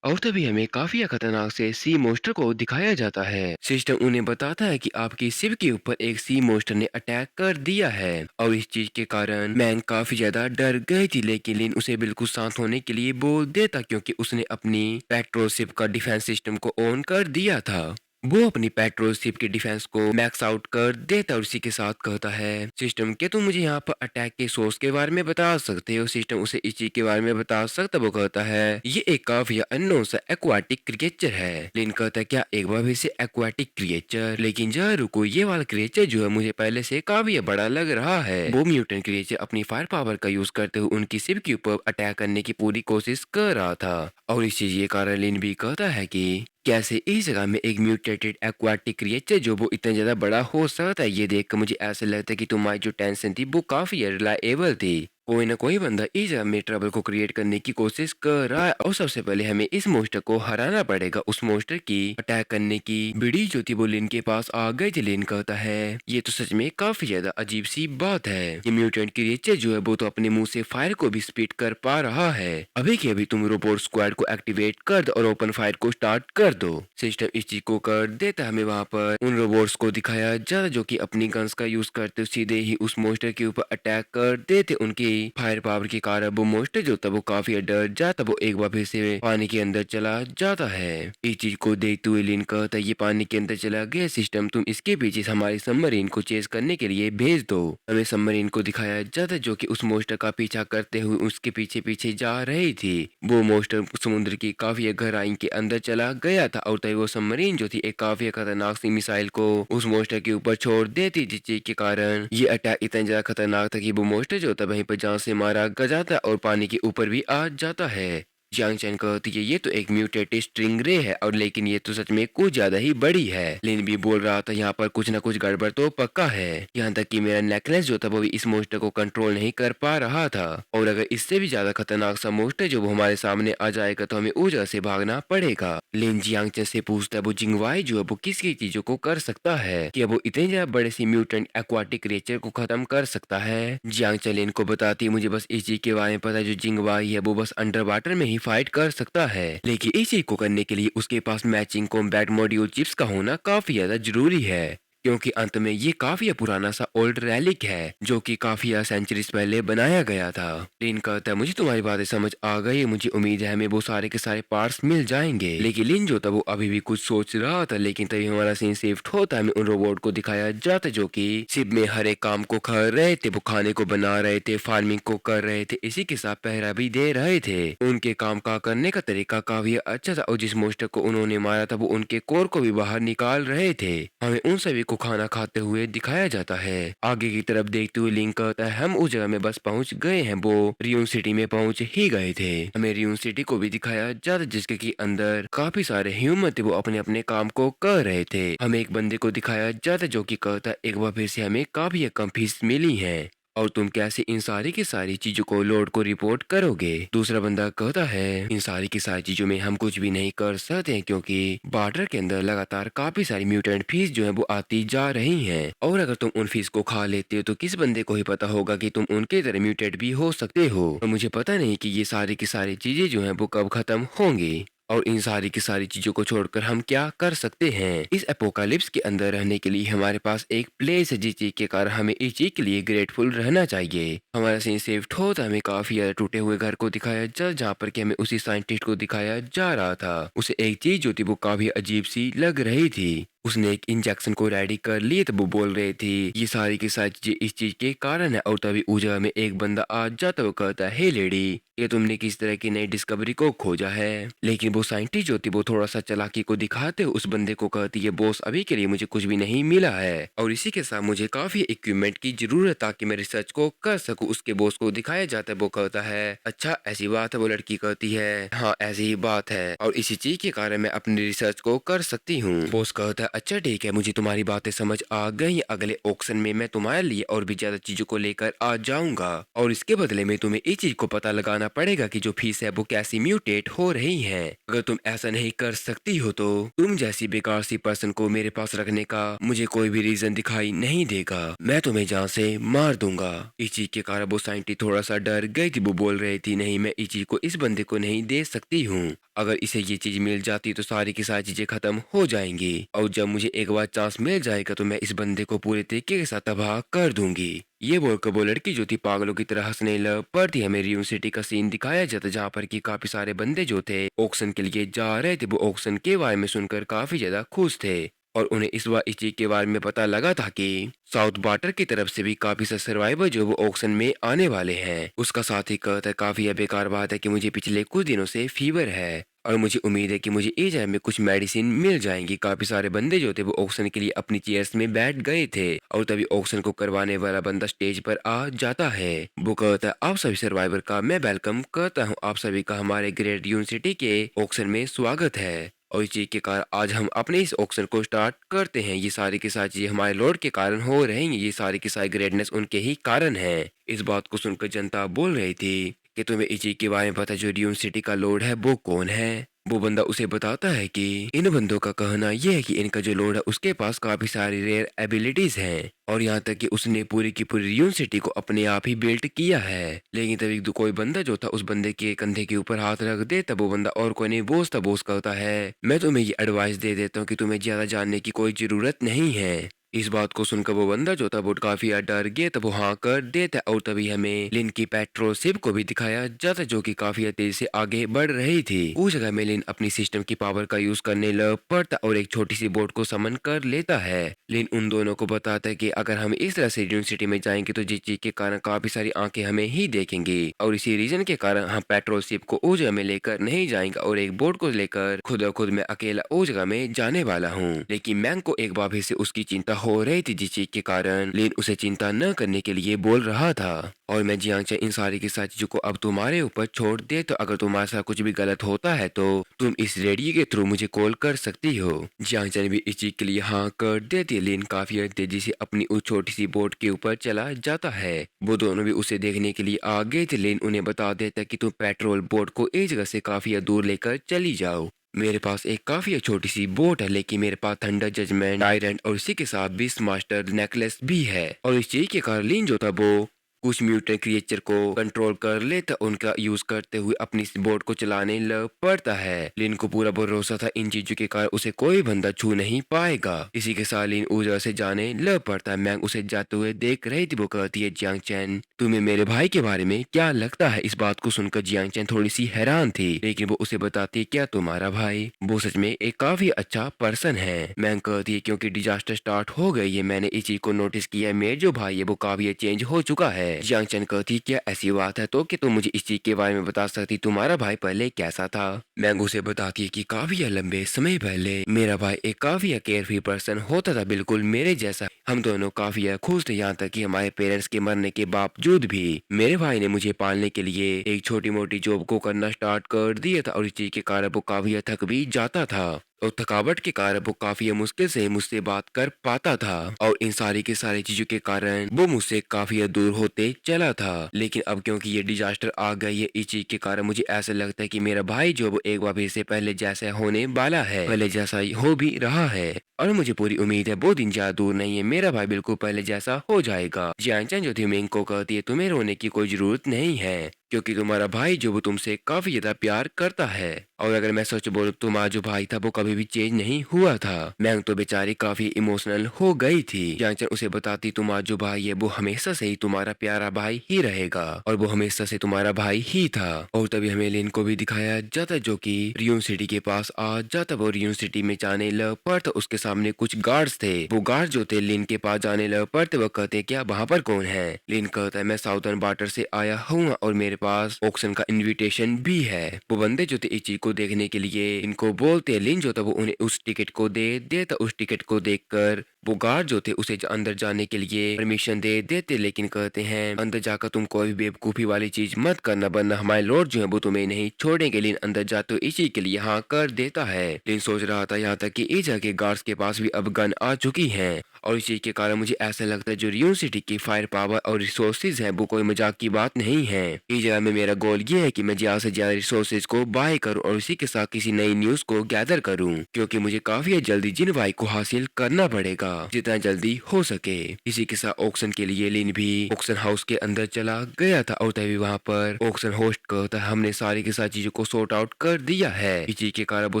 और तभी हमें काफी खतरनाक से सी मोस्टर को दिखाया जाता है। सिस्टम उन्हें बताता है कि आपकी शिप के ऊपर एक सी मोस्टर ने अटैक कर दिया है और इस चीज के कारण मैंग काफी ज्यादा डर गई थी, लेकिन लिन उसे बिल्कुल शांत होने के लिए बोल देता क्योंकि उसने अपनी पेट्रोल शिप का डिफेंस सिस्टम को ऑन कर दिया था। वो अपनी पेट्रोल शिप के डिफेंस को मैक्स आउट कर देता और उसी के साथ कहता है सिस्टम क्या तुम मुझे यहाँ पर अटैक के सोर्स के बारे में बता सकते हो। सिस्टम उसे इस चीज के बारे में बता सकता। वो कहता है ये एक काफी अननोन सा एक्वाटिक क्रिएचर है। लिन कहता है क्या एक बार से एक्वाटिक क्रिएचर, लेकिन जरा रुको, ये वाला क्रिएचर जो है मुझे पहले से काफी बड़ा लग रहा है। वो म्यूटेंट क्रिएचर अपनी फायर पावर का यूज करते हुए उनकी शिप के ऊपर अटैक करने की पूरी कोशिश कर रहा था और इस चीज के कारण लिन भी कहता है कि कैसे इस जगह में एक म्यूटेटेड एक्वाटिक क्रिएचर जो वो इतना ज्यादा बड़ा हो सकता है। ये देखकर मुझे ऐसा लगता है कि तुम्हारी जो टेंशन थी वो काफी रिलायबल थी। कोई ना कोई बंदा इस जगह में ट्रबल को क्रिएट करने की कोशिश कर रहा है और सबसे पहले हमें इस मोस्टर को हराना पड़ेगा। उस मोस्टर की अटैक करने की बिड़ी जो थी वो लिन के पास आ गई थी। लिन कहता है ये तो सच में काफी ज्यादा अजीब सी बात है। ये म्यूटेंट क्रिएचर जो है वो तो अपने मुंह से फायर को भी स्पीड कर पा रहा है। अभी के अभी तुम रोबोट स्क्वाड को एक्टिवेट कर दो और ओपन फायर को स्टार्ट कर दो। सिस्टम इस चीज को कर देता है। हमें वहाँ पर उन रोबोट्स को दिखाया जाता जो कि अपनी गन्स का यूज करते सीधे ही उस मोस्टर के ऊपर अटैक कर देते। उनकी फायर पावर के कारण वो मोस्टर जो था वो काफी डर जाता। वो एक बार फिर से पानी के अंदर चला जाता है। इस चीज को देखते हुए लिन कहता है ये पानी के अंदर चला गया। सिस्टम तुम इसके पीछे हमारी सबमरीन को चेस करने के लिए भेज दो। हमें सबमरीन को दिखाया जाता जो कि उस मोस्टर का पीछा करते हुए उसके पीछे पीछे जा रही थी। वो मोस्टर समुद्र की काफी गहराई के अंदर चला गया था और तभी वो सबमरीन जो थी एक काफी खतरनाक सी मिसाइल को उस मोस्टर के ऊपर छोड़ देती, जिस चीज के कारण ये अटैक इतना ज्यादा खतरनाक था कि वो मोस्टर जो था वहीं पर जान से मारा जाता और पानी के ऊपर भी आ जाता है। जियांग चैन कहती है ये तो एक म्यूटेटेड स्ट्रिंगरे है और लेकिन ये तो सच में कुछ ज्यादा ही बड़ी है। लिन भी बोल रहा था यहाँ पर कुछ न कुछ गड़बड़ तो पक्का है। यहाँ तक कि मेरा नेकलेस जो था वो भी इस मोस्टर को कंट्रोल नहीं कर पा रहा था और अगर इससे भी ज्यादा खतरनाक सा मोस्टर जो वो हमारे सामने आ जाएगा तो हमें उस जगह से भागना पड़ेगा। लिन जियांग चैन से पूछता है वो जिंगवाई जो है वो किस किस चीजों को कर सकता है, कि वो इतने ज्यादा बड़े से म्यूटेंट एक्वाटिक क्रिएचर को खत्म कर सकता है। जियांग चैन लिन को बताती है मुझे बस इस चीज के बारे में पता है, जो जिंगवाई है वो बस अंडर वाटर में ही फाइट कर सकता है, लेकिन इस चीज को करने के लिए उसके पास मैचिंग कॉम्बैट मॉड्यूल चिप्स का होना काफी ज्यादा जरूरी है, क्योंकि अंत में ये काफी पुराना सा ओल्ड रैलिक है जो कि काफी सेंचुरीज पहले बनाया गया था। लिन कहता है मुझे तुम्हारी बातें समझ आ गई, मुझे उम्मीद है हमें वो सारे के सारे पार्ट्स मिल जाएंगे। लेकिन लिन जो था वो अभी भी कुछ सोच रहा था, लेकिन तभी हमारा सीन शिफ्ट होता है। हमें उन रोबोट को दिखाया जाता जो कि शिप में हर एक काम को कर रहे थे। वो खाने को बना रहे थे, फार्मिंग को कर रहे थे, इसी के साथ पहरा भी दे रहे थे। उनके काम का करने का तरीका काफी अच्छा था और जिस मोस्टर को उन्होंने मारा था वो उनके कोर को भी बाहर निकाल रहे थे। हमें उन सभी को खाना खाते हुए दिखाया जाता है। आगे की तरफ देखते हुए लिंक कहता है हम उस जगह में बस पहुंच गए हैं, वो रियून सिटी में पहुंच ही गए थे। हमें रियून सिटी को भी दिखाया जाता जिसके की अंदर काफी सारे ह्यूमन थे, वो अपने अपने काम को कर रहे थे। हमें एक बंदे को दिखाया जाता जो कि कहता है एक बार फिर से हमें काफी कम फीस मिली है और तुम कैसे इन सारी की सारी चीजों को लॉर्ड को रिपोर्ट करोगे। दूसरा बंदा कहता है इन सारी की सारी चीजों में हम कुछ भी नहीं कर सकते हैं, क्योंकि बॉर्डर के अंदर लगातार काफी सारी म्यूटेंट फीस जो है वो आती जा रही हैं और अगर तुम उन फीस को खा लेते हो तो किस बंदे को ही पता होगा कि तुम उनके तरह म्यूटेंट भी हो सकते हो। और मुझे पता नहीं कि ये सारी की सारी चीजें जो है वो कब खत्म होंगी और इन सारी की सारी चीजों को छोड़कर हम क्या कर सकते हैं। इस एपोकालिप्स के अंदर रहने के लिए हमारे पास एक प्लेस है, जिस चीज के कारण हमें इस चीज के लिए ग्रेटफुल रहना चाहिए। हमारा सीन सेफ्ट होता हमें काफी ज्यादा टूटे हुए घर को दिखाया जहाँ पर कि हमें उसी साइंटिस्ट को दिखाया जा रहा था। उसे एक चीज जो थी वो काफी अजीब सी लग रही थी। उसने एक इंजेक्शन को रेडी कर लिए तो वो बोल रहे थे ये सारी की सारी चीजें इस चीज के कारण है। और तभी उस जगह में एक बंदा आ जाता, वो कहता है हे लेडी, ये तुमने किस तरह की नई डिस्कवरी को खोजा है। लेकिन वो साइंटिस्ट जो थी वो थोड़ा सा चालाकी को दिखाते हुए उस बंदे को कहती है बॉस अभी के लिए मुझे कुछ भी नहीं मिला है और इसी के साथ मुझे काफी इक्विपमेंट की जरूरत है ताकि मैं रिसर्च को कर सकूं। उसके बॉस को दिखाया जाता है, वो कहता है अच्छा ऐसी बात है। वो लड़की कहती है हाँ ऐसी ही बात है और इसी चीज के कारण मैं अपनी रिसर्च को कर सकती हूँ। बॉस कहता है अच्छा ठीक है, मुझे तुम्हारी बातें समझ आ गई। अगले ऑक्शन में मैं तुम्हारे लिए और भी ज्यादा चीजों को लेकर आ जाऊंगा और इसके बदले में तुम्हें इस चीज को पता लगाना पड़ेगा कि जो फीस है वो कैसी म्यूटेट हो रही है। अगर तुम ऐसा नहीं कर सकती हो तो तुम जैसी बेकार सी पर्सन को मेरे पास रखने का मुझे कोई भी रीजन दिखाई नहीं देगा। मैं तुम्हें जान से मार दूंगा। इस चीज के कारण वो साइंटिस्ट थोड़ा सा डर गई थी। वो बोल रही थी नहीं, मैं इस चीज को इस बंदे को नहीं दे सकती हूँ। अगर इसे ये चीज मिल जाती तो सारी की सारी चीजें खत्म हो जाएंगी और जब मुझे एक बार चांस मिल जाएगा तो मैं इस बंदे को पूरे तरीके के साथ तबाह कर दूंगी। ये बोलकर वो लड़की जो थी पागलों की तरह हंसने लग पड़ती। हमें यूनिवर्सिटी का सीन दिखाया जाता जहाँ पर कि काफी सारे बंदे जो थे ऑक्शन के लिए जा रहे थे। वो ऑक्शन के बारे में सुनकर काफी ज्यादा खुश थे और उन्हें इस बार इस चीज के बारे में पता लगा था कि साउथ वाटर की तरफ से भी काफी सारे सर्वाइवर जो वो ऑक्शन में आने वाले हैं। उसका साथी कहता है काफी बेकार बात है कि मुझे पिछले कुछ दिनों से फीवर है और मुझे उम्मीद है कि मुझे इस टाइम में कुछ मेडिसिन मिल जाएंगी। काफी सारे बंदे जो थे वो ऑक्शन के लिए अपनी चेयर्स में बैठ गए थे और तभी ऑक्शन को करवाने वाला बंदा स्टेज पर आ जाता है। वो कहता है आप सभी सर्वाइवर का मैं वेलकम करता हूँ। आप सभी का हमारे ग्रेट यूनिवर्सिटी के ऑक्शन में स्वागत है और इस चीज के कारण आज हम अपने इस ऑक्शन को स्टार्ट करते हैं। ये सारी की सारी चीजें हमारे लॉर्ड के कारण हो रही हैं। ये सारी की सारी ग्रेटनेस उनके ही कारण है। इस बात को सुनकर जनता बोल रही थी कि तुम्हें इस चीज के बारे में पता है जो यूनिवर्सिटी का लॉर्ड है वो कौन है। वो बंदा उसे बताता है कि इन बंदों का कहना यह है कि इनका जो लॉर्ड है उसके पास काफी सारी रेयर एबिलिटीज हैं और यहाँ तक कि उसने पूरी की पूरी यूनिवर्सिटी को अपने आप ही बिल्ड किया है। लेकिन तभी कोई बंदा जो था उस बंदे के कंधे के ऊपर हाथ रख दे। तब वो बंदा और कोई नहीं बोस था बोस कहता है मैं तुम्हें ये एडवाइस दे देता हूँ कि तुम्हें ज्यादा जानने की कोई जरूरत नहीं है। इस बात को सुनकर वो बंदा जो था वो काफी डर गया। तब वो हाँ कर देता और तभी हमें लिन की पेट्रोल शिप को भी दिखाया जाता जो कि काफी तेजी से आगे बढ़ रही थी। उस जगह में लिन अपनी सिस्टम की पावर का यूज करने लग पड़ता और एक छोटी सी बोट को समन कर लेता है। लिन उन दोनों को बताता है कि अगर हम इस तरह से यूनिवर्सिटी में जाएंगे तो जिस चीज के कारण काफी सारी आंखें हमें ही देखेंगी और इसी रीजन के कारण हम पेट्रोल शिप को उस जगह में लेकर नहीं जाएंगे और एक बोट को लेकर खुद मैं अकेला उस जगह में जाने वाला हूँ। लेकिन मैंग को एक बार फिर से उसकी चिंता हो रही थी जिस चीज के कारण लिन उसे चिंता न करने के लिए बोल रहा था और मैं जियांग चैन इन सारी की सारी चीजों को अब तुम्हारे ऊपर छोड़ दे तो अगर तुम्हारे साथ कुछ भी गलत होता है तो तुम इस रेडियो के थ्रू मुझे कॉल कर सकती हो। जियांग चैन भी इस चीज के लिए हाँ कर देती है। लिन काफी तेजी से अपनी उस छोटी सी बोट के ऊपर चला जाता है। वो दोनों भी उसे देखने के लिए आ गए थे। लिन उन्हें बता देता है कि तुम पेट्रोल बोट को एक जगह से काफी दूर लेकर चली जाओ। मेरे पास एक काफी छोटी सी बोट है लेकिन मेरे पास थंडर जजमेंट टायरेंट और इसी के साथ बीस्ट मास्टर नेकलेस भी है और इस चीज के कारण लिन जो था वो कुछ म्यूटेंट क्रिएचर को कंट्रोल कर लेता उनका यूज करते हुए अपनी इस बोट को चलाने लग पड़ता है। लिन को पूरा भरोसा था इन चीजों के कारण उसे कोई बंदा छू नहीं पाएगा। इसी के साथ लिन उस जगह से जाने लग पड़ता है। मैंग उसे जाते हुए देख रही थी। वो कहती है जियांग चैन तुम्हें मेरे भाई के बारे में क्या लगता है। इस बात को सुनकर जियांग चैन थोड़ी सी हैरान थी लेकिन वो उसे बताती है क्या तुम्हारा भाई वो सच में एक काफी अच्छा पर्सन है। मैंग कहती है क्योंकि डिजास्टर स्टार्ट हो गई है मैंने इस चीज को नोटिस किया है मेरे जो भाई है वो काफी चेंज हो चुका है। जियांग चैन कहती क्या ऐसी बात है तो कि तुम मुझे इस चीज के बारे में बता सकती तुम्हारा भाई पहले कैसा था। मैंग उसे बताती है कि काफी लंबे समय पहले मेरा भाई एक काफी केयर फ्री पर्सन होता था बिल्कुल मेरे जैसा। हम दोनों काफी खुश थे यहाँ तक कि हमारे पेरेंट्स के मरने के बावजूद भी मेरे भाई ने मुझे पालने के लिए एक छोटी मोटी जॉब को करना स्टार्ट कर दिया था और इस चीज के कारण वो काफी थक भी जाता था और थकावट के कारण वो काफी मुश्किल से मुझसे बात कर पाता था और इन सारी के सारी चीजों के कारण वो मुझसे काफी दूर होते चला था। लेकिन अब क्योंकि ये डिजास्टर आ गई है इस चीज के कारण मुझे ऐसा लगता है कि मेरा भाई जो वो एक बार फिर से पहले जैसा होने वाला है पहले जैसा ही हो भी रहा है और मुझे पूरी उम्मीद है वो दिन ज्यादा दूर नहीं है मेरा भाई बिल्कुल पहले जैसा हो जाएगा। जियांग चैन जो थी मिंग को कहती है तुम्हें रोने की कोई जरूरत नहीं है क्योंकि तुम्हारा भाई जो वो तुमसे काफी ज्यादा प्यार करता है और अगर मैं सच बोलूं तुम्हारा जो भाई था वो कभी भी चेंज नहीं हुआ था। मैंग तो बेचारी काफी इमोशनल हो गई थी। जियांग चैन उसे बताती तुम्हारा जो भाई है वो हमेशा से ही तुम्हारा प्यारा भाई ही रहेगा और वो हमेशा से तुम्हारा भाई ही था। और तभी हमें लिन को भी दिखाया जाता जो की रियून सिटी के पास आ जाता। वो रियून सिटी में जाने लग पड़ता उसके सामने कुछ गार्ड्स थे। वो गार्ड जो थे लिन के पास जाने लग पड़ते वो कहते क्या वहाँ पर कौन है। लिन कहता है मैं साउदर्न वाटर से आया हूँ और मेरे मेरे पास ऑक्शन का इनविटेशन भी है। वो बंदे जो थे इस चीज को देखने के लिए इनको बोलते, लिन जो था वो उन्हें उस टिकट को दे देता। उस टिकट को देखकर वो गार्ड जो थे उसे अंदर जाने के लिए परमिशन दे देते, लेकिन कहते हैं अंदर जाकर तुम कोई भी बेवकूफी वाली चीज मत करना, वरना हमारे लॉर्ड जो है वो तुम्हें नहीं छोड़ेंगे। लिन अंदर जाते तो इसी के लिए हाँ कर देता है। लिन सोच रहा था यहाँ तक कि ईजा के गार्ड्स के पास भी अब गन आ चुकी है, और इसी के कारण मुझे ऐसा लगता है जो रियून सिटी की फायर पावर और रिसोर्सेज है वो कोई मजाक की बात नहीं है। इस जगह में मेरा गोल ये है कि मैं ज्यादा से ज्यादा रिसोर्सेज को बाय करूं और इसी के साथ किसी नई न्यूज को गैदर करूं, क्योंकि मुझे काफी जल्दी जिन वाई को हासिल करना पड़ेगा जितना जल्दी हो सके। इसी के साथ ऑक्शन के लिए लिन भी ऑक्शन हाउस के अंदर चला गया था, और तभी वहाँ पर ऑक्शन होस्ट कहता है हमने सारी के सारी चीजों को सॉर्ट आउट कर दिया है। इसी के कारण वो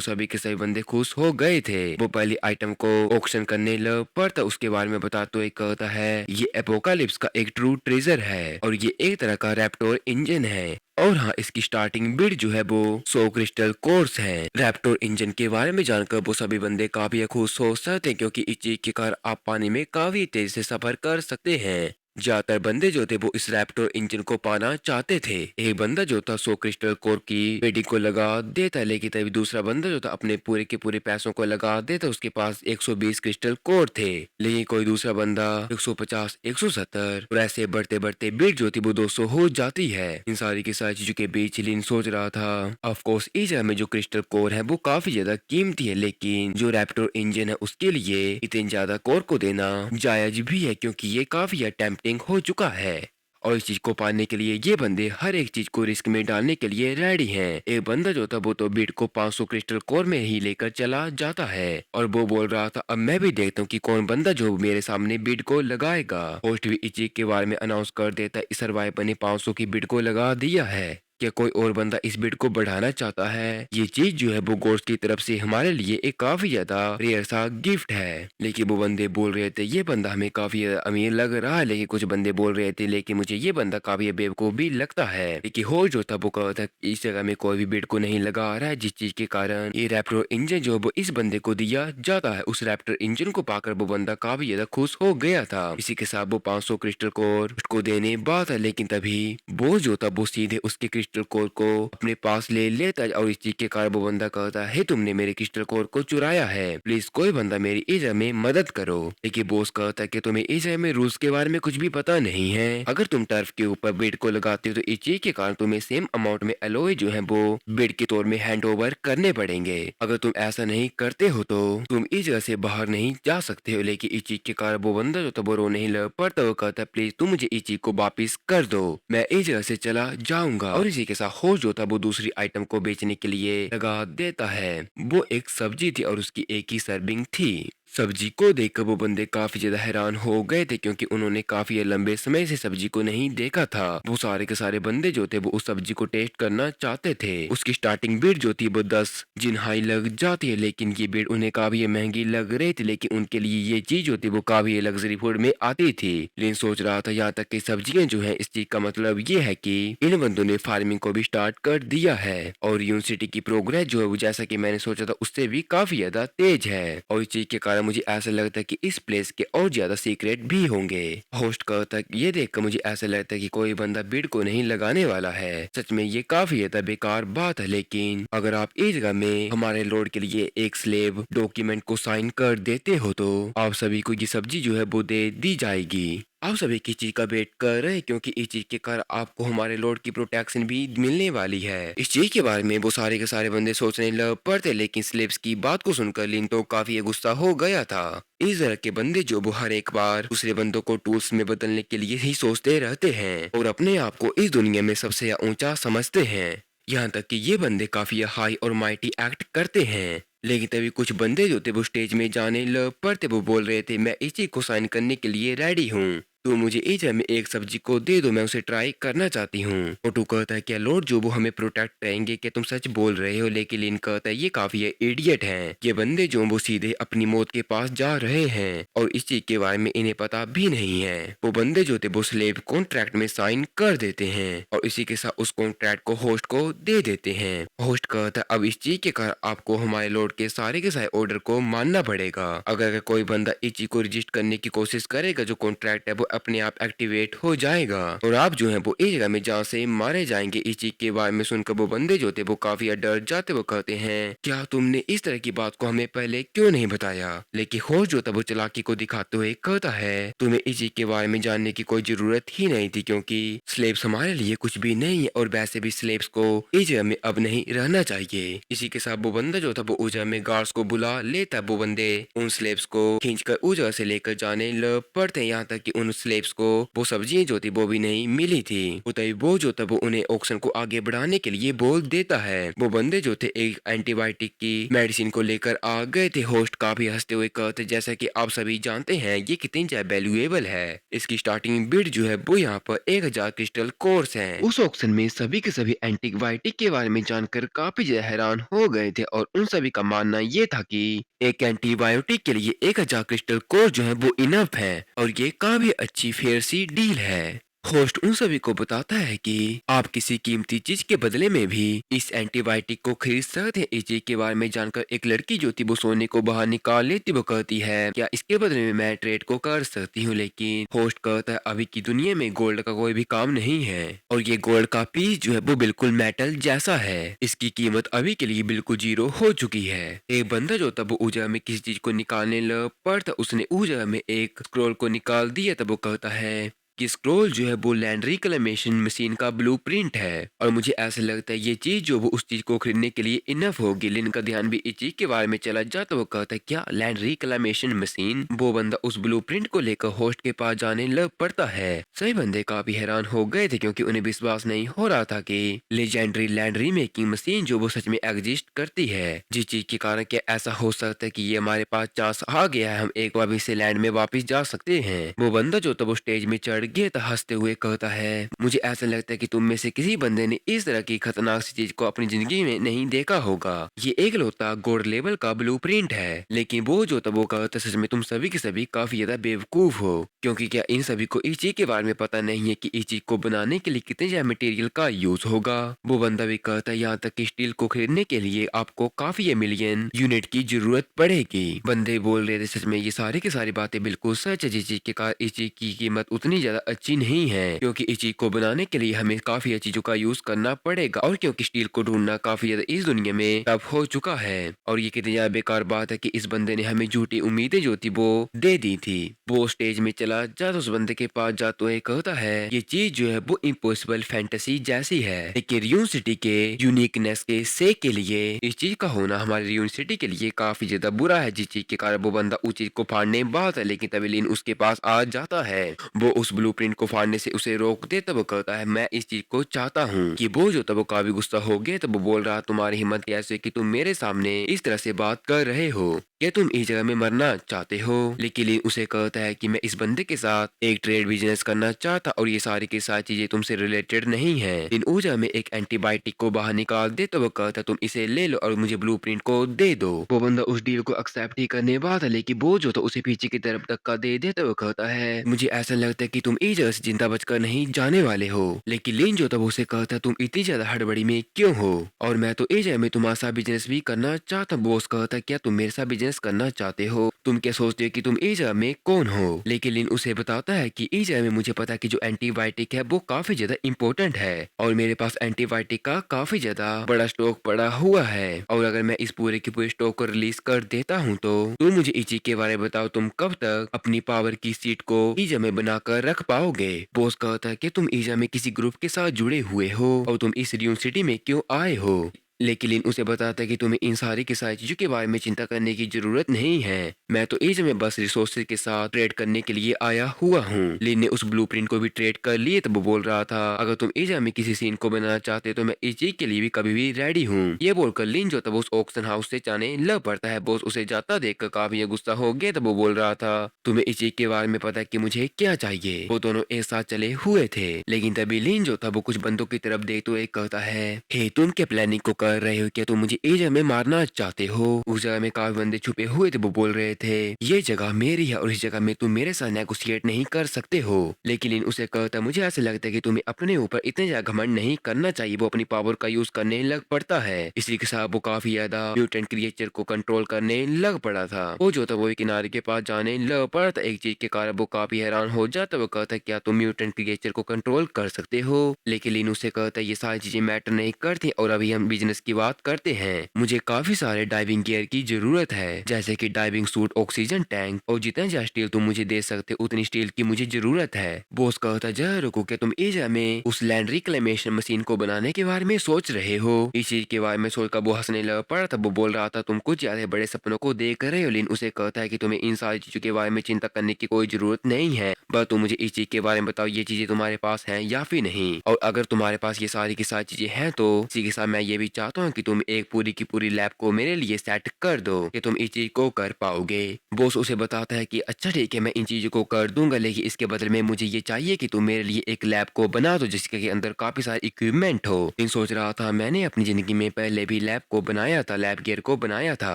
सभी के सभी बंदे खुश हो गए थे। वो पहली आइटम को ऑक्शन करने लग पड़ता, उसके बारे में बता तो एक कहता है ये एपोकालिप्स का एक ट्रू ट्रेजर है और ये एक तरह का रैप्टोर इंजन है, और हाँ इसकी स्टार्टिंग बिड जो है वो 100 क्रिस्टल कोर्स है। रैप्टोर इंजन के बारे में जानकर वो सभी बंदे काफी खुश हो सकते हैं, क्योंकि इस चीज के कारण आप पानी में काफी तेज से सफर कर सकते हैं। ज्यादातर बंदे जो थे वो इस रैप्टोर इंजन को पाना चाहते थे। एक बंदा जो था 100 क्रिस्टल कोर की बेटिंग को लगा देता, लेकिन तभी दूसरा बंदा जो था अपने पूरे के पूरे पैसों को लगा देता। उसके पास 120 क्रिस्टल कोर थे, लेकिन कोई दूसरा बंदा 150, 170 और ऐसे बढ़ते बढ़ते बिड जो थी वो 200 हो जाती है। इन सारी की सारी चीजों के बीच लिन सोच रहा था ऑफ कोर्स इस जगह में जो क्रिस्टल कोर है वो काफी ज्यादा कीमती है, लेकिन जो रैप्टोर इंजन है उसके लिए इतने ज्यादा कोर को देना जायज भी है, क्योंकि ये काफी टेम्पटिंग हो चुका है। और इस चीज को पाने के लिए ये बंदे हर एक चीज को रिस्क में डालने के लिए रेडी हैं। एक बंदा जो था वो तो बिड को 500 क्रिस्टल कोर में ही लेकर चला जाता है, और वो बोल रहा था अब मैं भी देखता हूँ कि कौन बंदा जो मेरे सामने बिड को लगाएगा। होस्ट भी इस चीज के बारे में अनाउंस कर देता है इस सर्वाइवर ने 500 की बिड को लगा दिया है, क्या कोई और बंदा इस बिड को बढ़ाना चाहता है। ये चीज जो है वो गोस्ट की तरफ से हमारे लिए एक काफी ज्यादा रेयर सा गिफ्ट है। लेकिन वो बंदे बोल रहे थे ये बंदा हमें काफी अमीर लग रहा है, लेकिन कुछ बंदे बोल रहे थे लेकिन मुझे ये बंदा काफी बेवकूफ भी लगता है। लेकिन हो जो था वो कहता है इस जगह में कोई भी बिड को नहीं लगा रहा है, जिस चीज के कारण ये रैप्टर इंजन जो वो इस बंदे को दिया जाता है। उस रैप्टर इंजन को पाकर वो बंदा काफी ज्यादा खुश हो गया था। इसी के साथ वो 500 क्रिस्टल कोर उसको देने बात है, लेकिन तभी वो जो था वो सीधे उसके क्रिस्टल कोर को अपने पास ले लेता है, और इस चीज के कारण वो बंदा कहता है तुमने मेरे क्रिस्टल कोर को चुराया है, प्लीज कोई बंदा मेरी इस में मदद करो। लेकिन बोस कहता है कि तुम्हें इस में रूल्स के बारे में कुछ भी पता नहीं है। अगर तुम टर्फ के ऊपर बेड को लगाते हो तो इस चीज के कारण तुम्हें सेम अमाउंट में एलोए जो है वो बेड के तौर में हैंड ओवर करने पड़ेंगे। अगर तुम ऐसा नहीं करते हो तो तुम इस जगह से बाहर नहीं जा सकते हो। लेकिन इस चीज के कारण वो बंदा जो था वो रोने ही लग पड़ता, वो कहता है प्लीज तुम मुझे इस चीज को वापिस कर दो, मैं इस जगह से चला जाऊंगा। और इसी के साथ होश जो था वो दूसरी आइटम को बेचने के लिए लगा देता है। वो एक सब्जी थी और उसकी एक ही सर्विंग थी। सब्जी को देखकर वो बंदे काफी ज्यादा हैरान हो गए थे, क्योंकि उन्होंने काफी लंबे समय से सब्जी को नहीं देखा था। वो सारे के सारे बंदे जो थे वो उस सब्जी को टेस्ट करना चाहते थे। उसकी स्टार्टिंग बिड जो थी वो 10 जिन हाई लग जाती है, लेकिन ये बिड उन्हें काफी महंगी लग रही थी। लेकिन उनके लिए ये चीज जो थी वो काफी लग्जरी फूड में आती थी। लेकिन सोच रहा था यहाँ तक कि सब्जियां जो है इस चीज का मतलब ये है कि इन बंदों ने फार्मिंग को भी स्टार्ट कर दिया है, और यूनिवर्सिटी की प्रोग्रेस जो है वो जैसा कि मैंने सोचा था उससे भी काफी ज्यादा तेज है। और इस चीज के कारण मुझे ऐसा लगता है कि इस प्लेस के और ज्यादा सीक्रेट भी होंगे। होस्ट कहता है ये देखकर मुझे ऐसा लगता है कि कोई बंदा बिड को नहीं लगाने वाला है। सच में ये काफी ज्यादा बेकार बात है, लेकिन अगर आप इस जगह में हमारे लॉर्ड के लिए एक स्लेव डॉक्यूमेंट को साइन कर देते हो तो आप सभी को ये सब्जी जो है वो दे दी जाएगी। आप सभी की चीज का वेट कर रहे हैं, क्योंकि इस चीज के कारण आपको हमारे लॉर्ड की प्रोटेक्शन भी मिलने वाली है। इस चीज के बारे में वो सारे के सारे बंदे सोचने लग पड़ते, लेकिन स्लेव्स की बात को सुनकर लिन तो काफी गुस्सा हो गया था। इस तरह के बंदे जो वो हर एक बार दूसरे बंदों को टूल्स में बदलने के लिए ही सोचते रहते हैं और अपने आप को इस दुनिया में सबसे ऊंचा समझते हैं। यहाँ तक कि ये बंदे काफी हाई और माइटी एक्ट करते हैं। लेकिन तभी कुछ बंदे जो थे वो स्टेज में जाने लग पड़ते। वो बोल रहे थे मैं इसी को साइन करने के लिए रेडी हूँ, तो मुझे इस में एक सब्जी को दे दो, मैं उसे ट्राई करना चाहती हूँ। मोटू कहता है क्या लॉर्ड जो वो हमें प्रोटेक्ट करेंगे, क्या तुम सच बोल रहे हो। लेकिन लिन कहता है ये काफी इडियट हैं, ये बंदे जो वो सीधे अपनी मौत के पास जा रहे हैं और इस चीज के बारे में इन्हें पता भी नहीं है। वो बंदे जो थे वो स्लेव कॉन्ट्रैक्ट में साइन कर देते हैं और इसी के साथ उस कॉन्ट्रैक्ट को होस्ट को दे देते हैं। होस्ट कहता है अब इस चीज के कारण आपको हमारे लॉर्ड के सारे ऑर्डर को मानना पड़ेगा। अगर कोई बंदा इस चीज को रजिस्ट करने की कोशिश करेगा जो कॉन्ट्रैक्ट है वो अपने आप एक्टिवेट हो जाएगा और आप जो है वो एक जगह में जहाँ से मारे जाएंगे। इस चीज के बारे में सुनकर वो बंदे जो थे वो काफी डर जाते। वो कहते हैं, क्या तुमने इस तरह की बात को हमें पहले क्यों नहीं बताया? लेकिन होश जो था वो चालाकी को दिखाते हुए कहता है, तुम्हें इस चीज के बारे में जानने की कोई जरूरत ही नहीं थी, क्योंकि स्लेब्स हमारे लिए कुछ भी नहीं है और वैसे भी स्लेब्स को इस जगह में अब नहीं रहना चाहिए। इसी के साथ वो बंदा जो था वो उस जगह में गार्ड्स को बुला लेता। वो बंदे उन स्लेब्स को खींचकर उस जगह से लेकर जाने लग पड़ते, यहाँ तक कि उन स्लेब्स को वो सब्जियां जो थी वो भी नहीं मिली थी। तभी वो जो था वो उन्हें ऑक्शन को आगे बढ़ाने के लिए बोल देता है। वो बंदे जो थे एक एंटीबायोटिक की मेडिसिन को लेकर आ गए थे। होस्ट काफी हंसते हुए कहते, जैसा कि आप सभी जानते हैं ये कितनी ज्यादा वैल्यूएबल है। इसकी स्टार्टिंग बिड जो है वो यहाँ पर 1000 क्रिस्टल कोर्स है। उस ऑक्शन में सभी के सभी एंटीबायोटिक के बारे में जानकर काफी ज्यादा हैरान हो गए थे और उन सभी का मानना ये था कि एक एंटीबायोटिक के लिए 1000 क्रिस्टल कोर्स जो है वो इनफ है और ये काफी अच्छी फेयर सी डील है। होस्ट उन सभी को बताता है कि आप किसी कीमती चीज के बदले में भी इस एंटीबायोटिक को खरीद सकते हैं। इस चीज के बारे में जानकर एक लड़की जो थी वो सोने को बाहर निकाल लेती। वो कहती है, क्या इसके बदले में मैं ट्रेड को कर सकती हूँ? लेकिन होस्ट कहता है, अभी की दुनिया में गोल्ड का कोई भी काम नहीं है और ये गोल्ड का पीस जो है वो बिल्कुल मेटल जैसा है। इसकी कीमत अभी के लिए बिल्कुल 0 हो चुकी है। एक बंदा जो था वो उस जगह में किसी चीज को निकालने लग पड़ता। उसने उस जगह में एक स्क्रॉल को निकाल दिया। तब वो कहता है कि स्क्रॉल जो है वो लैंड रिक्लेमेशन मशीन का ब्लूप्रिंट है और मुझे ऐसा लगता है ये चीज जो वो उस चीज को खरीदने के लिए इनफ होगी। लिन का ध्यान भी इस चीज के बारे में चला जाता। वो कहता है, क्या लैंड रिक्लेमेशन मशीन? वो बंदा उस ब्लूप्रिंट को लेकर होस्ट के पास जाने लग पड़ता है। सभी बंदे काफी हैरान हो गए थे क्योंकि उन्हें विश्वास नहीं हो रहा था कि लेजेंडरी लैंड रीमेकिंग मशीन जो वो सच में एग्जिस्ट करती है। जिस चीज के कारण क्या ऐसा हो सकता है कि ये हमारे पास चांस आ गया है, हम एक बार भी इसे लैंड में वापस जा सकते हैं। वो बंदा जो था वो स्टेज में चढ़ गया था। हंसते हुए कहता है, मुझे ऐसा लगता है कि तुम में से किसी बंदे ने इस तरह की खतरनाक सी चीज को अपनी जिंदगी में नहीं देखा होगा। ये एक लौता गोल्ड लेवल का ब्लूप्रिंट है। लेकिन वो जो था वो कहता, सच में तुम सभी के सभी काफी ज्यादा बेवकूफ हो, क्योंकि क्या इन सभी को इस चीज के बारे में पता नहीं है कि इस चीज को बनाने के लिए कितने ज्यादा मटेरियल का यूज होगा। वो बंदा भी कहता है, यहाँ तक कि स्टील को खरीदने के लिए आपको काफी मिलियन यूनिट की जरूरत पड़ेगी। बंदे बोल रहे थे, सच में ये सारी की सारी बातें बिल्कुल सच है। जिस चीज के कारण इस चीज की कीमत उतनी ज्यादा अच्छी नहीं है, क्योंकि इस चीज को बनाने के लिए हमें काफी चीजों का यूज करना पड़ेगा और क्योंकि स्टील को ढूंढना काफी ज्यादा इस दुनिया में टफ हो चुका है। और ये कितनी ज्यादा बेकार बात है कि इस बंदे ने हमें झूठी उम्मीदें जो थी वो दे दी थी। वो स्टेज में चला जाता, उस बंदे के पास जाते हुए कहता है, ये चीज जो है वो इम्पॉसिबल फैंटेसी जैसी है, लेकिन रियून सिटी के यूनिकनेस के सेक के लिए इस चीज का होना हमारी रियून सिटी के लिए काफी ज्यादा बुरा है। जिस चीज के कारण वो बंदा उस चीज को फाड़ने बात है, लेकिन तभी लिन उसके पास आ जाता है। वो उस ब्लूप्रिंट को फाड़ने से उसे रोक दे। तब वो कहता है, मैं इस चीज को चाहता हूँ। कि वो जो तब वो काफी गुस्सा हो गया। तब वो बोल रहा, तुम्हारी हिम्मत कैसे कि तुम मेरे सामने इस तरह से बात कर रहे हो? क्या तुम इस जगह में मरना चाहते हो? लेकिन लिन उसे कहता है कि मैं इस बंदे के साथ एक ट्रेड बिजनेस करना चाहता और ये सारी की सारी चीजें तुमसे रिलेटेड नहीं है। लिन उस जगह में एक एंटीबायोटिक को बाहर निकाल दे। तो वो कहता है, तुम इसे ले लो और मुझे ब्लूप्रिंट को दे दो। वो बंदा उस डील को एक्सेप्ट ही करने वाला था, लेकिन वो जो था उसे पीछे की तरफ धक्का दे देता। वो कहता है, मुझे ऐसा लगता है कि तुम इस जगह से जिंदा बचकर नहीं जाने वाले हो। लेकिन लिन जो था वो उसे कहता है, तुम इतनी ज्यादा हड़बड़ी में क्यों हो? और मैं तो इस जगह में तुम्हारे साथ बिजनेस भी करना चाहता हूँ। बॉस कहता है, क्या तुम मेरे साथ बिजनेस करना चाहते हो? तुम क्या सोचते हो कि तुम इस जगह में कौन हो? लेकिन लिन उसे बताता है कि इस जगह में मुझे पता है कि जो एंटीबायोटिक है वो काफी ज्यादा इंपॉर्टेंट है और मेरे पास एंटीबायोटिक का काफी ज्यादा बड़ा स्टॉक पड़ा हुआ है और अगर मैं इस पूरे के पूरे स्टॉक को रिलीज कर देता हूँ तो तुम मुझे इस चीज के बारे में बताओ, तुम कब तक अपनी पावर की सीट को ईजा में बनाकर रख पाओगे? बॉस कहता है कि तुम ईजा में किसी ग्रुप के साथ जुड़े हुए हो और तुम इस रियून सिटी में क्यों आए हो? लेकिन लिन उसे बताता है कि तुम्हें इन सारी की सारी चीजों के बारे में चिंता करने की जरूरत नहीं है। मैं तो एज में बस रिसोर्सेज के साथ ट्रेड करने के लिए आया हुआ हूँ। लिन ने उस ब्लूप्रिंट को भी ट्रेड कर लिए। तब वो बोल रहा था, अगर तुम एज में किसी सीन को बनाना चाहते तो मैं इस चीज के लिए भी कभी भी रेडी हूँ। ये बोलकर लिन जो तब उस ऑक्शन हाउस से जाने लग पड़ता है। बॉस उसे जाता देखकर काफी गुस्सा हो गया। तब वो बोल रहा था, तुम्हें इस चीज के बारे में पता है कि मुझे क्या चाहिए? वो दोनों एक साथ चले हुए थे, लेकिन तभी लिन जो था वो कुछ बंदों की तरफ देखते हुए कहता है, हे तुम क्या प्लानिंग को कर रहे हो? क्या तुम मुझे इस जगह में मारना चाहते हो? उस जगह में काफी बंदे छुपे हुए थे, वो बोल रहे थे ये जगह मेरी है और इस जगह में तुम मेरे साथ नेगोशिएट नहीं कर सकते हो। लेकिन लिन उसे कहता मुझे ऐसा लगता है कि तुम्हें अपने ऊपर इतने ज्यादा घमंड नहीं करना चाहिए। वो अपनी पावर का यूज करने लग पड़ता है। इसी के साथ वो काफी ज्यादा म्यूटेंट क्रिएचर को कंट्रोल करने लग पड़ा था। वो जो था वो एक किनारे के पास जाने लग पड़ा था। एक चीज के कारण वो काफी हैरान हो जाता। वो कहता क्या तुम म्यूटेंट क्रिएचर को कंट्रोल कर सकते हो? लेकिन लिन उसे कहता ये सारी चीजें मैटर नहीं करती और अभी हम बिजनेस की बात करते हैं। मुझे काफी सारे डाइविंग गियर की जरूरत है, जैसे कि डाइविंग सूट, ऑक्सीजन टैंक और जितना ज्यादा स्टील तुम मुझे दे सकते हो उतनी स्टील की मुझे जरूरत है। बॉस कहता जरा रुको, क्या तुम एजा में उस लैंड रिक्लेमेशन मशीन को बनाने के बारे में सोच रहे हो? इस चीज के बारे में सोचकर वो हंसने लग पड़ा था। वो बोल रहा था तुम कुछ ज्यादा बड़े सपनों को देख रहे हो। लिन उसे कहता है कि तुम्हें इन सारी चीजों के बारे में चिंता करने की कोई जरूरत नहीं है, बस तुम मुझे इस चीज के बारे में बताओ ये चीजें तुम्हारे पास हैं या फिर नहीं। और अगर तुम्हारे पास ये सारी की सारी चीजें हैं तो इसी के साथ मैं ये भी चाहता हूँ कि तुम एक पूरी की पूरी लैब को मेरे लिए सेट कर दो कि तुम इस चीज को कर पाओगे। बॉस उसे बताता है कि अच्छा ठीक है मैं इन चीजों को कर दूंगा, लेकिन इसके बदले में मुझे ये चाहिए कि तुम मेरे लिए एक लैब को बना दो जिसके के अंदर काफी सारे इक्विपमेंट हो। इन सोच रहा था मैंने अपनी जिंदगी में पहले भी लैब को बनाया था, लैब गियर को बनाया था,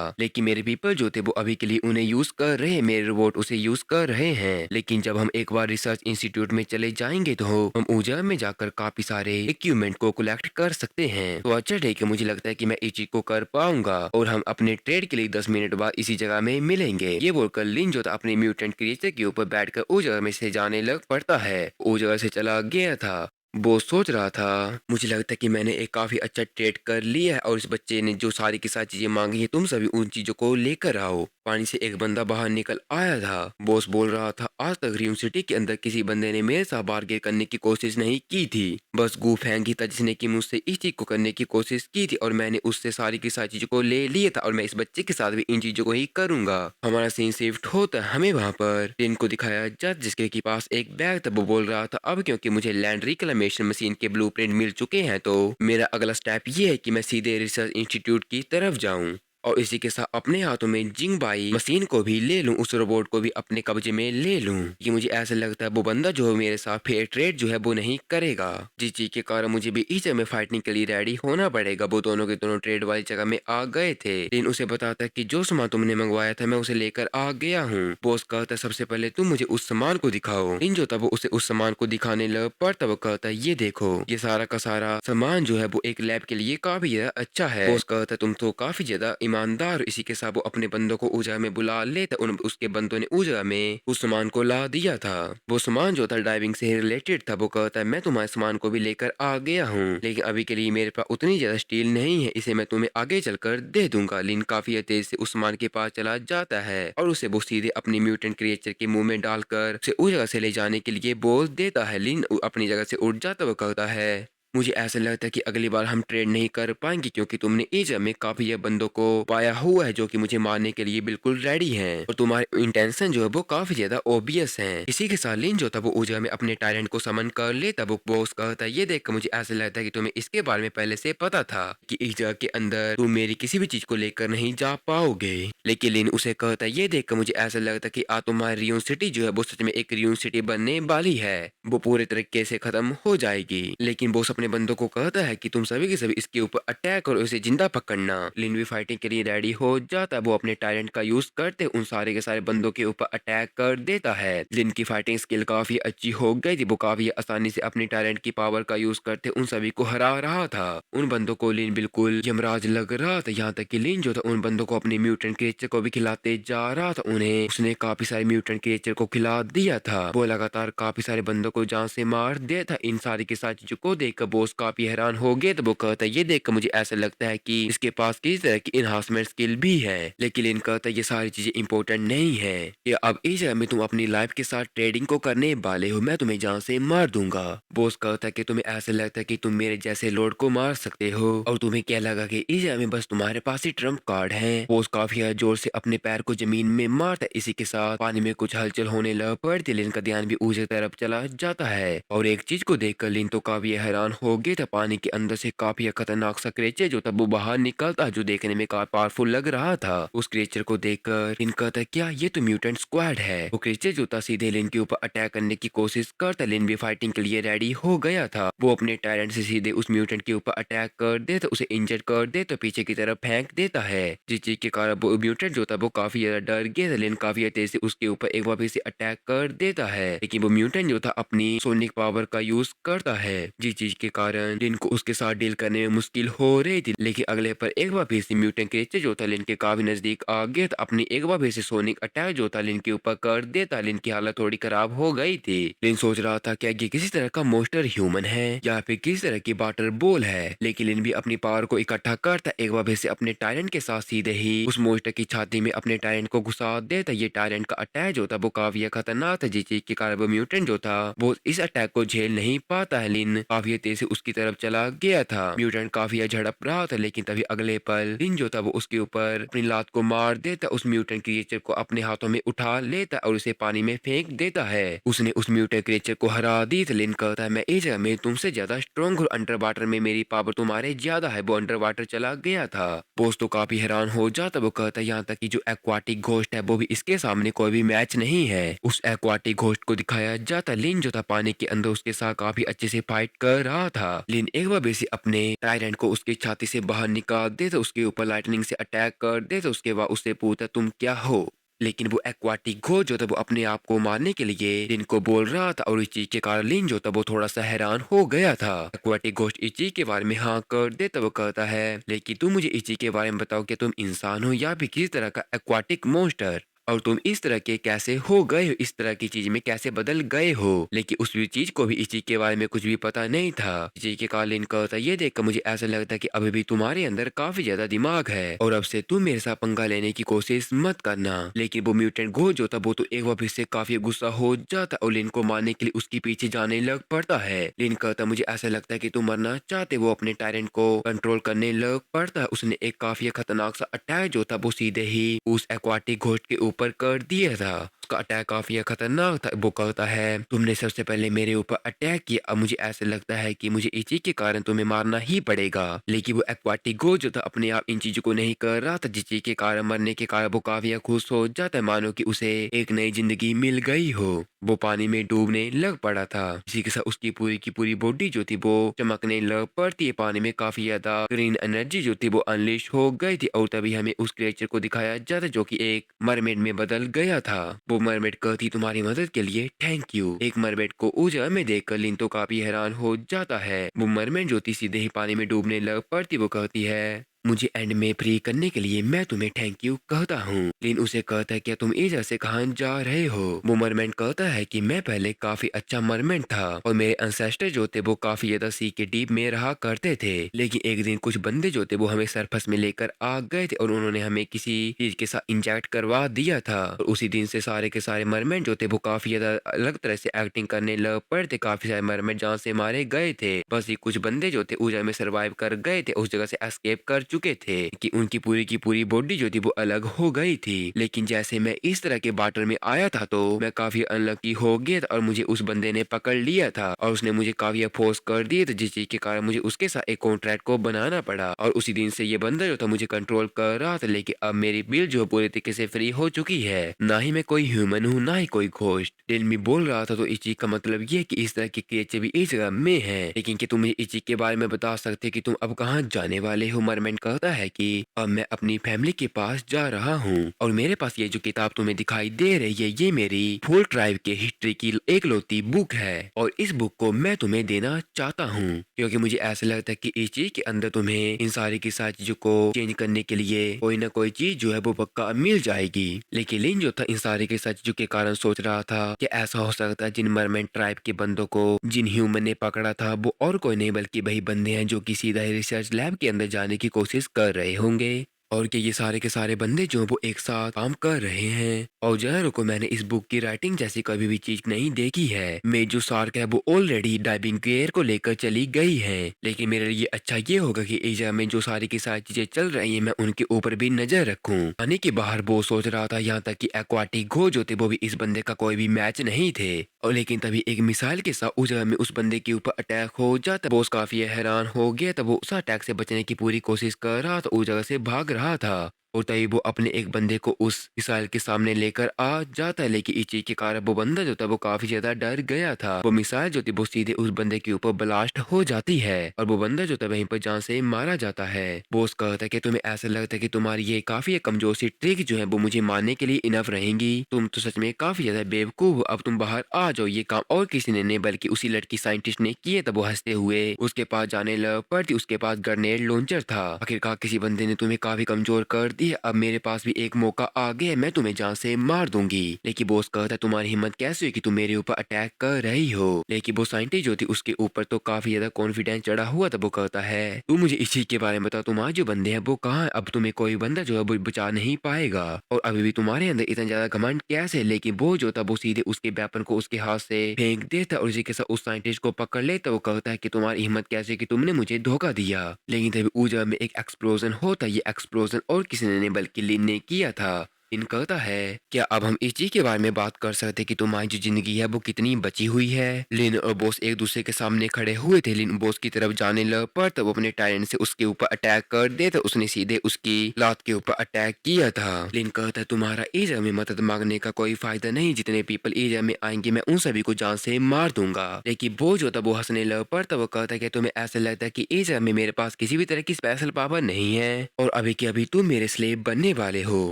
लेकिन मेरे पीपल जो थे वो अभी के लिए उन्हें यूज कर रहे हैं, मेरे रोबोट उसे यूज कर रहे हैं। लेकिन जब हम एक बार रिसर्च इंस्टीट्यूट में चले जाएंगे तो हम ऊर्जा में जाकर काफी सारे इक्विपमेंट को कलेक्ट कर सकते हैं। तो अच्छा ठीक है, मुझे लगता है कि मैं इस चीज को कर पाऊंगा और हम अपने ट्रेड के लिए 10 मिनट बाद इसी जगह में मिलेंगे। ये बोलकर लिन जो था अपने म्यूटेंट क्रिएचर के ऊपर बैठकर उस जगह में से जाने लग पड़ता है। उस जगह से चला गया था। वो सोच रहा था मुझे लगता है कि मैंने एक काफी अच्छा ट्रेड कर लिया है और इस बच्चे ने जो सारी की सारी चीजें मांगी है तुम सभी उन चीजों को लेकर आओ। पानी से एक बंदा बाहर निकल आया था। बॉस बोल रहा था आज तक रियून सिटी के अंदर किसी बंदे ने मेरे साथ बार्गेन करने की कोशिश नहीं की थी, बस गू फैंग ही था जिसने कि मुझसे इस चीज को करने की कोशिश की थी और मैंने उससे सारी की सारी चीजों को ले लिया था और मैं इस बच्चे के साथ भी इन चीजों को ही करूंगा। हमारा सीन शिफ्ट होता है, हमें वहां पर टिन को दिखाया जाता जिसके के पास एक बैग था। वो बोल रहा था अब क्योंकि मुझे लैंड रिक्लेमेशन मशीन के ब्लूप्रिंट मिल चुके हैं तो मेरा अगला स्टेप ये है कि मैं सीधे रिसर्च इंस्टीट्यूट की तरफ जाऊं और इसी के साथ अपने हाथों में जिंगबाई मशीन को भी ले लूं, उस रोबोट को भी अपने कब्जे में ले लूं। कि मुझे ऐसा लगता है वो बंदा जो है मेरे साथ फेयर ट्रेड जो है वो नहीं करेगा, जिस चीज के कारण मुझे भी इस जगह में फाइटिंग के लिए रेडी होना पड़ेगा। वो दोनों के दोनों ट्रेड वाली जगह में आ गए थे। लेकिन उसे बताता है कि जो सामान तुमने मंगवाया था मैं उसे लेकर आ गया हूँ। बॉस कहता है सबसे पहले तुम मुझे उस सामान को दिखाओ। इन जो था वो उसे उस सामान को दिखाने लग पड़ता। वो कहता है ये देखो ये सारा का सारा सामान जो है वो एक लैब के लिए काफी ज्यादा अच्छा है। बॉस कहता है तुम तो काफी ज्यादा ईमानदार। इसी के साथ वो अपने बंदों को उस जगह में बुला लेता। उन उसके बंदों ने उस जगह में उस सामान को ला दिया था। वो सामान जो था डाइविंग से रिलेटेड था। वो कहता है मैं तुम्हारे सामान को भी लेकर आ गया हूँ, लेकिन अभी के लिए मेरे पास उतनी ज्यादा स्टील नहीं है, इसे मैं तुम्हें आगे चलकर दे दूंगा। लिन काफी तेज से उस सामान के पास चला जाता है और उसे वो सीधे अपनी म्यूटेंट क्रिएचर के मुंह में डालकर उसे उस जगह से ले जाने के लिए बोल देता है। लिन अपनी जगह से उठ जाता। वो कहता है मुझे ऐसा लगता है कि अगली बार हम ट्रेड नहीं कर पाएंगे क्योंकि तुमने इस जगह में काफी ये बंदों को पाया हुआ है जो कि मुझे मारने के लिए बिल्कुल रेडी हैं और तुम्हारे इंटेंशन जो है वो काफी ज्यादा ओबियस हैं। इसी के साथ लिन जो था वो उस जगह में अपने टायरेंट को समन कर लेता। वो बॉस कहता है ये देखकर मुझे ऐसा लगता है कि तुम्हें इसके बारे में पहले से पता था कि इस जगह के अंदर तुम मेरी किसी भी चीज को लेकर नहीं जा पाओगे। लेकिन लिन उसे कहता है ये देखकर मुझे ऐसा लगता है कि तुम्हारी रियून सिटी जो है वो सच में एक रियून सिटी बनने वाली है, वो पूरे तरीके से खत्म हो जाएगी। लेकिन बॉस अपने बंदों को कहता है कि तुम सभी के सभी इसके ऊपर अटैक और इसे जिंदा पकड़ना। लिन भी फाइटिंग के लिए रेडी हो जाता है। वो अपने टैलेंट का यूज करते उन सारे के सारे बंदों के ऊपर अटैक कर देता है। लिन की फाइटिंग स्किल काफी अच्छी हो गई थी। वो काफी आसानी से अपनी टैलेंट की पावर का यूज करते उन सभी को हरा रहा था। उन बंदों को लिन बिल्कुल यमराज लग रहा था, यहाँ तक कि लिन जो था उन बंदों को अपने म्यूटेंट क्रिएचर को भी खिलाते जा रहा था। उन्हें उसने काफी सारे म्यूटेंट क्रिएचर को खिला दिया था। वो लगातार काफी सारे बंदों को जान से मार दिया था। इन सारी की सारी चीजों को देखकर बॉस काफी हैरान हो गए। तो वो कहता है ये देखकर मुझे ऐसा लगता है कि इसके पास किसी तरह की इन्हांसमेंट स्किल भी है, लेकिन लिन कहता है ये सारी चीजें इंपॉर्टेंट नहीं है। ये अब इस जगह में तुम अपनी लाइफ के साथ ट्रेडिंग को करने वाले हो, मैं तुम्हें जान से मार दूंगा। बॉस कहता है कि तुम्हें ऐसा लगता है कि तुम मेरे जैसे लॉर्ड को मार सकते हो और तुम्हें क्या लगा कि इस जगह में बस तुम्हारे पास ही ट्रम्प कार्ड है। बॉस काफी जोर से अपने पैर को जमीन में मारता है। इसी के साथ पानी में कुछ हलचल होने लग पड़ती। लिन का ध्यान भी ऊपर तरफ चला जाता है और एक चीज को देखकर लिन तो काफी हैरान हो गया था पानी के अंदर से काफी खतरनाक सा क्रिएचर जो था वो बाहर निकलता जो देखने में काफी पावरफुल लग रहा था। उस क्रिएचर को देखकर लिन कहता क्या ये तो म्यूटेंट स्क्वाड है। वो क्रिएचर जो था सीधे लिन के ऊपर अटैक करने की कोशिश करता। लिन भी फाइटिंग के लिए रेडी हो गया था। वो अपने टैलेंट से सीधे उस म्यूटेंट के ऊपर अटैक कर देता, उसे इंजर कर देता, पीछे की तरफ फेंक देता है। जिस चीज के कारण वो म्यूटेंट जो था वो काफी ज्यादा डर गया था। लिन काफी तेज से उसके ऊपर एक बार फिर से अटैक कर देता है, लेकिन वो म्यूटेंट जो था अपनी सोनिक पावर का यूज करता है, जिस चीज के कारण लिन को उसके साथ डील करने में मुश्किल हो रही थी। लेकिन अगले पर एक बार फिर से म्यूटेंट क्रिएचर जो था लिन के काफी नजदीक आ गया था। अपनी एक बार फिर से सोनिक अटैक जो था लिन के ऊपर कर देता। लिन की हालत थोड़ी खराब हो गई थी। लिन सोच रहा था क्या ये किसी तरह का मोस्टर ह्यूमन है या फिर किसी तरह की वाटर बॉल है, लेकिन लिन भी अपनी पावर को इकट्ठा करता एक बार फिर से अपने टायरेंट के साथ सीधे ही उस मोस्टर की छाती में अपने टायरेंट को घुसा देता। ये टायरेंट का अटैक जो था वो काफी खतरनाक था, जिस चीज के कारण वो म्यूटेंट जो था वो इस अटैक को झेल नहीं पाता है। लिन काफी तेज से उसकी तरफ चला गया था। म्यूटेंट काफी झड़प रहा था, लेकिन तभी अगले पल लिन जो था वो उसके ऊपर अपनी लात को मार देता। उस म्यूटेंट क्रिएचर को अपने हाथों में उठा लेता और उसे पानी में फेंक देता है। उसने उस म्यूटेंट क्रिएचर को हरा दी था। लिन कहता है मैं इस जगह में तुमसे ज्यादा स्ट्रॉन्ग हूँ, अंडर वाटर में मेरी पावर तुम्हारे ज्यादा है। वो अंडर वाटर चला गया था। बोस तो काफी हैरान हो जाता। वो कहता है यहाँ तक कि जो एक्वाटिक घोस्ट है वो भी इसके सामने कोई भी मैच नहीं है। उस एक्वाटिक घोस्ट को दिखाया जाता। लिन जो था पानी के अंदर उसके साथ काफी अच्छे से फाइट कर रहा था। लिन एक बार बेसी अपने टायरेंट को उसकी छाती से बाहर निकाल देता, उसके ऊपर लाइटनिंग से अटैक कर देता। उसके बाद उससे पूछता तुम क्या हो, लेकिन वो एक्वाटिक घोस्ट जो था वो अपने आप को मारने के लिए लिन को बोल रहा था और इस चीज के कारण लिन जो था वो थोड़ा सा हैरान हो गया था। एक्वाटिक घोस्ट इस चीज के बारे में हाँ कर देता। वो कहता है लेकिन तुम मुझे इस चीज के बारे में बताओ कि तुम इंसान हो या फिर किसी तरह का एक्वाटिक मॉन्स्टर, और तुम इस तरह के कैसे हो गए हो, इस तरह की चीज में कैसे बदल गए हो। लेकिन उस भी चीज को भी इस चीज के बारे में कुछ भी पता नहीं था। इस चीज के कारण लिन कहता ये देखकर मुझे ऐसा लगता है कि अभी भी तुम्हारे अंदर काफी ज्यादा दिमाग है और अब से तुम मेरे साथ पंगा लेने की कोशिश मत करना। लेकिन वो म्यूटेंट घोस्ट जो था वो तो एक बार फिर से काफी गुस्सा हो जाता और लिन को मारने के लिए उसके पीछे जाने लग पड़ता है। लिन कहता मुझे ऐसा लगता है कि तुम मरना चाहते। वो अपने टायरेंट को कंट्रोल करने लग पड़ता है। उसने एक काफी खतरनाक सा अटैक जो था वो सीधे ही उस एक्वाटिक घोस्ट के ऊपर कर दिया था। उसका अटैक काफी खतरनाक था। वो कहता है तुमने सबसे पहले मेरे ऊपर अटैक किया, अब मुझे ऐसा लगता है कि मुझे इस चीज के कारण तुम्हें मारना ही पड़ेगा। लेकिन वो एक्वाटिक घोस्ट जो था अपने आप इन चीजों को नहीं कर रहा था, जिस चीज के कारण मरने के कारण वो काफी खुश हो जाता है, मानो कि उसे एक नई जिंदगी मिल गई हो। वो पानी में डूबने लग पड़ा था। इसी के साथ उसकी पूरी की पूरी बॉडी जो थी वो चमकने लग पड़ती है। पानी में काफी ज्यादा ग्रीन एनर्जी जो थी वो अनलिश हो गई थी और तभी हमें उस क्रिएचर को दिखाया जाता जो कि एक मरमेड में बदल गया था। वो मरमेड कहती तुम्हारी मदद के लिए थैंक यू। एक मरमेड को उस जगह में देखकर लिन तो काफी हैरान हो जाता है। वो मरमेड जो थी सीधे ही पानी में डूबने लग पड़ती। वो कहती है मुझे एंड में फ्री करने के लिए मैं तुम्हें थैंक यू कहता हूँ। लिन उसे कहता है क्या तुम इस जगह से कहाँ जा रहे हो। वो मरमेंड कहता है कि मैं पहले काफी अच्छा मरमेंड था और मेरे अनसेस्टर जो थे वो काफी ज्यादा सी के डीप में रहा करते थे, लेकिन एक दिन कुछ बंदे जो थे वो हमें सरफस में लेकर आ गए थे और उन्होंने हमें किसी चीज के साथ इंजेक्ट करवा दिया था। और उसी दिन से सारे के सारे मरमेंड जो थे वो काफी ज्यादा अलग तरह से एक्टिंग करने लग पड़े थे। काफी सारे मरमेंड जान से मारे गए थे, बस ये कुछ बंदे जो थे उस जगह में सर्वाइव कर गए थे, उस जगह से एस्केप कर चुके थे कि उनकी पूरी की पूरी बॉडी जो थी वो अलग हो गई थी। लेकिन जैसे मैं इस तरह के वाटर में आया था तो मैं काफी अनलकी हो गया था और मुझे उस बंदे ने पकड़ लिया था और उसने मुझे काफी फोर्स कर दिए थे, जिस चीज के कारण मुझे उसके साथ एक कॉन्ट्रैक्ट को बनाना पड़ा। और उसी दिन से ये बंदा जो था मुझे कंट्रोल कर रहा था। लेकिन अब मेरी बिल जो पूरी तरीके से फ्री हो चुकी है। ना ही मैं कोई ह्यूमन हूँ ना ही कोई घोस्ट। टेलमी बोल रहा था तो इस चीज का मतलब ये कि इस तरह के क्रिएचर भी इस जगह में है, लेकिन कि तुम मुझे इस चीज के बारे में बता सकते कि तुम अब कहाँ जाने वाले हो। मरमेंट कहता है कि अब मैं अपनी फैमिली के पास जा रहा हूँ और मेरे पास ये जो किताब तुम्हें दिखाई दे रही है ये मेरी फुल ट्राइब के हिस्ट्री की एक लौती बुक है और इस बुक को मैं तुम्हें देना चाहता हूँ क्योंकि मुझे ऐसा लगता है कि इस चीज के अंदर तुम्हें इन सारी की सारी चीजों को चेंज करने के लिए कोई ना कोई चीज जो है वो पक्का मिल जाएगी। लेकिन लिन जो था इन सारी की सारी चीजों के कारण सोच रहा था कि ऐसा हो सकता है जिन मरमेंट ट्राइब के बंदों को जिन ह्यूमन ने पकड़ा था वो और कोई नहीं बल्कि वही बंदे हैं जो कि सीधा ही रिसर्च लैब के अंदर जाने की कोशिश कर रहे होंगे। और क्या ये सारे के सारे बंदे जो हैं वो एक साथ काम कर रहे हैं। और जो है रुको, मैंने इस बुक की राइटिंग जैसी कभी भी चीज नहीं देखी है। मेरी जो शार्क है वो ऑलरेडी डाइविंग गियर को लेकर चली गई है, लेकिन मेरे लिए अच्छा ये होगा कि इस जगह में जो सारी की सारी चीजें चल रही हैं मैं उनके ऊपर भी नजर रखूं। पानी के बाहर वो सोच रहा था, यहाँ तक कि एक्वाटिक घो जो थे वो भी इस बंदे का कोई भी मैच नहीं थे। और लेकिन तभी एक मिसाइल के साथ उस जगह में उस बंदे के ऊपर अटैक हो जाता। बॉस काफी हैरान हो गया, तब वो उस अटैक से बचने की पूरी कोशिश कर रहा था, उस जगह से भाग रहा था। और तभी वो अपने एक बंदे को उस मिसाइल के सामने लेकर आ जाता है, लेकिन इस चीज के कारण वो बंदा जो था वो काफी ज्यादा डर गया था। वो मिसाइल जो थी वो सीधे उस बंदे के ऊपर ब्लास्ट हो जाती है और वो बंदा जो था वहीं पर जान से मारा जाता है। बॉस कहता है कि तुम्हें ऐसा लगता है कि तुम्हारी ये काफी कमजोर सी ट्रिक जो है वो मुझे मारने के लिए इनफ रहेंगी, तुम तो सच में काफी ज्यादा बेवकूफ हो, अब तुम बाहर आ जाओ। ये काम और किसी ने नहीं बल्कि उसी लड़की साइंटिस्ट ने किए। तब वो हंसते हुए उसके पास जाने लग पड़ती। उसके पास ग्रेनेड लॉन्चर था। आखिरकार किसी बंदे ने तुम्हें काफी कमजोर कर दिया, अब मेरे पास भी एक मौका आ गया, मैं तुम्हें जान से मार दूंगी। लेकिन बॉस कहता है तुम्हारी हिम्मत कैसे हुई कि तुम मेरे ऊपर अटैक कर रही हो। लेकिन वो साइंटिस्ट जो थी उसके ऊपर तो काफी ज्यादा कॉन्फिडेंस चढ़ा हुआ था। वो कहता है तू मुझे इस चीज के बारे में बता, तुम्हारे जो बंदे हैं वो कहाँ है, अब तुम्हें कोई बंदा जो है वो बचा नहीं पाएगा। और अभी भी तुम्हारे अंदर इतना ज्यादा घमंड कैसे। लेकिन वो जो था वो सीधे उसके वेपन को उसके हाथ से फेंक देता और उसी के साथ उस साइंटिस्ट को पकड़ लेता। वो कहता है कि तुम्हारी हिम्मत कैसे कि तुमने मुझे धोखा दिया। लेकिन तभी उस जगह में एक एक्सप्लोजन होता। ये एक्सप्लोजन और किसी ने नहीं बल्कि लिन ने किया था। लिन कहता है क्या अब हम इस चीज के बारे में बात कर सकते कि तुम्हारी जो जिंदगी है वो कितनी बची हुई है। लिन और बॉस एक दूसरे के सामने खड़े हुए थे। लिन बॉस की तरफ जाने लग पर तब वो अपने टायरेंट से उसके ऊपर अटैक कर दे तो उसने सीधे उसकी लात के ऊपर अटैक किया था। लिन कहता है तुम्हारा इस जगह में मदद मांगने का कोई फायदा नहीं, जितने पीपल इस जगह में आएंगे मैं उन सभी को जान से मार दूंगा। लेकिन वो जो था वो हंसने लग पर तब वो कहता है कि तुम्हें ऐसा लगता है कि इस जगह में मेरे पास किसी भी तरह की स्पेशल पावर नहीं है और अभी के अभी तुम मेरे स्लेव बनने वाले हो।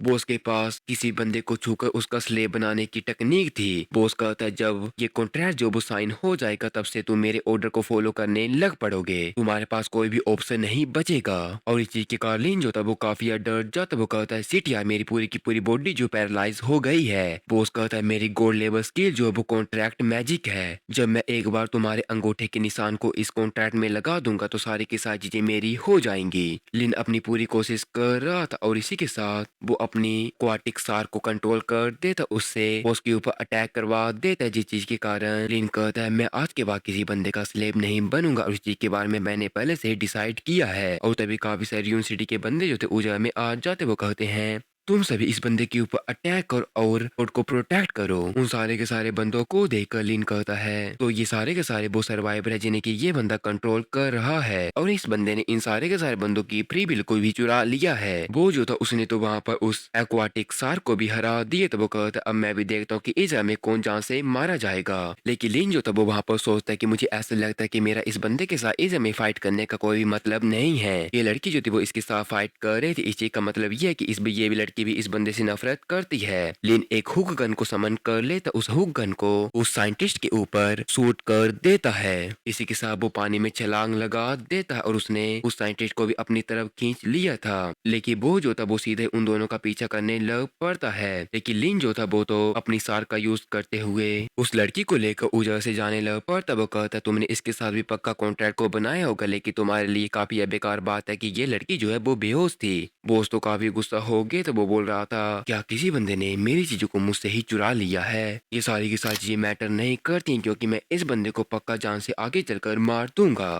बॉस के पास किसी बंदे को छूकर उसका स्लेव बनाने की टेक्निक थी। बॉस कहता है जब ये कॉन्ट्रैक्ट जो वो साइन हो जाएगा तब से तुम मेरे ऑर्डर को फॉलो करने लग पड़ोगे, तुम्हारे पास कोई भी ऑप्शन नहीं बचेगा। और इस चीज के कार्लिन जो था वो काफी डर जाता। वो कहता है सिट यार, मेरी पूरी की पूरी बॉडी जो पैरालाइज हो गई है। बॉस कहता है मेरी गोल्ड लेवल स्किल जो है वो कॉन्ट्रैक्ट मैजिक है, जब मैं एक बार तुम्हारे अंगूठे के निशान को इस कॉन्ट्रैक्ट में लगा दूंगा तो सारी की सारी चीजें मेरी हो जाएंगी। लिन अपनी पूरी कोशिश कर रहा था और इसी के साथ वो अपनी क्वाटिक सार को कंट्रोल कर देता, उससे उसके ऊपर अटैक करवा देता है, जिस चीज के कारण लिन कहता है मैं आज के बाद किसी बंदे का स्लेव नहीं बनूंगा और इस चीज के बारे में मैंने पहले से डिसाइड किया है। और तभी काफी सारे यूनिवर्सिटी के बंदे जो थे उस जगह में आ जाते। वो कहते हैं तुम सभी इस बंदे के ऊपर अटैक कर और खुद को प्रोटेक्ट करो। उन सारे के सारे बंदों को देखकर लिन कहता है तो ये सारे के सारे वो सर्वाइवर है जिन्हें कि ये बंदा कंट्रोल कर रहा है और इस बंदे ने इन सारे के सारे बंदों की फ्री बिल को भी चुरा लिया है। वो जो था उसने तो वहां पर उस एक्वाटिक सार को भी हरा दिए। तो वो कहता अब मैं भी देखता हूँ कि इस जगह में कौन जान से मारा जाएगा। लेकिन लिन जो था वो वहां पर सोचता है कि मुझे ऐसा लगता है कि मेरा इस बंदे के साथ इस जगह में फाइट करने का कोई भी मतलब नहीं है। ये लड़की जो थी वो इसके साथ फाइट कर रही थी, इस चीज का मतलब ये है कि ये भी लड़की भी इस बंदे से नफरत करती है। लिन एक हुक गन को समन कर लेता, उस हुक गन को उस साइंटिस्ट के ऊपर शूट कर देता है। इसी के साथ वो पानी में छलांग लगा देता है और उसने उस साइंटिस्ट को भी अपनी तरफ खींच लिया था। लेकिन वो जो था वो सीधे उन दोनों का पीछा करने लग पड़ता है। लेकिन लिन जो था वो तो अपनी सार का यूज करते हुए उस लड़की को लेकर उस जगह से जाने लग पड़ता। वो कहता तुमने इसके साथ भी पक्का कॉन्ट्रैक्ट को बनाया होगा, लेकिन तुम्हारे लिए काफी बेकार बात है कि ये लड़की जो है वो बेहोश थी। बॉस तो काफी गुस्सा हो गए। तो वो बोल रहा था क्या किसी बंदे ने मेरी चीजों को मुझसे ही चुरा लिया है। ये सारी की सारी चीजें मैटर नहीं करती क्योंकि मैं इस बंदे को पक्का जान से आगे चलकर मार दूंगा।